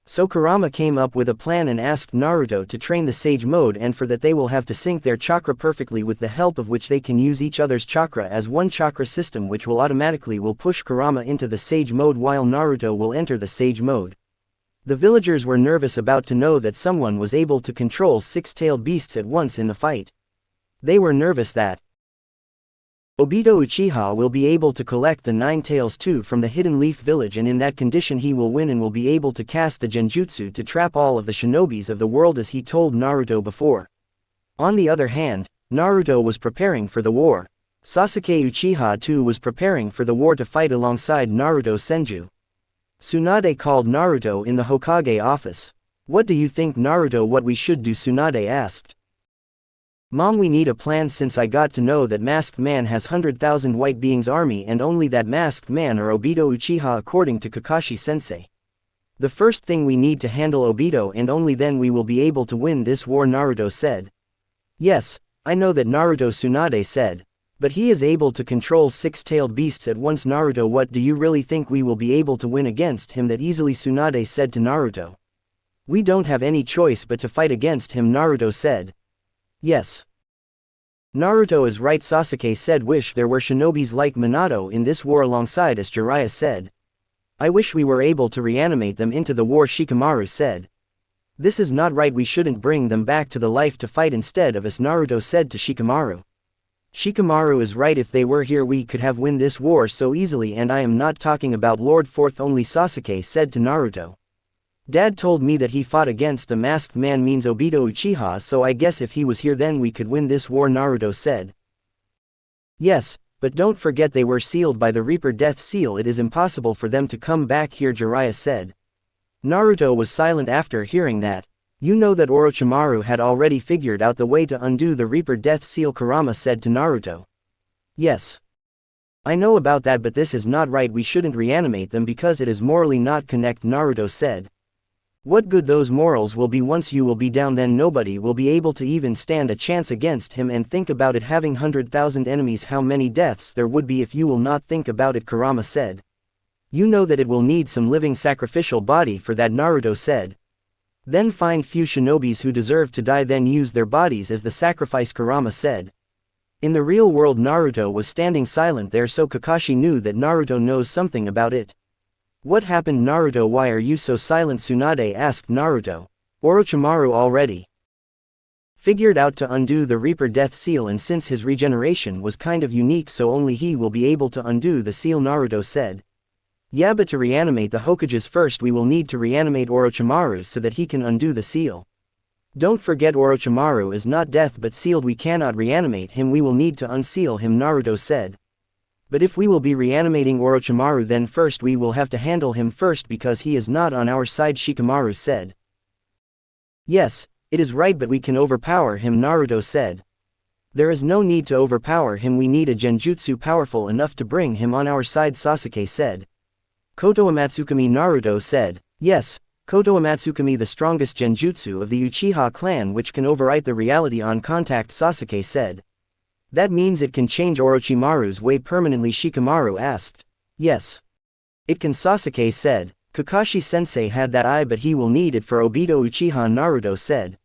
So Kurama came up with a plan and asked Naruto to train the Sage Mode, and for that they will have to sync their chakra perfectly, with the help of which they can use each other's chakra as one chakra system, which will automatically push Kurama into the Sage Mode while Naruto will enter the Sage Mode. The villagers were nervous about to know that someone was able to control 6-tailed beasts at once in the fight. They were nervous that Obito Uchiha will be able to collect the 9 tails too from the Hidden Leaf Village, and in that condition he will win and will be able to cast the genjutsu to trap all of the shinobis of the world as he told Naruto before. On the other hand, Naruto was preparing for the war. Sasuke Uchiha too was preparing for the war to fight alongside Naruto Senju. Tsunade called Naruto in the Hokage office. "What do you think, Naruto? What we should do?" Tsunade asked. "Mom, we need a plan, since I got to know that Masked Man has 100,000 White Beings army, and only that Masked Man are Obito Uchiha according to Kakashi-sensei. The first thing we need to handle Obito, and only then we will be able to win this war," Naruto said. "Yes, I know that, Naruto," Tsunade said. "But he is able to control 6-tailed beasts at once, Naruto. What do you really think we will be able to win against him that easily?" Tsunade said to Naruto. "We don't have any choice but to fight against him," Naruto said. "Yes. Naruto is right," Sasuke said. "Wish there were shinobis like Minato in this war alongside us," Jiraiya said. "I wish we were able to reanimate them into the war," Shikamaru said. "This is not right, we shouldn't bring them back to the life to fight instead of us," Naruto said to Shikamaru. "Shikamaru is right, if they were here we could have win this war so easily, and I am not talking about Lord Fourth only," Sasuke said to Naruto. "Dad told me that he fought against the Masked Man means Obito Uchiha, so I guess if he was here then we could win this war," Naruto said. "Yes, but don't forget they were sealed by the Reaper Death Seal, it is impossible for them to come back here," Jiraiya said. Naruto was silent after hearing that. "You know that Orochimaru had already figured out the way to undo the Reaper Death Seal," Kurama said to Naruto. "Yes. I know about that, but this is not right, we shouldn't reanimate them because it is morally not correct," Naruto said. "What good those morals will be once you will be down, then nobody will be able to even stand a chance against him, and think about it, having 100,000 enemies, how many deaths there would be if you will not think about it," Kurama said. "You know that it will need some living sacrificial body for that," Naruto said. "Then find few shinobis who deserve to die, then use their bodies as the sacrifice," Kurama said. In the real world Naruto was standing silent there, so Kakashi knew that Naruto knows something about it. "What happened, Naruto? Why are you so silent?" Tsunade asked Naruto. "Orochimaru already figured out to undo the Reaper Death Seal, and since his regeneration was kind of unique, so only he will be able to undo the seal," Naruto said. "Yeah, but to reanimate the Hokages first we will need to reanimate Orochimaru so that he can undo the seal. Don't forget Orochimaru is not death but sealed, we cannot reanimate him, we will need to unseal him," Naruto said. "But if we will be reanimating Orochimaru then first we will have to handle him first because he is not on our side," Shikamaru said. "Yes, it is right, but we can overpower him," Naruto said. "There is no need to overpower him, we need a genjutsu powerful enough to bring him on our side," Sasuke said. "Koto Amatsukami," Naruto said. "Yes, Koto Amatsukami, the strongest genjutsu of the Uchiha clan which can overwrite the reality on contact," Sasuke said. "That means it can change Orochimaru's way permanently?" Shikamaru asked. "Yes. It can," Sasuke said. "Kakashi-sensei had that eye, but he will need it for Obito Uchiha," Naruto said.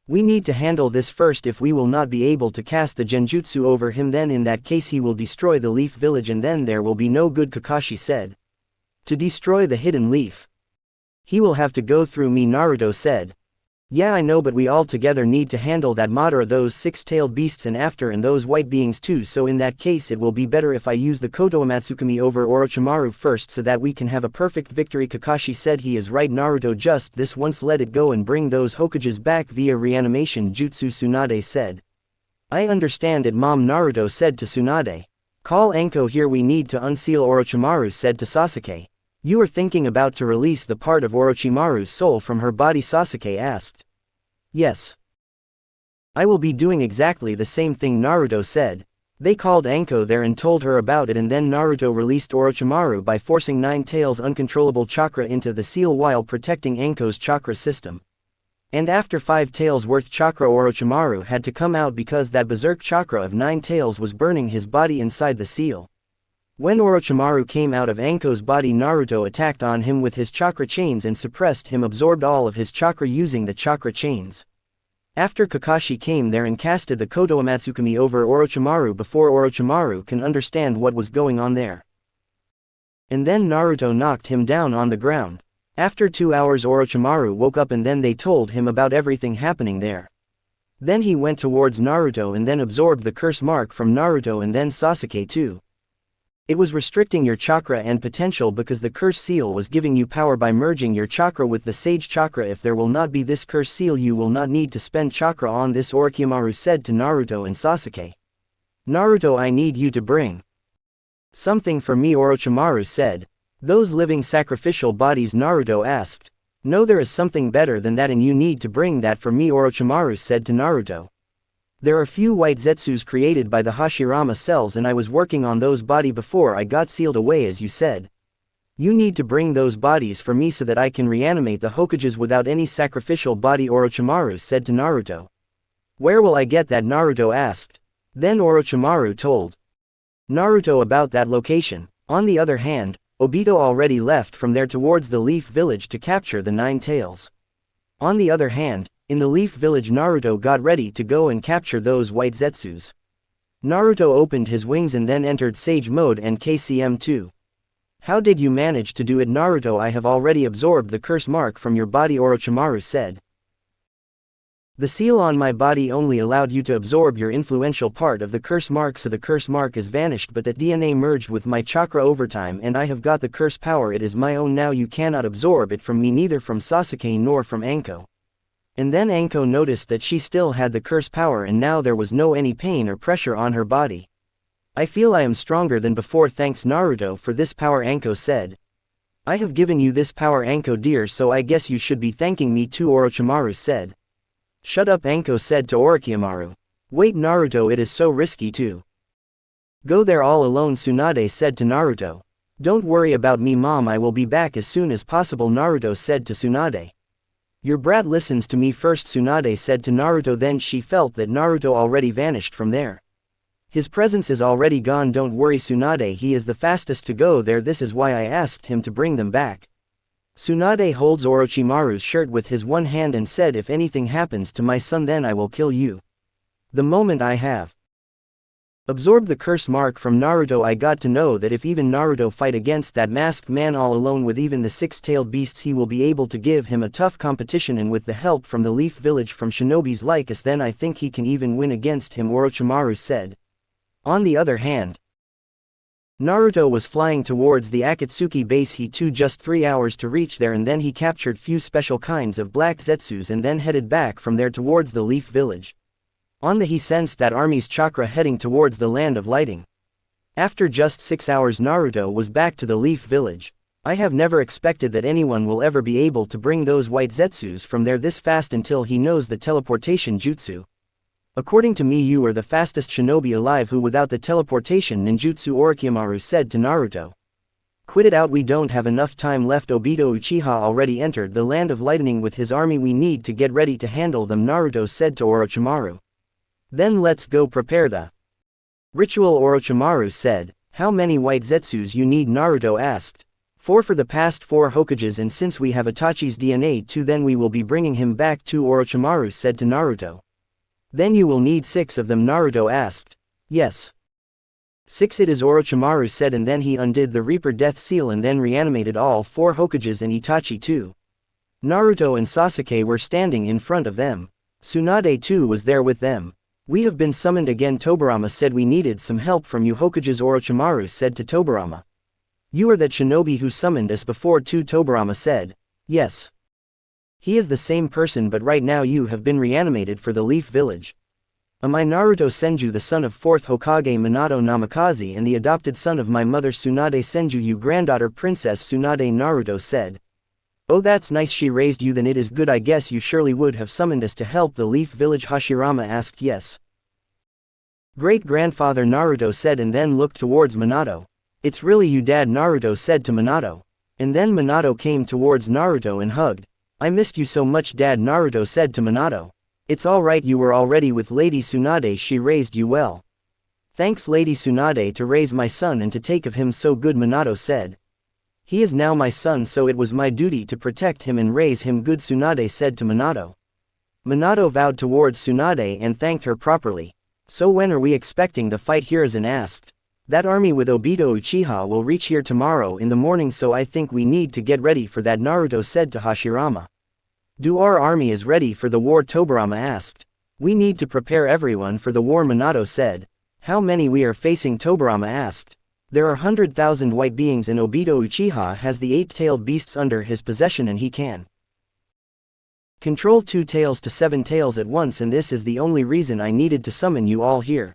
"We need to handle this first. If we will not be able to cast the genjutsu over him, then in that case he will destroy the Leaf Village and then there will be no good," Kakashi said. "To destroy the Hidden Leaf, he will have to go through me," Naruto said. "Yeah, I know, but we all together need to handle that Madara, those 6-tailed beasts, and those white beings too, so in that case it will be better if I use the Koto Amatsukami over Orochimaru first so that we can have a perfect victory." Kakashi said. "He is right, Naruto, just this once let it go and bring those Hokages back via reanimation jutsu," Tsunade said. "I understand it, Mom," Naruto said to Tsunade. "Call Anko here, we need to unseal Orochimaru," said to Sasuke. "You are thinking about to release the part of Orochimaru's soul from her body?" Sasuke asked. "Yes. I will be doing exactly the same thing," Naruto said. They called Anko there and told her about it, and then Naruto released Orochimaru by forcing Nine Tails' uncontrollable chakra into the seal while protecting Anko's chakra system. And after 5 tails worth chakra, Orochimaru had to come out because that berserk chakra of 9 tails was burning his body inside the seal. When Orochimaru came out of Anko's body, Naruto attacked on him with his chakra chains and suppressed him, absorbed all of his chakra using the chakra chains. After Kakashi came there and casted the Koto Amatsukami over Orochimaru before Orochimaru can understand what was going on there. And then Naruto knocked him down on the ground. After 2 hours Orochimaru woke up and then they told him about everything happening there. Then he went towards Naruto and then absorbed the curse mark from Naruto and then Sasuke too. It was restricting your chakra and potential because the curse seal was giving you power by merging your chakra with the sage chakra. If there will not be this curse seal, you will not need to spend chakra on this, Orochimaru said to Naruto and Sasuke. Naruto, I need you to bring something for me, Orochimaru said. Those living sacrificial bodies, Naruto asked. No, there is something better than that and you need to bring that for me, Orochimaru said to Naruto. There are few white zetsus created by the Hashirama cells and I was working on those body before I got sealed away as you said. You need to bring those bodies for me so that I can reanimate the Hokages without any sacrificial body, Orochimaru said to Naruto. Where will I get that, Naruto asked. Then Orochimaru told Naruto about that location. On the other hand, Obito already left from there towards the Leaf Village to capture the 9 tails. On the other hand, in the Leaf Village Naruto got ready to go and capture those white zetsus. Naruto opened his wings and then entered Sage Mode and KCM2. How did you manage to do it, Naruto? I have already absorbed the curse mark from your body, Orochimaru said. The seal on my body only allowed you to absorb your influential part of the curse mark, so the curse mark is vanished, but that DNA merged with my chakra over time and I have got the curse power. It is my own now. You cannot absorb it from me, neither from Sasuke nor from Anko. And then Anko noticed that she still had the curse power and now there was no any pain or pressure on her body. I feel I am stronger than before. Thanks, Naruto, for this power, Anko said. I have given you this power, Anko dear, so I guess you should be thanking me too, Orochimaru said. Shut up, Anko said to Orochimaru. Wait, Naruto, it is so risky to go there all alone, Tsunade said to Naruto. Don't worry about me, mom, I will be back as soon as possible, Naruto said to Tsunade. Your brat listens to me first, Tsunade said to Naruto. Then she felt that Naruto already vanished from there. His presence is already gone. Don't worry, Tsunade, he is the fastest to go there. This is why I asked him to bring them back. Tsunade holds Orochimaru's shirt with his one hand and said, if anything happens to my son then I will kill you. The moment I have absorbed the curse mark from Naruto, I got to know that if even Naruto fight against that masked man all alone with even the 6-tailed beasts, he will be able to give him a tough competition, and with the help from the Leaf Village from shinobis like us, then I think he can even win against him, Orochimaru said. On the other hand, Naruto was flying towards the Akatsuki base. He took just 3 hours to reach there and then he captured few special kinds of black zetsus and then headed back from there towards the Leaf Village. On the he sensed that army's chakra heading towards the land of lighting. After just 6 hours Naruto was back to the Leaf Village. I have never expected that anyone will ever be able to bring those white zetsus from there this fast until he knows the teleportation jutsu. According to me, you are the fastest shinobi alive who without the teleportation ninjutsu, Orochimaru said to Naruto. Quit it out, we don't have enough time left. Obito Uchiha already entered the land of lightning with his army. We need to get ready to handle them, Naruto said to Orochimaru. Then let's go prepare the ritual, Orochimaru said. How many white zetsus you need, Naruto asked. 4 for the past 4 Hokages, and since we have Itachi's DNA too, then we will be bringing him back too, Orochimaru said to Naruto. Then you will need 6 of them, Naruto asked. Yes. 6 it is, Orochimaru said, and then he undid the Reaper Death Seal and then reanimated all 4 Hokages and Itachi too. Naruto and Sasuke were standing in front of them. Tsunade too was there with them. We have been summoned again, Tobirama said. We needed some help from you Hokages, Orochimaru said to Tobirama. You are that shinobi who summoned us before too, Tobirama said. Yes. He is the same person, but right now you have been reanimated for the Leaf Village. Am I Naruto Senju, the son of 4th Hokage Minato Namikaze and the adopted son of my mother Tsunade Senju, you granddaughter Princess Tsunade, Naruto said. Oh, that's nice, she raised you, then it is good. I guess you surely would have summoned us to help the Leaf Village, Hashirama asked. Yes. Great-grandfather Naruto said and then looked towards Minato. It's really you dad, Naruto said to Minato. And then Minato came towards Naruto and hugged. I missed you so much dad, Naruto said to Minato. It's alright, you were already with Lady Tsunade, she raised you well. Thanks Lady Tsunade to raise my son and to take of him so good, Minato said. He is now my son, so it was my duty to protect him and raise him good, Tsunade said to Minato. Minato bowed towards Tsunade and thanked her properly. So when are we expecting the fight, Hiruzen asked. That army with Obito Uchiha will reach here tomorrow in the morning, so I think we need to get ready for that, Naruto said to Hashirama. Do our army is ready for the war, Tobirama asked. We need to prepare everyone for the war, Minato said. How many we are facing, Tobirama asked. There are 100,000 white beings and Obito Uchiha has the 8-tailed beasts under his possession and he can control 2 tails to 7 tails at once, and this is the only reason I needed to summon you all here.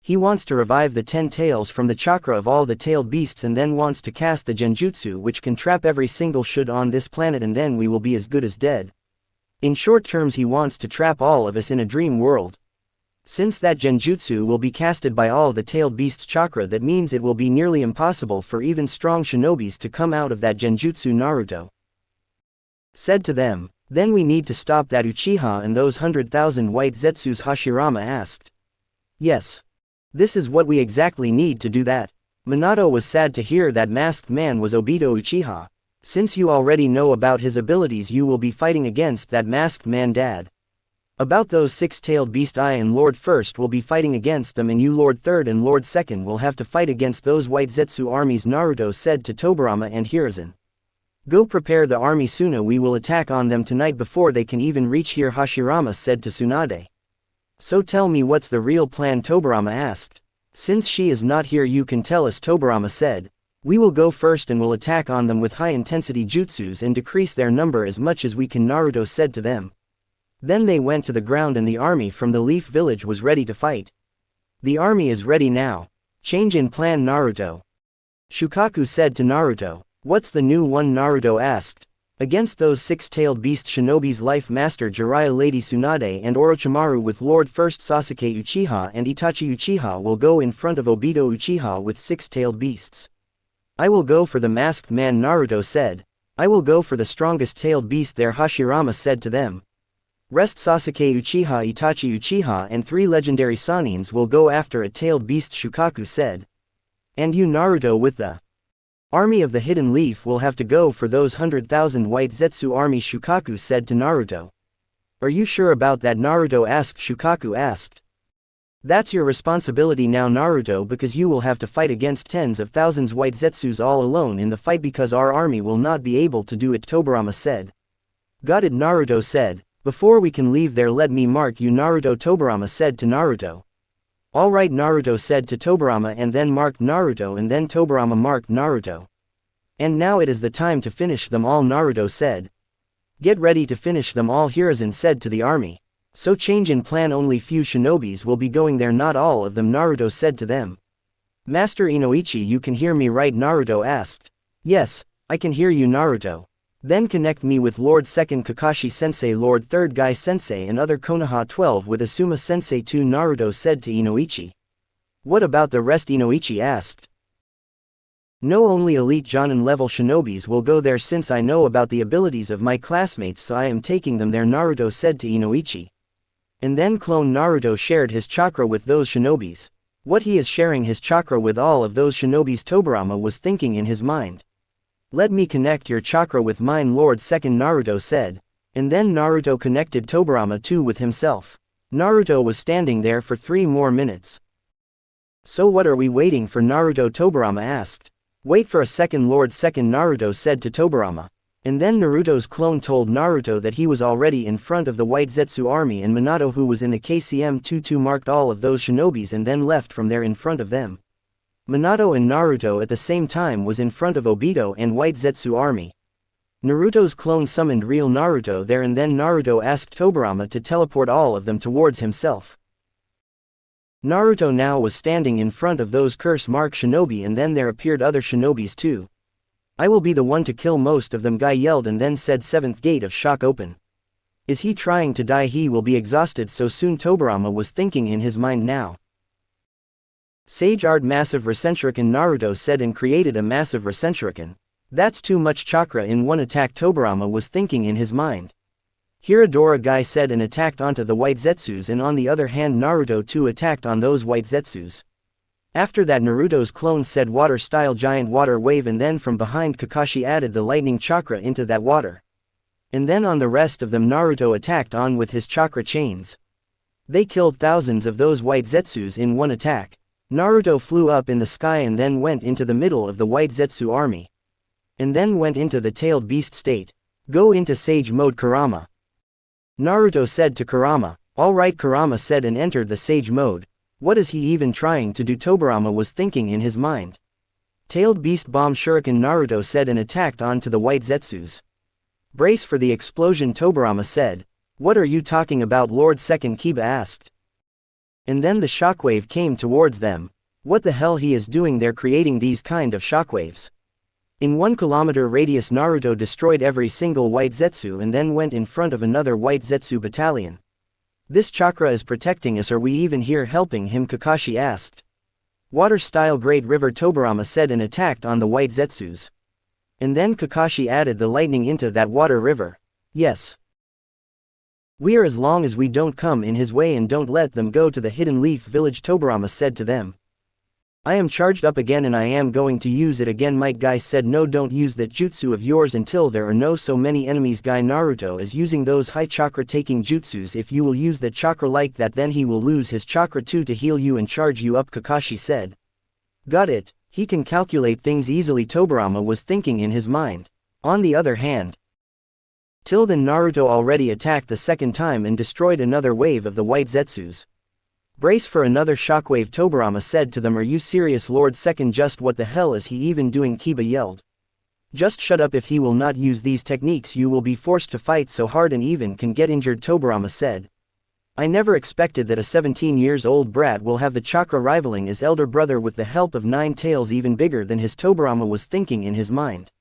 He wants to revive the 10 tails from the chakra of all the tailed beasts and then wants to cast the genjutsu which can trap every single should on this planet, and then we will be as good as dead. In short terms, he wants to trap all of us in a dream world. Since that genjutsu will be casted by all the tailed beasts' chakra, that means it will be nearly impossible for even strong shinobis to come out of that genjutsu, Naruto said to them. Then we need to stop that Uchiha and those 100,000 white Zetsus, Hashirama asked. Yes. This is what we exactly need to do that. Minato was sad to hear that masked man was Obito Uchiha. Since you already know about his abilities, you will be fighting against that masked man, dad. About those 6-tailed beast, I and Lord First will be fighting against them, and you Lord Third and Lord Second will have to fight against those white Zetsu armies, Naruto said to Tobirama and Hiruzen. Go prepare the army Suna, we will attack on them tonight before they can even reach here, Hashirama said to Tsunade. So tell me, what's the real plan, Tobirama asked. Since she is not here, you can tell us, Tobirama said. We will go first and will attack on them with high-intensity jutsus and decrease their number as much as we can, Naruto said to them. Then they went to the ground and the army from the Leaf Village was ready to fight. The army is ready now. Change in plan, Naruto. Shukaku said to Naruto. What's the new one, Naruto asked. Against those 6-tailed beast shinobis, Life Master Jiraiya, Lady Tsunade and Orochimaru with Lord First Sasuke Uchiha and Itachi Uchiha will go in front of Obito Uchiha with 6-tailed beasts. I will go for the masked man, Naruto said. I will go for the strongest tailed beast there, Hashirama said to them. Rest Sasuke Uchiha, Itachi Uchiha and 3 legendary Sannins will go after a tailed beast, Shukaku said. And you, Naruto, with the army of the Hidden Leaf will have to go for those 100,000 white Zetsu army, Shukaku said to Naruto. Are you sure about that, Naruto asked. Shukaku asked. That's your responsibility now, Naruto, because you will have to fight against tens of thousands white Zetsus all alone in the fight, because our army will not be able to do it, Tobirama said. Got it, Naruto said. Before we can leave there, let me mark you, Naruto, Tobirama said to Naruto. Alright, Naruto said to Tobirama and then marked Naruto, and then Tobirama marked Naruto. And now it is the time to finish them all, Naruto said. Get ready to finish them all, Hiruzen said to the army. So change in plan, only few shinobis will be going there, not all of them, Naruto said to them. Master Inoichi, you can hear me right, Naruto asked. Yes, I can hear you, Naruto. Then connect me with Lord 2nd Kakashi Sensei, Lord 3rd Guy Sensei and other Konoha 12 with Asuma Sensei too, Naruto said to Inoichi. What about the rest, Inoichi asked. No, only elite Jonin level shinobis will go there, since I know about the abilities of my classmates, so I am taking them there, Naruto said to Inoichi. And then clone Naruto shared his chakra with those shinobis. What, he is sharing his chakra with all of those shinobis, Tobirama was thinking in his mind. Let me connect your chakra with mine, Lord 2nd, Naruto said. And then Naruto connected Tobirama too with himself. Naruto was standing there for 3 more minutes. So what are we waiting for, Naruto, Tobirama asked. Wait for a second, Lord 2nd, Naruto said to Tobirama. And then Naruto's clone told Naruto that he was already in front of the White Zetsu army, and Minato, who was in the KCM-22, marked all of those shinobis and then left from there in front of them. Minato and Naruto at the same time was in front of Obito and White Zetsu army. Naruto's clone summoned real Naruto there, and then Naruto asked Tobirama to teleport all of them towards himself. Naruto now was standing in front of those curse mark shinobi, and then there appeared other shinobis too. I will be the one to kill most of them, Guy yelled, and then said 7th gate of shock open. Is he trying to die? He will be exhausted so soon, Tobirama was thinking in his mind now. Sage Art Massive Rasenshuriken Naruto said and created a massive Rasenshuriken. That's too much chakra in one attack, Tobirama was thinking in his mind. Hiradora Guy said and attacked onto the white Zetsus, and on the other hand Naruto too attacked on those white Zetsus. After that Naruto's clone said water style giant water wave, and then from behind Kakashi added the lightning chakra into that water. And then on the rest of them Naruto attacked on with his chakra chains. They killed thousands of those white Zetsus in one attack. Naruto flew up in the sky and then went into the middle of the white Zetsu army. And then went into the tailed beast state. Go into sage mode, Kurama. Naruto said to Kurama. Alright, Kurama said and entered the sage mode. What is he even trying to do, Tobirama was thinking in his mind. Tailed beast bomb shuriken, Naruto said and attacked onto the white Zetsus. Brace for the explosion, Tobirama said. What are you talking about, Lord Second, Kiba asked. And then the shockwave came towards them. What the hell he is doing there, creating these kind of shockwaves? In 1 kilometer radius Naruto destroyed every single white Zetsu and then went in front of another white Zetsu battalion. This chakra is protecting us, are we even here helping him, Kakashi asked. Water style great river, Tobirama said and attacked on the white Zetsus. And then Kakashi added the lightning into that water river. Yes. We are, as long as we don't come in his way and don't let them go to the hidden leaf village, Tobirama said to them. I am charged up again and I am going to use it again. Might Guy said no, don't use that jutsu of yours until there are no so many enemies. Guy, Naruto is using those high chakra taking jutsus. If you will use that chakra like that then he will lose his chakra too to heal you and charge you up, Kakashi said. Got it, he can calculate things easily, Tobirama was thinking in his mind. On the other hand, till then Naruto already attacked the second time and destroyed another wave of the white Zetsus. Brace for another shockwave, Tobirama said to them. Are you serious, Lord Second? Just what the hell is he even doing? Kiba yelled. Just shut up, if he will not use these techniques you will be forced to fight so hard and even can get injured, Tobirama said. I never expected that a 17-years-old brat will have the chakra rivaling his elder brother with the help of 9 tails even bigger than his, Tobirama was thinking in his mind.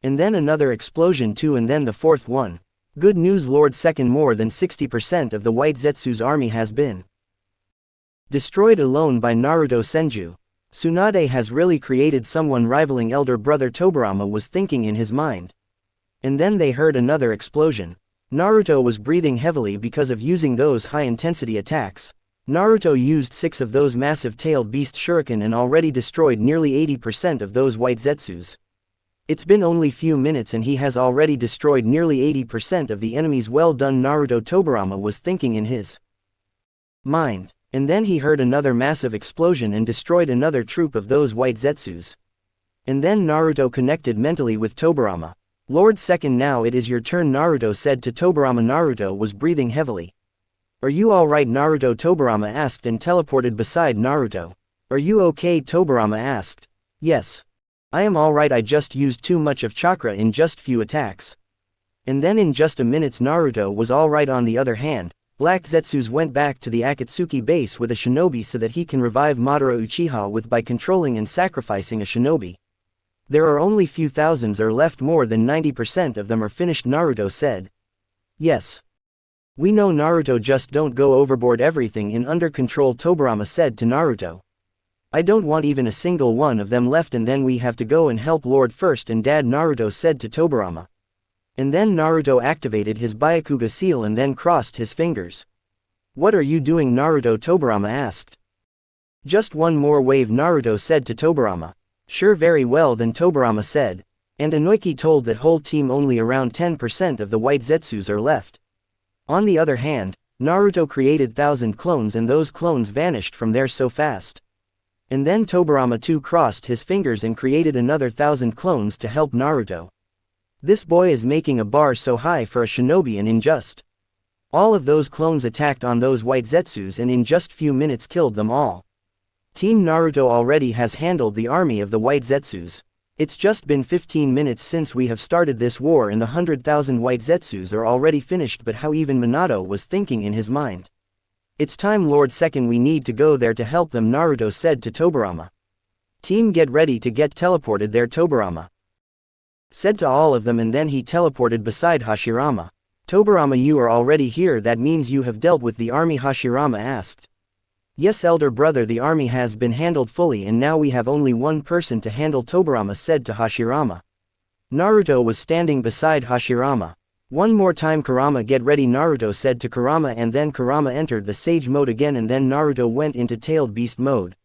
And then another explosion too, and then the fourth one. Good news, Lord Second, more than 60% of the white Zetsu's army has been destroyed alone by Naruto Senju. Tsunade has really created someone rivaling elder brother, Tobirama was thinking in his mind. And then they heard another explosion. Naruto was breathing heavily because of using those high-intensity attacks. Naruto used 6 of those massive tailed beast shuriken and already destroyed nearly 80% of those white Zetsus. It's been only few minutes and he has already destroyed nearly 80% of the enemies. Well done, Naruto, Tobirama was thinking in his mind. And then he heard another massive explosion and destroyed another troop of those white Zetsus. And then Naruto connected mentally with Tobirama. Lord Second, now it is your turn, Naruto said to Tobirama. Naruto was breathing heavily. Are you alright, Naruto? Tobirama asked and teleported beside Naruto. Are you okay? Tobirama asked. Yes. I am alright, I just used too much of chakra in just few attacks. And then in just a minute Naruto was alright. On the other hand, Black Zetsus went back to the Akatsuki base with a shinobi so that he can revive Madara Uchiha with by controlling and sacrificing a shinobi. There are only few thousands are left, more than 90% of them are finished, Naruto said. Yes. We know, Naruto, just don't go overboard, everything in under control, Tobirama said to Naruto. I don't want even a single one of them left, and then we have to go and help Lord First and Dad, Naruto said to Tobirama. And then Naruto activated his Byakuga seal and then crossed his fingers. What are you doing, Naruto? Tobirama asked. Just one more wave, Naruto said to Tobirama. Sure, very well then, Tobirama said. And Inoiki told that whole team only around 10% of the white Zetsus are left. On the other hand, Naruto created 1,000 clones and those clones vanished from there so fast. And then Tobirama too crossed his fingers and created another 1,000 clones to help Naruto. This boy is making a bar so high for a shinobi, and in just all of those clones attacked on those white Zetsus and in just few minutes killed them all. Team Naruto already has handled the army of the white Zetsus. It's just been 15 minutes since we have started this war and the 100,000 white Zetsus are already finished, but how even Minato was thinking in his mind. It's time, Lord Second, we need to go there to help them, Naruto said to Tobirama. Team, get ready to get teleported there, Tobirama said to all of them, and then he teleported beside Hashirama. Tobirama, you are already here, that means you have dealt with the army, Hashirama asked. Yes, elder brother, the army has been handled fully and now we have only one person to handle, Tobirama said to Hashirama. Naruto was standing beside Hashirama. One more time Kurama, get ready, Naruto said to Kurama, and then Kurama entered the sage mode again and then Naruto went into tailed beast mode.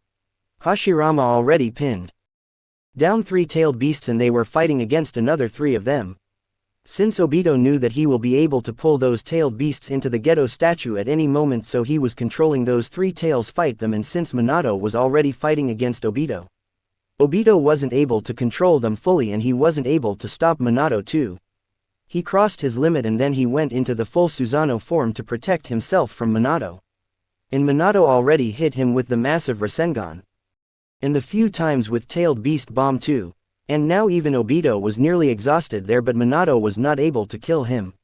Hashirama already pinned down 3 tailed beasts and they were fighting against another 3 of them. Since Obito knew that he will be able to pull those tailed beasts into the ghetto statue at any moment, so he was controlling those 3 tails fight them, and since Minato was already fighting against Obito, Obito wasn't able to control them fully and he wasn't able to stop Minato too. He crossed his limit and then he went into the full Susanoo form to protect himself from Minato. And Minato already hit him with the massive Rasengan. And the few times with tailed beast bomb too. And now even Obito was nearly exhausted there, but Minato was not able to kill him.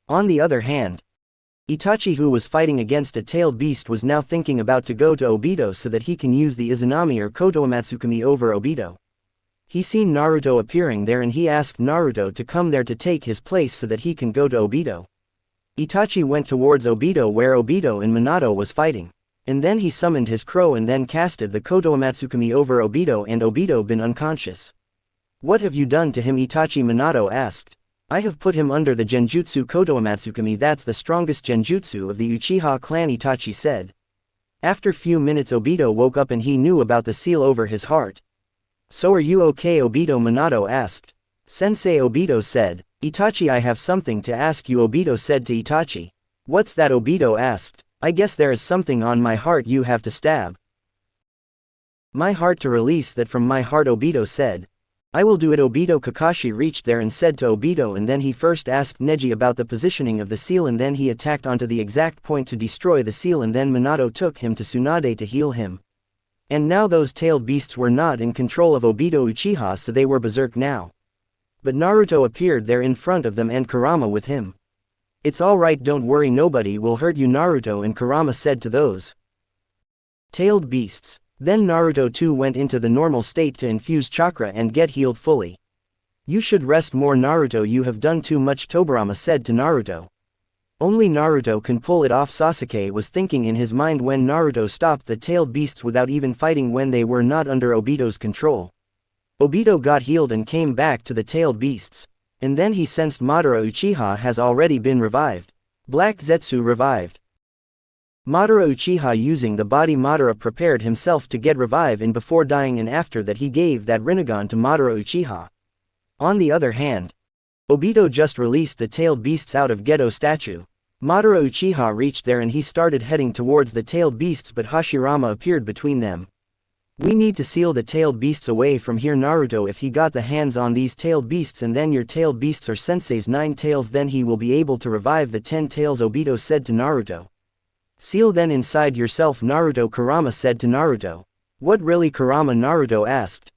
On the other hand, Itachi, who was fighting against a tailed beast, was now thinking about to go to Obito so that he can use the Izanami or Kotoamatsukami over Obito. He seen Naruto appearing there and he asked Naruto to come there to take his place so that he can go to Obito. Itachi went towards Obito where Obito and Minato was fighting. And then he summoned his crow and then casted the Kotoamatsukami over Obito, and Obito been unconscious. What have you done to him, Itachi? Minato asked. I have put him under the Genjutsu Kotoamatsukami, that's the strongest Genjutsu of the Uchiha clan, Itachi said. After few minutes Obito woke up and he knew about the seal over his heart. So are you okay, Obito? Minato asked. Sensei, Obito said. Itachi, I have something to ask you, Obito said to Itachi. What's that? Obito asked. I guess there is something on my heart you have to stab my heart to release that from my heart, Obito said. I will do it, Obito. Kakashi reached there and said to Obito, and then he first asked Neji about the positioning of the seal and then he attacked onto the exact point to destroy the seal, and then Minato took him to Tsunade to heal him. And now those tailed beasts were not in control of Obito Uchiha, so they were berserk now. But Naruto appeared there in front of them and Kurama with him. It's alright, don't worry, nobody will hurt you, Naruto and Kurama said to those tailed beasts. Then Naruto too went into the normal state to infuse chakra and get healed fully. You should rest more, Naruto, you have done too much, Tobirama said to Naruto. Only Naruto can pull it off, Sasuke was thinking in his mind when Naruto stopped the tailed beasts without even fighting when they were not under Obito's control. Obito got healed and came back to the tailed beasts. And then he sensed Madara Uchiha has already been revived. Black Zetsu revived. Madara Uchiha using the body Madara prepared himself to get revive in before dying, and after that he gave that Rinnegan to Madara Uchiha. On the other hand, Obito just released the tailed beasts out of Geto statue. Madara Uchiha reached there and he started heading towards the tailed beasts, but Hashirama appeared between them. We need to seal the tailed beasts away from here, Naruto. If he got the hands on these tailed beasts and then your tailed beasts are Sensei's 9 tails, then he will be able to revive the 10 tails, Obito said to Naruto. Seal then inside yourself, Naruto, Kurama said to Naruto. What really, Kurama? Naruto asked.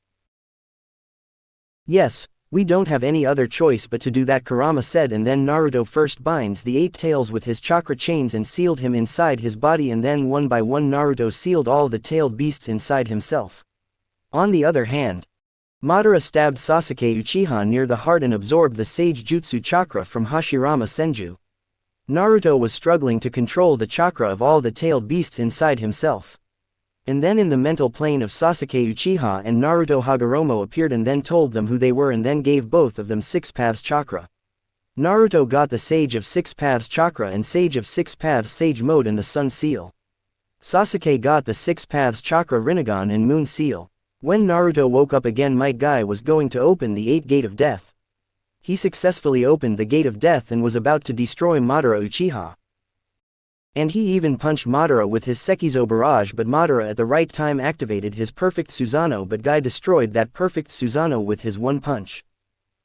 Yes, we don't have any other choice but to do that, Kurama said, and then Naruto first binds the 8 tails with his chakra chains and sealed him inside his body, and then one by one Naruto sealed all the tailed beasts inside himself. On the other hand, Madara stabbed Sasuke Uchiha near the heart and absorbed the sage jutsu chakra from Hashirama Senju. Naruto was struggling to control the chakra of all the tailed beasts inside himself. And then in the mental plane of Sasuke Uchiha and Naruto, Hagoromo appeared and then told them who they were and then gave both of them 6 paths chakra. Naruto got the Sage of 6 paths chakra and Sage of 6 paths sage mode and the Sun seal. Sasuke got the 6 paths chakra Rinnegan and Moon seal. When Naruto woke up again, Might Guy was going to open the 8th gate of death. He successfully opened the gate of death and was about to destroy Madara Uchiha. And he even punched Madara with his Sekizo barrage, but Madara at the right time activated his perfect Susanoo, but Guy destroyed that perfect Susanoo with his one punch.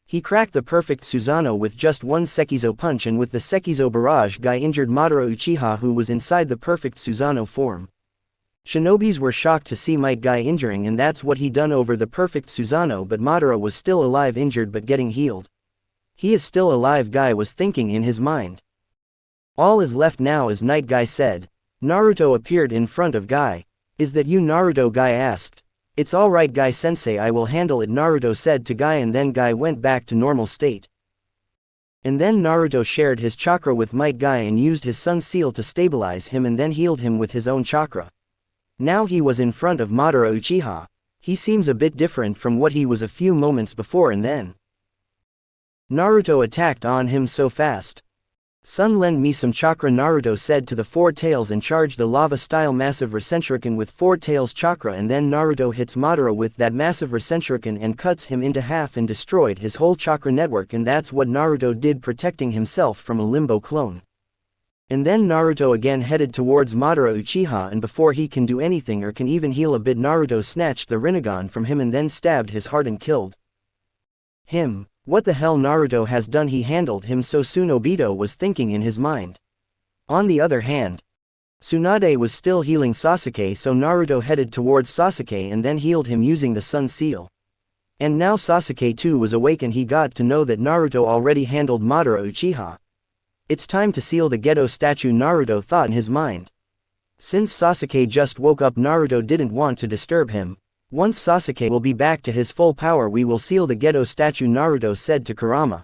He cracked the perfect Susanoo with just one Sekizo punch, and with the Sekizo barrage Guy injured Madara Uchiha, who was inside the perfect Susanoo form. Shinobis were shocked to see Might Guy injuring, and that's what he done over the perfect Susanoo, but Madara was still alive, injured but getting healed. He is still alive, Guy was thinking in his mind. All is left now, as Night Guy said. Naruto appeared in front of Guy. Is that you, Naruto? Guy asked. It's alright, Guy sensei, I will handle it, Naruto said to Guy, and then Guy went back to normal state. And then Naruto shared his chakra with Might Guy and used his Sun seal to stabilize him and then healed him with his own chakra. Now he was in front of Madara Uchiha. He seems a bit different from what he was a few moments before, and then Naruto attacked on him so fast. "Son, lend me some chakra," Naruto said to the Four Tails, and charged the lava-style massive Rasenshuriken with Four Tails chakra, and then Naruto hits Madara with that massive Rasenshuriken and cuts him into half and destroyed his whole chakra network, and that's what Naruto did, protecting himself from a Limbo clone. And then Naruto again headed towards Madara Uchiha, and before he can do anything or can even heal a bit, Naruto snatched the Rinnegan from him and then stabbed his heart and killed him. What the hell Naruto has done? He handled him so soon, Obito was thinking in his mind. On the other hand, Tsunade was still healing Sasuke, so Naruto headed towards Sasuke and then healed him using the Sun Seal. And now Sasuke too was awake, and he got to know that Naruto already handled Madara Uchiha. It's time to seal the Gedo statue, Naruto thought in his mind. Since Sasuke just woke up, Naruto didn't want to disturb him. Once Sasuke will be back to his full power, we will seal the Gedo statue, Naruto said to Kurama.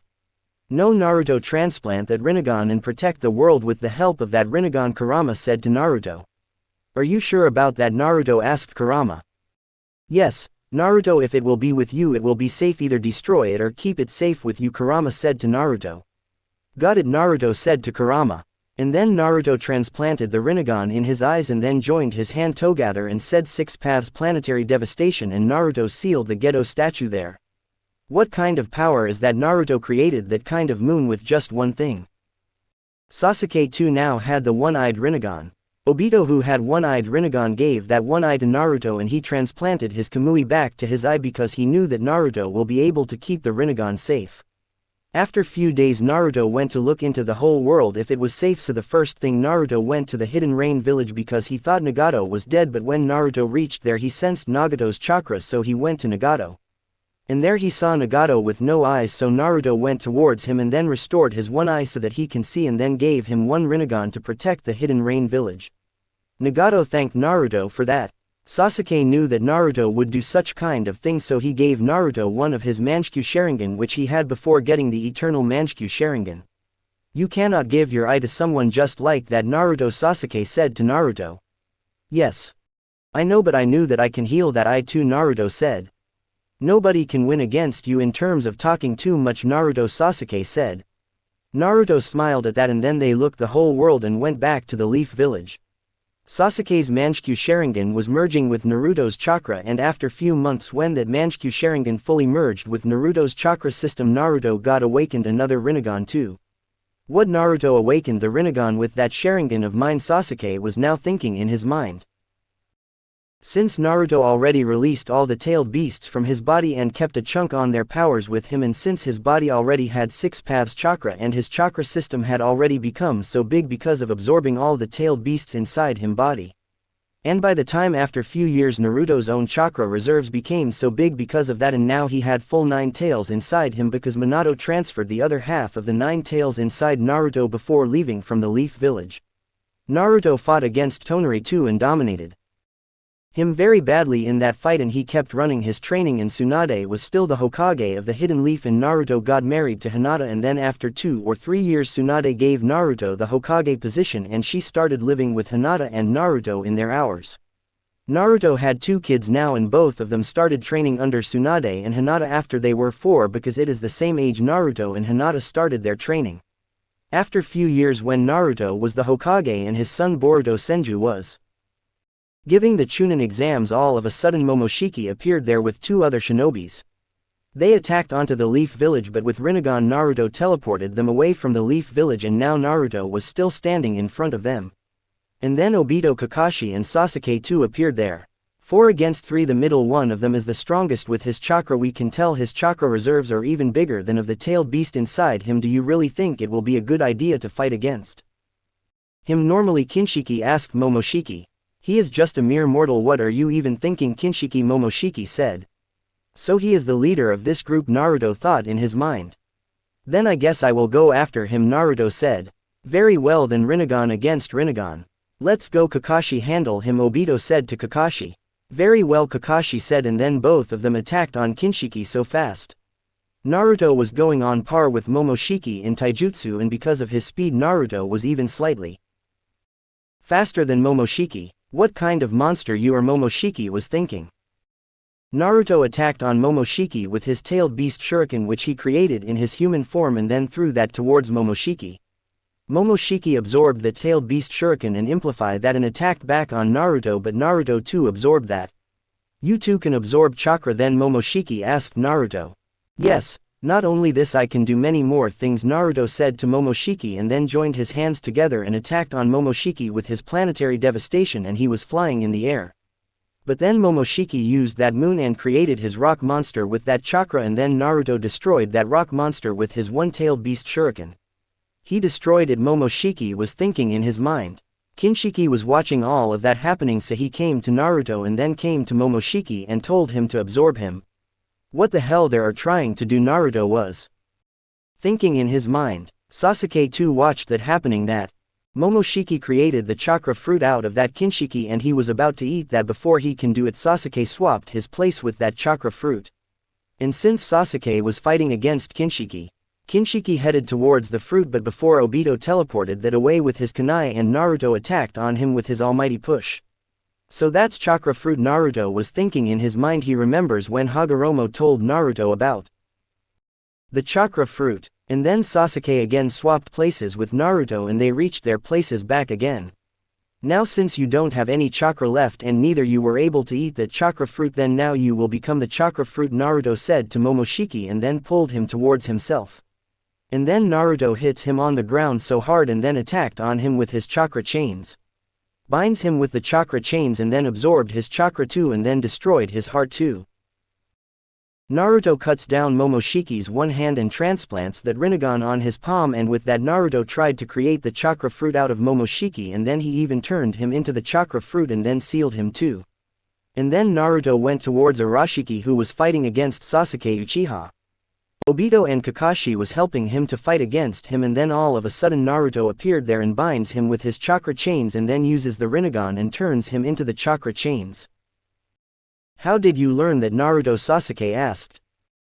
No, Naruto, transplant that Rinnegan and protect the world with the help of that Rinnegan, Kurama said to Naruto. Are you sure about that? Naruto asked Kurama. Yes, Naruto, if it will be with you it will be safe, either destroy it or keep it safe with you, Kurama said to Naruto. Got it, Naruto said to Kurama. And then Naruto transplanted the Rinnegan in his eyes and then joined his hand together and said 6 paths planetary devastation, and Naruto sealed the Gedo statue there. What kind of power is that? Naruto created that kind of moon with just one thing. Sasuke too now had the one-eyed Rinnegan. Obito, who had one-eyed Rinnegan, gave that one eye to Naruto, and he transplanted his Kamui back to his eye because he knew that Naruto will be able to keep the Rinnegan safe. After few days, Naruto went to look into the whole world if it was safe, so the first thing Naruto went to the Hidden Rain village because he thought Nagato was dead, but when Naruto reached there he sensed Nagato's chakra, so he went to Nagato. And there he saw Nagato with no eyes, so Naruto went towards him and then restored his one eye so that he can see, and then gave him one Rinnegan to protect the Hidden Rain village. Nagato thanked Naruto for that. Sasuke knew that Naruto would do such kind of thing, so he gave Naruto one of his Manchikyu Sharingan which he had before getting the Eternal Manchikyu Sharingan. You cannot give your eye to someone just like that, Naruto, Sasuke said to Naruto. Yes. I know, but I knew that I can heal that eye too, Naruto said. Nobody can win against you in terms of talking too much, Naruto, Sasuke said. Naruto smiled at that, and then they looked the whole world and went back to the Leaf Village. Sasuke's Manchikyu Sharingan was merging with Naruto's chakra, and after few months when that Manchikyu Sharingan fully merged with Naruto's chakra system, Naruto got awakened another Rinnegan too. What? Naruto awakened the Rinnegan with that Sharingan of mine, Sasuke was now thinking in his mind. Since Naruto already released all the tailed beasts from his body and kept a chunk on their powers with him, and since his body already had 6 paths chakra and his chakra system had already become so big because of absorbing all the tailed beasts inside him body. And by the time after few years Naruto's own chakra reserves became so big because of that, and now he had full 9 tails inside him because Minato transferred the other half of the 9 tails inside Naruto before leaving from the Leaf Village. Naruto fought against Tonari too and dominated him very badly in that fight, and he kept running his training, and Tsunade was still the Hokage of the Hidden Leaf, and Naruto got married to Hinata, and then after 2 or 3 years Tsunade gave Naruto the Hokage position and she started living with Hinata and Naruto in their hours. Naruto had 2 kids now, and both of them started training under Tsunade and Hinata after they were 4 because it is the same age Naruto and Hinata started their training. After few years when Naruto was the Hokage and his son Boruto Senju was giving the Chunin exams, all of a sudden Momoshiki appeared there with 2 other shinobis. They attacked onto the Leaf Village, but with Rinnegan Naruto teleported them away from the Leaf Village, and now Naruto was still standing in front of them. And then Obito, Kakashi and Sasuke too appeared there. 4 against 3, the middle one of them is the strongest with his chakra. We can tell his chakra reserves are even bigger than of the tailed beast inside him. Do you really think it will be a good idea to fight against him normally? Kinshiki asked Momoshiki. He is just a mere mortal. What are you even thinking, Kinshiki? Momoshiki said. So he is the leader of this group, Naruto thought in his mind. Then I guess I will go after him, Naruto said. Very well then, Rinnegan against Rinnegan. Let's go, Kakashi, handle him, Obito said to Kakashi. Very well, Kakashi said, and then both of them attacked on Kinshiki so fast. Naruto was going on par with Momoshiki in taijutsu, and because of his speed Naruto was even slightly faster than Momoshiki. What kind of monster you or Momoshiki was thinking? Naruto attacked on Momoshiki with his tailed beast shuriken which he created in his human form and then threw that towards Momoshiki. Momoshiki absorbed the tailed beast shuriken and amplified that and attacked back on Naruto, but Naruto too absorbed that. You too can absorb chakra, then Momoshiki asked Naruto. Yes, not only this, I can do many more things, Naruto said to Momoshiki, and then joined his hands together and attacked on Momoshiki with his planetary devastation, and he was flying in the air. But then Momoshiki used that moon and created his rock monster with that chakra, and then Naruto destroyed that rock monster with his one-tailed beast shuriken. He destroyed it, Momoshiki was thinking in his mind. Kinshiki was watching all of that happening, so he came to Naruto and then came to Momoshiki and told him to absorb him. What the hell they are trying to do, Naruto was thinking in his mind. Sasuke too watched that happening, that Momoshiki created the chakra fruit out of that Kinshiki and he was about to eat that. Before he can do it, Sasuke swapped his place with that chakra fruit. And since Sasuke was fighting against Kinshiki, Kinshiki headed towards the fruit, but before Obito teleported that away with his kunai and Naruto attacked on him with his almighty push. So that's chakra fruit, Naruto was thinking in his mind. He remembers when Hagoromo told Naruto about the chakra fruit. And then Sasuke again swapped places with Naruto and they reached their places back again. Now since you don't have any chakra left and neither you were able to eat the chakra fruit, then now you will become the chakra fruit, Naruto said to Momoshiki and then pulled him towards himself. And then Naruto hits him on the ground so hard and then attacked on him with his chakra chains. Binds him with the chakra chains and then absorbed his chakra too and then destroyed his heart too. Naruto cuts down Momoshiki's one hand and transplants that Rinnegan on his palm, and with that Naruto tried to create the chakra fruit out of Momoshiki and then he even turned him into the chakra fruit and then sealed him too. And then Naruto went towards Arashiki who was fighting against Sasuke Uchiha. Obito and Kakashi was helping him to fight against him, and then all of a sudden Naruto appeared there and binds him with his chakra chains and then uses the Rinnegan and turns him into the chakra chains. How did you learn that, Naruto? Sasuke asked.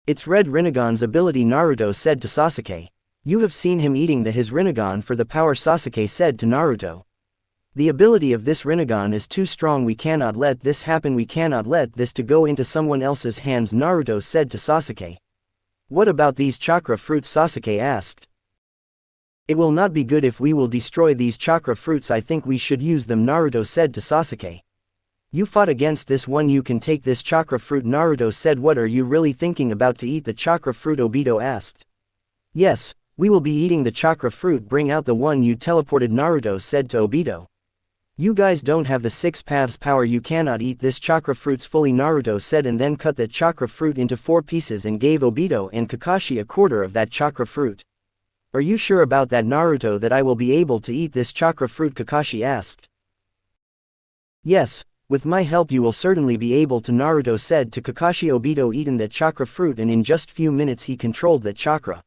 It's Red Rinnegan's ability, Naruto said to Sasuke. You have seen him eating his Rinnegan for the power, Sasuke said to Naruto. The ability of this Rinnegan is too strong, we cannot let this happen, we cannot let this to go into someone else's hands, Naruto said to Sasuke. What about these chakra fruits? Sasuke asked. It will not be good if we will destroy these chakra fruits, I think we should use them, Naruto said to Sasuke. You fought against this one, you can take this chakra fruit, Naruto said. What are you really thinking about to eat the chakra fruit? Obito asked. Yes, we will be eating the chakra fruit, bring out the one you teleported, Naruto said to Obito. You guys don't have the 6 paths power, you cannot eat this chakra fruits fully, Naruto said, and then cut that chakra fruit into 4 pieces and gave Obito and Kakashi a quarter of that chakra fruit. Are you sure about that, Naruto, that I will be able to eat this chakra fruit? Kakashi asked. Yes. With my help you will certainly be able to, Naruto said to Kakashi. Obito eaten that chakra fruit and in just few minutes he controlled that chakra.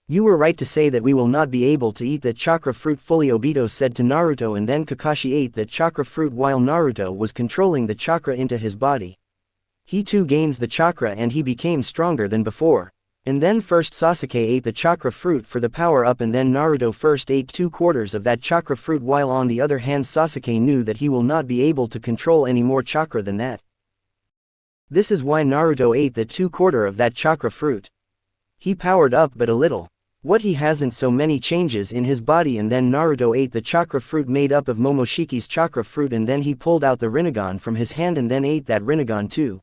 You were right to say that we will not be able to eat that chakra fruit fully, Obito said to Naruto, and then Kakashi ate that chakra fruit while Naruto was controlling the chakra into his body. He too gains the chakra and he became stronger than before. And then first Sasuke ate the chakra fruit for the power up, and then Naruto first ate 2/4 of that chakra fruit, while on the other hand Sasuke knew that he will not be able to control any more chakra than that. This is why Naruto ate the 2/4 of that chakra fruit. He powered up but a little. What, he hasn't so many changes in his body. And then Naruto ate the chakra fruit made up of Momoshiki's chakra fruit, and then he pulled out the Rinnegan from his hand and then ate that Rinnegan too.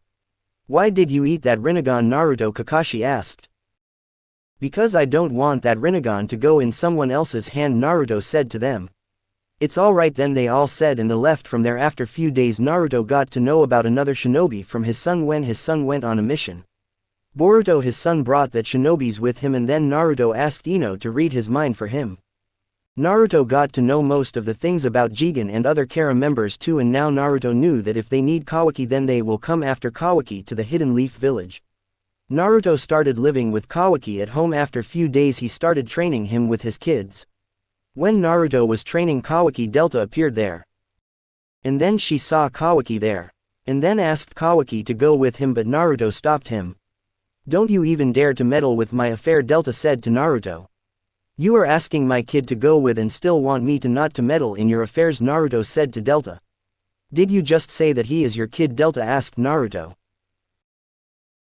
Why did you eat that Rinnegan, Naruto? Kakashi asked. Because I don't want that Rinnegan to go in someone else's hand, Naruto said to them. It's alright then, they all said, and left from there. After few days Naruto got to know about another shinobi from his son when his son went on a mission. Boruto, his son, brought that shinobis with him, and then Naruto asked Ino to read his mind for him. Naruto got to know most of the things about Jigen and other Kara members too, and now Naruto knew that if they need Kawaki then they will come after Kawaki to the Hidden Leaf Village. Naruto started living with Kawaki at home. After few days he started training him with his kids. When Naruto was training Kawaki, Delta appeared there. And then she saw Kawaki there. And then asked Kawaki to go with him, but Naruto stopped him. Don't you even dare to meddle with my affair, Delta said to Naruto. You are asking my kid to go with and still want me to not to meddle in your affairs, Naruto said to Delta. Did you just say that he is your kid? Delta asked Naruto.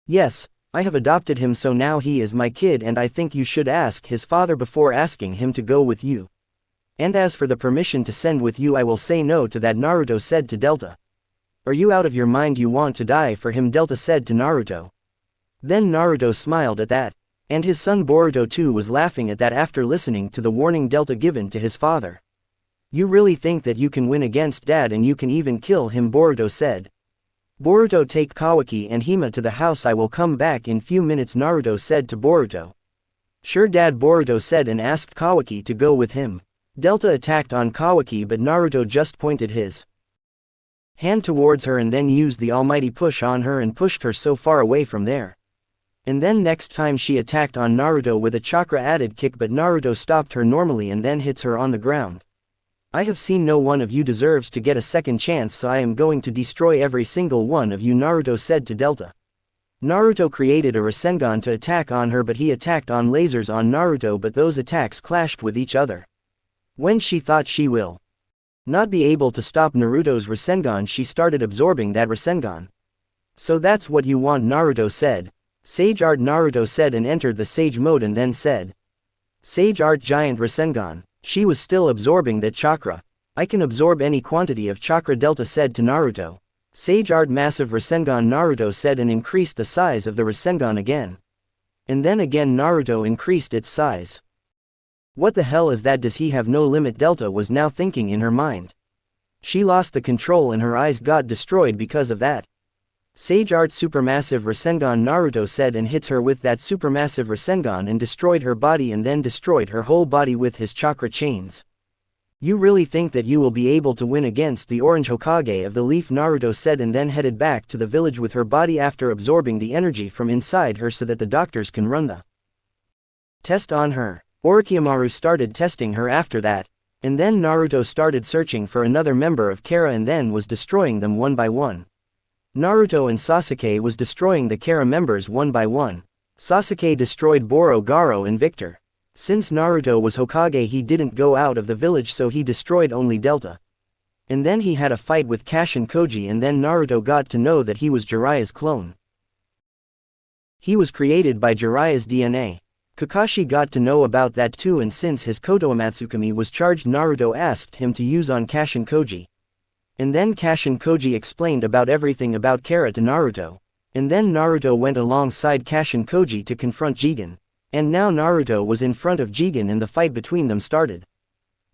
Yes, I have adopted him, so now he is my kid, and I think you should ask his father before asking him to go with you. And as for the permission to send with you, I will say no to that, Naruto said to Delta. Are you out of your mind? You want to die for him? Delta said to Naruto. Then Naruto smiled at that. And his son Boruto too was laughing at that after listening to the warning Delta given to his father. You really think that you can win against Dad and you can even kill him? Boruto said. Boruto, take Kawaki and Hima to the house, I will come back in few minutes, Naruto said to Boruto. Sure Dad, Boruto said and asked Kawaki to go with him. Delta attacked on Kawaki, but Naruto just pointed his hand towards her and then used the almighty push on her and pushed her so far away from there. And then next time she attacked on Naruto with a chakra added kick, but Naruto stopped her normally and then hits her on the ground. I have seen no one of you deserves to get a second chance, so I am going to destroy every single one of you, Naruto said to Delta. Naruto created a Rasengan to attack on her, but he attacked on lasers on Naruto, but those attacks clashed with each other. When she thought she will not be able to stop Naruto's Rasengan, she started absorbing that Rasengan. So that's what you want, Naruto said. Sage Art, Naruto said and entered the Sage mode and then said. Sage Art Giant Rasengan. She was still absorbing that chakra. I can absorb any quantity of chakra, Delta said to Naruto. Sage Art Massive Rasengan, Naruto said and increased the size of the Rasengan again. And then again Naruto increased its size. What the hell is that? Does he have no limit? Delta was now thinking in her mind. She lost the control and her eyes got destroyed because of that. Sage Art Supermassive Rasengan, Naruto said and hits her with that Supermassive Rasengan and destroyed her body and then destroyed her whole body with his chakra chains. You really think that you will be able to win against the Orange Hokage of the Leaf? Naruto said and then headed back to the village with her body after absorbing the energy from inside her so that the doctors can run the test on her. Orochimaru started testing her after that. And then Naruto started searching for another member of Kara and then was destroying them one by one. Naruto and Sasuke was destroying the Kara members one by one. Sasuke destroyed Boro, Garo and Victor. Since Naruto was Hokage, he didn't go out of the village, so he destroyed only Delta. And then he had a fight with Kashin Koji, and then Naruto got to know that he was Jiraiya's clone. He was created by Jiraiya's DNA. Kakashi got to know about that too, and since his Kotoamatsukami was charged, Naruto asked him to use on Kashin Koji. And then Kashin Koji explained about everything about Kara to Naruto. And then Naruto went alongside Kashin Koji to confront Jigen. And now Naruto was in front of Jigen and the fight between them started.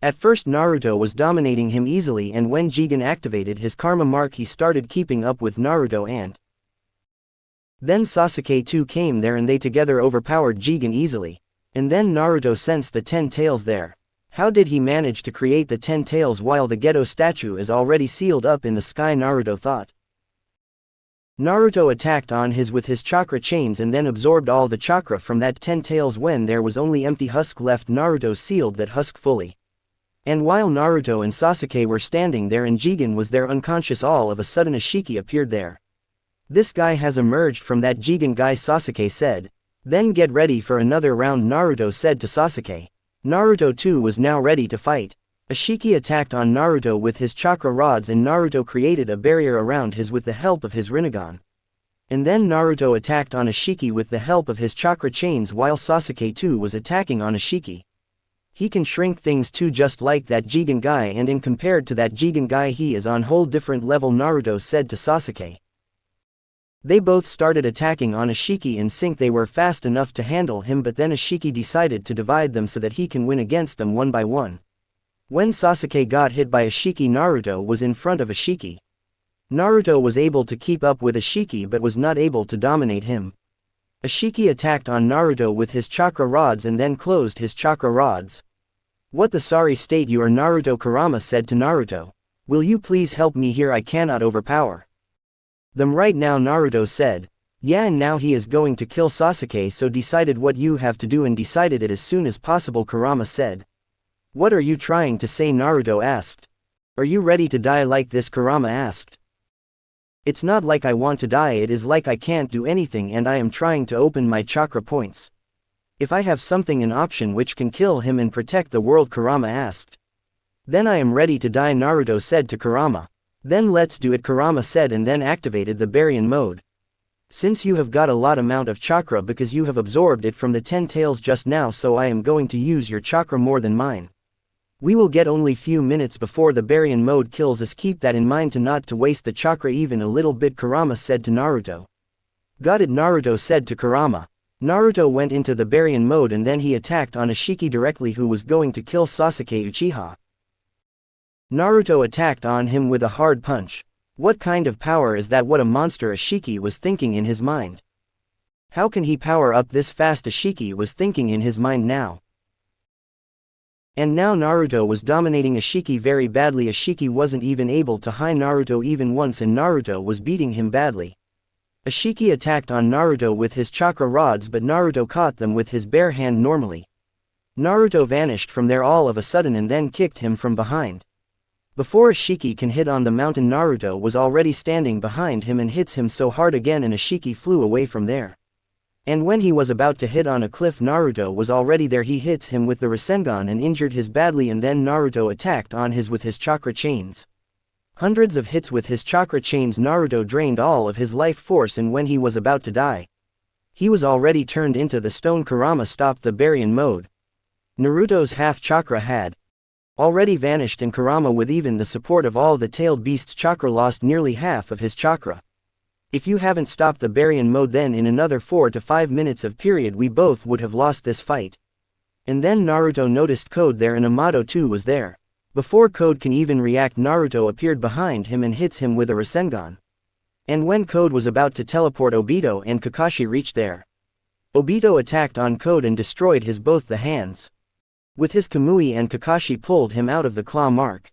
At first Naruto was dominating him easily, and when Jigen activated his karma mark he started keeping up with Naruto, and then Sasuke too came there and they together overpowered Jigen easily. And then Naruto sensed the 10 tails there. How did he manage to create the 10 tails while the Geto statue is already sealed up in the sky? Naruto thought. Naruto attacked on his with his chakra chains and then absorbed all the chakra from that 10 tails. When there was only empty husk left, Naruto sealed that husk fully. And while Naruto and Sasuke were standing there and Jigen was there unconscious, all of a sudden a Shiki appeared there. This guy has emerged from that Jigen guy, Sasuke said. Then get ready for another round, Naruto said to Sasuke. Naruto too was now ready to fight. Ashiki attacked on Naruto with his chakra rods and Naruto created a barrier around his with the help of his Rinnegan. And then Naruto attacked on Ashiki with the help of his chakra chains while Sasuke too was attacking on Ashiki. He can shrink things too, just like that Jigen guy, and in compared to that Jigen guy he is on whole different level, Naruto said to Sasuke. They both started attacking on Ashiki in sync. They were fast enough to handle him, but then Ashiki decided to divide them so that he can win against them one by one. When Sasuke got hit by Ashiki, Naruto was in front of Ashiki. Naruto was able to keep up with Ashiki but was not able to dominate him. Ashiki attacked on Naruto with his chakra rods and then closed his chakra rods. What the sorry state you are, Naruto. Kurama said to Naruto. Will you please help me here? I cannot overpower them right now, Naruto said. Yeah, and now he is going to kill Sasuke, so decided what you have to do and decided it as soon as possible, Kurama said. What are you trying to say? Naruto asked. Are you ready to die like this? Kurama asked. It's not like I want to die, it is like I can't do anything and I am trying to open my chakra points. If I have something, an option which can kill him and protect the world, Kurama asked. Then I am ready to die, Naruto said to Kurama. Then let's do it, Kurama said, and then activated the Baryon mode. Since you have got a lot amount of chakra because you have absorbed it from the 10 tails just now, so I am going to use your chakra more than mine. We will get only few minutes before the Baryon mode kills us, keep that in mind to not to waste the chakra even a little bit, Kurama said to Naruto. Got it, Naruto said to Kurama. Naruto went into the Baryon mode and then he attacked on Ashiki directly, who was going to kill Sasuke Uchiha. Naruto attacked on him with a hard punch. What kind of power is that? What a monster, Ashiki was thinking in his mind. How can he power up this fast? Ashiki was thinking in his mind now. And now Naruto was dominating Ashiki very badly. Ashiki wasn't even able to hit Naruto even once and Naruto was beating him badly. Ashiki attacked on Naruto with his chakra rods, but Naruto caught them with his bare hand normally. Naruto vanished from there all of a sudden and then kicked him from behind. Before Ashiki can hit on the mountain, Naruto was already standing behind him and hits him so hard again and Ashiki flew away from there. And when he was about to hit on a cliff, Naruto was already there. He hits him with the Rasengan and injured his badly, and then Naruto attacked on his with his chakra chains. Hundreds of hits with his chakra chains, Naruto drained all of his life force, and when he was about to die, he was already turned into the stone. Kurama stopped the Baryon mode. Naruto's half chakra had already vanished and Kurama, with even the support of all the tailed beasts' chakra, lost nearly half of his chakra. If you haven't stopped the Baryon mode, then in another 4 to 5 minutes of period we both would have lost this fight. And then Naruto noticed Code there and Amato too was there. Before Code can even react, Naruto appeared behind him and hits him with a Rasengan. And when Code was about to teleport, Obito and Kakashi reached there. Obito attacked on Code and destroyed his both the hands with his Kamui, and Kakashi pulled him out of the claw mark.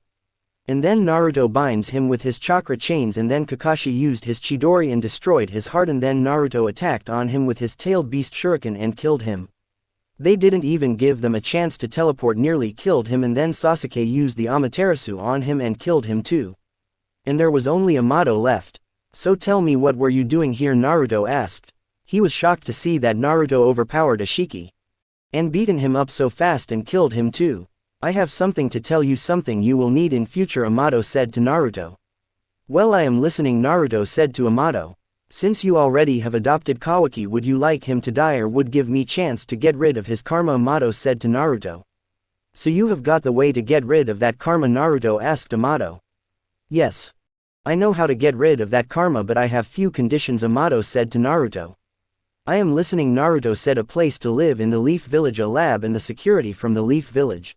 And then Naruto binds him with his chakra chains, and then Kakashi used his Chidori and destroyed his heart, and then Naruto attacked on him with his tailed beast shuriken and killed him. They didn't even give them a chance to teleport, nearly killed him, and then Sasuke used the Amaterasu on him and killed him too. And there was only Amato left. So tell me, what were you doing here? Naruto asked. He was shocked to see that Naruto overpowered Ashiki and beaten him up so fast and killed him too. I have something to tell you, something you will need in future, Amato said to Naruto. Well, I am listening, Naruto said to Amato. Since you already have adopted Kawaki, would you like him to die or would give me chance to get rid of his karma? Amato said to Naruto. So you have got the way to get rid of that karma? Naruto asked Amato. Yes. I know how to get rid of that karma, but I have few conditions, Amato said to Naruto. I am listening, Naruto said. A place to live in the Leaf Village, a lab, and the security from the Leaf Village.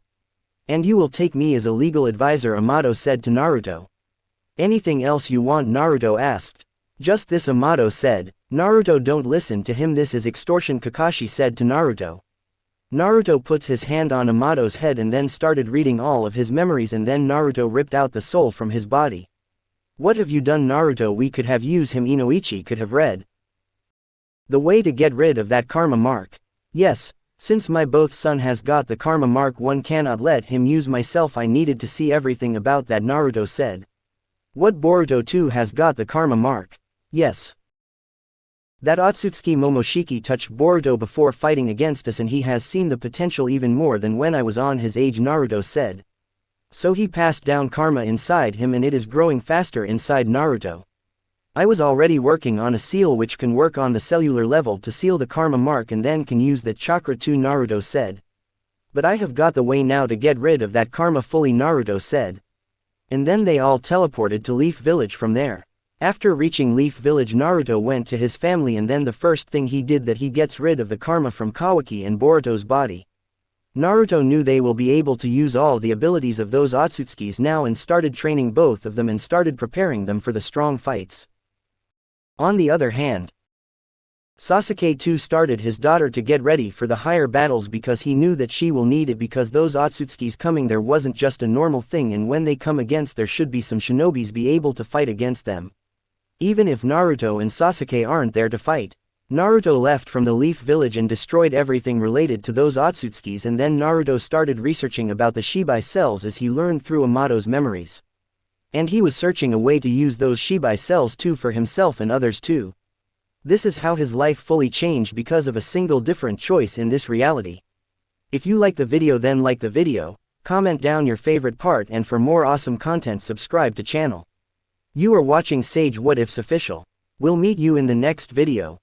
And you will take me as a legal advisor, Amato said to Naruto. Anything else you want? Naruto asked. Just this, Amato said. Naruto, don't listen to him, this is extortion, Kakashi said to Naruto. Naruto puts his hand on Amato's head and then started reading all of his memories, and then Naruto ripped out the soul from his body. What have you done, Naruto? We could have used him. Inoichi could have read the way to get rid of that karma mark. Yes. Since my both son has got the karma mark, one cannot let him use myself. I needed to see everything about that, Naruto said. What, Boruto too has got the karma mark? Yes. That Otsutsuki Momoshiki touched Boruto before fighting against us, and he has seen the potential even more than when I was on his age, Naruto said. So he passed down karma inside him and it is growing faster inside Naruto. I was already working on a seal which can work on the cellular level to seal the karma mark and then can use that chakra too, Naruto said. But I have got the way now to get rid of that karma fully, Naruto said. And then they all teleported to Leaf Village from there. After reaching Leaf Village, Naruto went to his family, and then the first thing he did that he gets rid of the karma from Kawaki and Boruto's body. Naruto knew they will be able to use all the abilities of those Otsutsukis now and started training both of them and started preparing them for the strong fights. On the other hand, Sasuke too started his daughter to get ready for the higher battles because he knew that she will need it, because those Otsutskis coming there wasn't just a normal thing, and when they come against there should be some shinobis be able to fight against them. Even if Naruto and Sasuke aren't there to fight. Naruto left from the Leaf Village and destroyed everything related to those Otsutskis, and then Naruto started researching about the Shibai cells as he learned through Amato's memories. And he was searching a way to use those Shibai cells too for himself and others too. This is how his life fully changed because of a single different choice in this reality. If you like the video, then like the video, comment down your favorite part, and for more awesome content subscribe to channel. You are watching Sage Whatifs Official. We'll meet you in the next video.